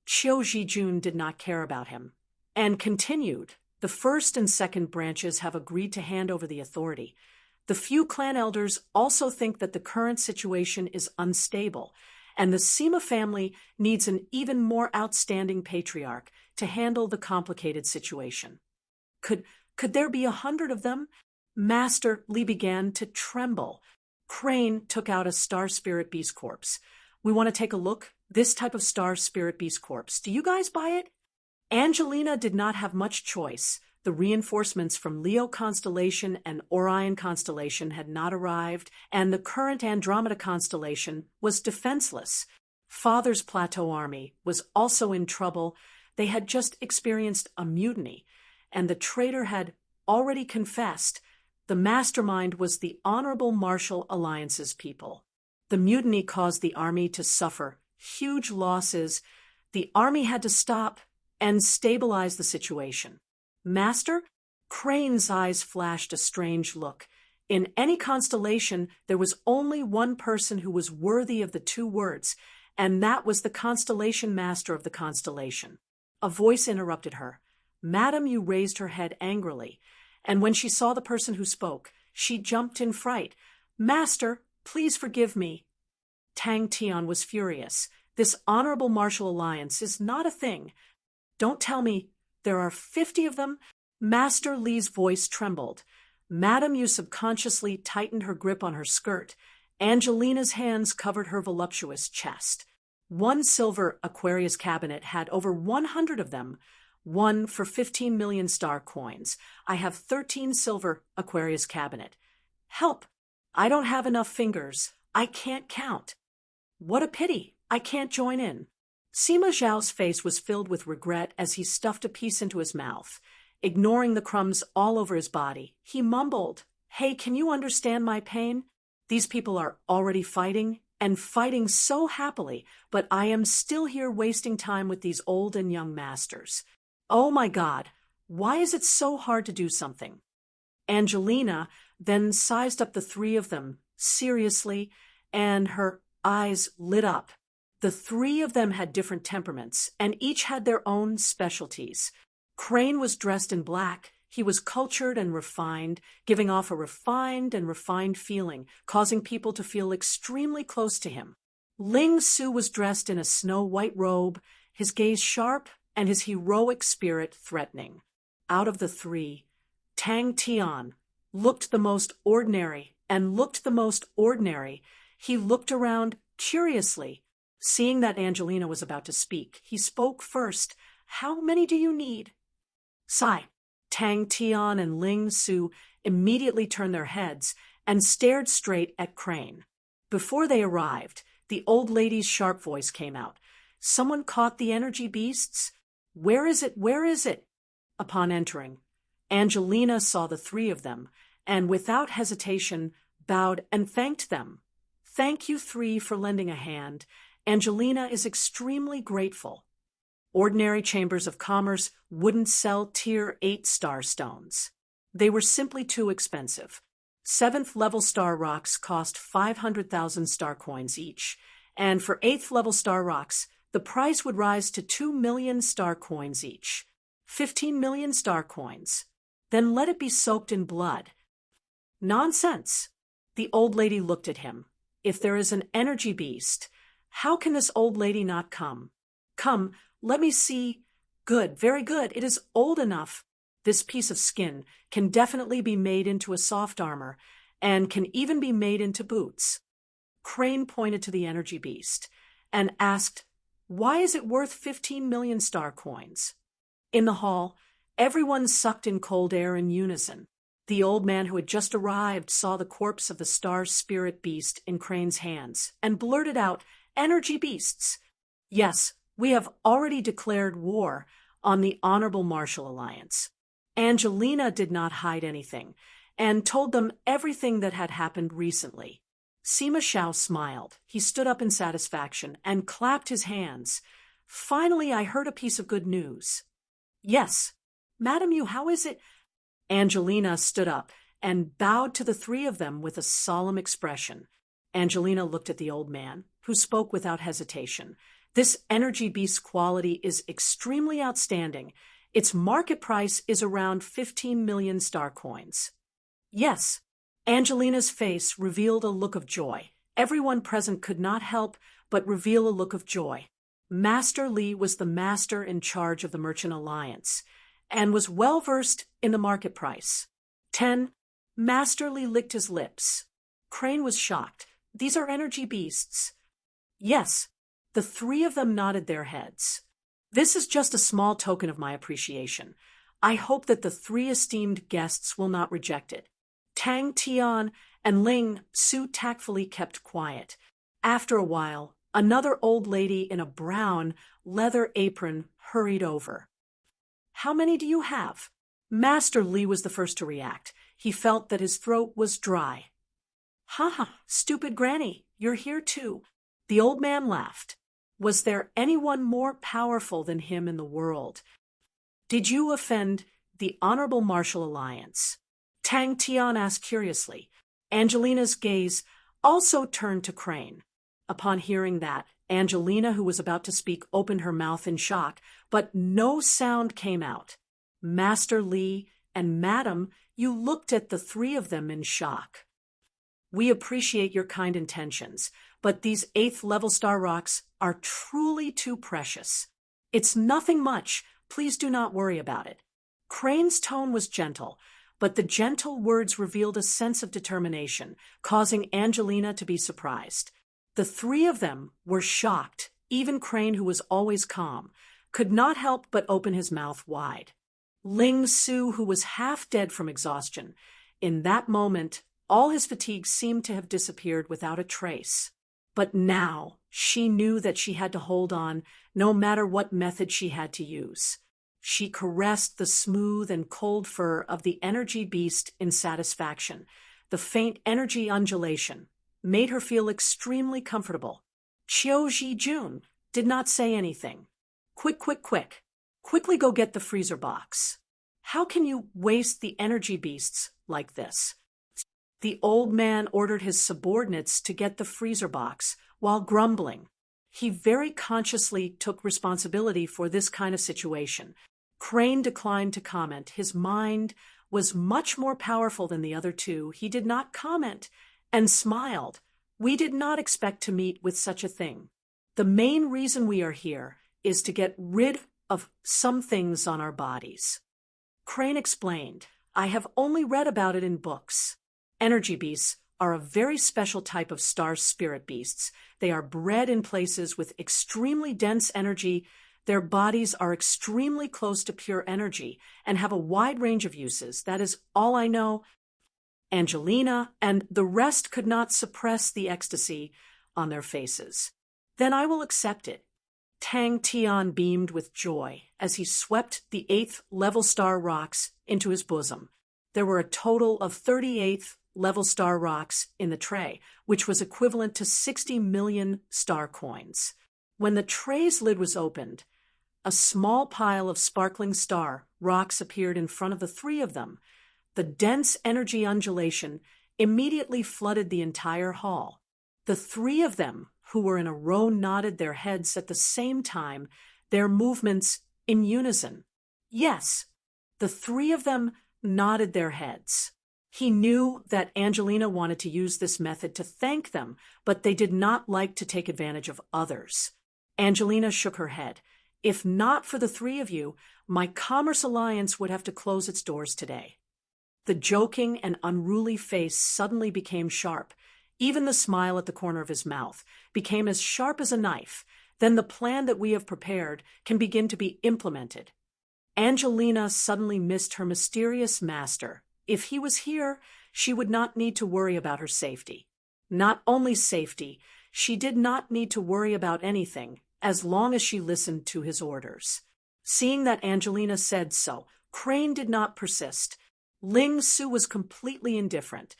Qiu Zhijun did not care about him, and continued, "The first and second branches have agreed to hand over the authority. The few clan elders also think that the current situation is unstable, and the Sima family needs an even more outstanding patriarch to handle the complicated situation." Could there be 100 of them? Master Li began to tremble. Crane took out a star spirit beast corpse. "We want to take a look. This type of star spirit beast corpse. Do you guys buy it?" Angelina did not have much choice. The reinforcements from Leo constellation and Orion constellation had not arrived, and the current Andromeda constellation was defenseless. Father's Plateau army was also in trouble. They had just experienced a mutiny, and the traitor had already confessed. The mastermind was the Honorable Martial Alliance's people. The mutiny caused the army to suffer huge losses. The army had to stop and stabilize the situation. "Master?" Crane's eyes flashed a strange look. In any constellation, there was only one person who was worthy of the 2 words, and that was the constellation master of the constellation. A voice interrupted her. Madame Yu raised her head angrily, and when she saw the person who spoke, she jumped in fright. "Master, please forgive me." Tang Tian was furious. "This Honorable Martial Alliance is not a thing. Don't tell me there are 50 of them." Master Li's voice trembled. Madame Yu subconsciously tightened her grip on her skirt. Angelina's hands covered her voluptuous chest. One silver Aquarius cabinet had over 100 of them. 1 for 15 million star coins. I have 13 silver Aquarius cabinet. Help! I don't have enough fingers. I can't count. What a pity. I can't join in. Sima Zhao's face was filled with regret as he stuffed a piece into his mouth. Ignoring the crumbs all over his body, he mumbled, "Hey, can you understand my pain? These people are already fighting, and fighting so happily, but I am still here wasting time with these old and young masters. Oh my God, why is it so hard to do something?" Angelina then sized up the three of them seriously, and her eyes lit up. The three of them had different temperaments, and each had their own specialties. Crane was dressed in black. He was cultured and refined, giving off a refined feeling, causing people to feel extremely close to him. Ling Su was dressed in a snow-white robe, his gaze sharp and his heroic spirit threatening. Out of the three, Tang Tian looked the most ordinary. He looked around curiously. Seeing that Angelina was about to speak, he spoke first. "How many do you need?" "Sigh." Tang Tian and Ling Su immediately turned their heads and stared straight at Crane. Before they arrived, the old lady's sharp voice came out. "Someone caught the energy beasts? Where is it? Where is it?" Upon entering, Angelina saw the three of them, and without hesitation bowed and thanked them. "Thank you three for lending a hand. Angelina is extremely grateful." Ordinary chambers of commerce wouldn't sell Tier 8 star stones. They were simply too expensive. 7th-level star rocks cost 500,000 star coins each, and for 8th-level star rocks, the price would rise to 2 million star coins each. 15 million star coins. Then let it be soaked in blood. Nonsense! The old lady looked at him. If there is an energy beast, how can this old lady not come? Come, let me see. Good, very good. It is old enough. This piece of skin can definitely be made into a soft armor, and can even be made into boots. Crane pointed to the energy beast and asked, "Why is it worth 15 million star coins?" In the hall, everyone sucked in cold air in unison. The old man who had just arrived saw the corpse of the star spirit beast in Crane's hands and blurted out, "Energy beasts! Yes, we have already declared war on the Honorable Martial Alliance." Angelina did not hide anything and told them everything that had happened recently. Sima Zhao smiled. He stood up in satisfaction and clapped his hands. "Finally, I heard a piece of good news." "Yes, Madam Yu, how is it?" Angelina stood up and bowed to the three of them with a solemn expression. Angelina looked at the old man, who spoke without hesitation. "This energy beast quality is extremely outstanding. Its market price is around 15 million star coins." "Yes." Angelina's face revealed a look of joy. Everyone present could not help but reveal a look of joy. Master Li was the master in charge of the Merchant Alliance, and was well versed in the market price. 10. Master Li licked his lips. Crane was shocked. "These are energy beasts." "Yes." The three of them nodded their heads. "This is just a small token of my appreciation. I hope that the three esteemed guests will not reject it." Tang Tian and Ling Su tactfully kept quiet. After a while, another old lady in a brown leather apron hurried over. "How many do you have?" Master Li was the first to react. He felt that his throat was dry. "Ha ha, stupid granny, you're here too." The old man laughed. Was there anyone more powerful than him in the world? "Did you offend the Honorable Martial Alliance?" Tang Tian asked curiously. Angelina's gaze also turned to Crane. Upon hearing that, Angelina, who was about to speak, opened her mouth in shock, but no sound came out. Master Li and Madam, you looked at the three of them in shock. "We appreciate your kind intentions, but these 8th-level star rocks are truly too precious. It's nothing much. Please do not worry about it." Crane's tone was gentle, but the gentle words revealed a sense of determination, causing Angelina to be surprised. The three of them were shocked, even Crane, who was always calm. could not help but open his mouth wide. Ling Su, who was half dead from exhaustion, in that moment, all his fatigue seemed to have disappeared without a trace. But now she knew that she had to hold on, no matter what method she had to use. She caressed the smooth and cold fur of the energy beast in satisfaction. The faint energy undulation made her feel extremely comfortable. Qiu Jun did not say anything. Quick, quick, quick. Quickly go get the freezer box. How can you waste the energy beasts like this? The old man ordered his subordinates to get the freezer box while grumbling. He very consciously took responsibility for this kind of situation. Crane declined to comment. His mind was much more powerful than the other two. He did not comment and smiled. We did not expect to meet with such a thing. The main reason we are here is to get rid of some things on our bodies. Crane explained, I have only read about it in books. Energy beasts are a very special type of star spirit beasts. They are bred in places with extremely dense energy. Their bodies are extremely close to pure energy and have a wide range of uses. That is all I know. Angelina and the rest could not suppress the ecstasy on their faces. Then I will accept it. Tang Tian beamed with joy as he swept the 8th level star rocks into his bosom. There were a total of 38th level star rocks in the tray, which was equivalent to 60 million star coins. When the tray's lid was opened, a small pile of sparkling star rocks appeared in front of the three of them. The dense energy undulation immediately flooded the entire hall. The three of them, who were in a row, nodded their heads at the same time, their movements in unison. Yes, the three of them nodded their heads. He knew that Angelina wanted to use this method to thank them, but they did not like to take advantage of others. Angelina shook her head. If not for the three of you, my Commerce Alliance would have to close its doors today. The joking and unruly face suddenly became sharp. Even the smile at the corner of his mouth became as sharp as a knife. Then the plan that we have prepared can begin to be implemented. Angelina suddenly missed her mysterious master. If he was here, she would not need to worry about her safety. Not only safety, she did not need to worry about anything as long as she listened to his orders. Seeing that Angelina said so, Crane did not persist. Ling Su was completely indifferent.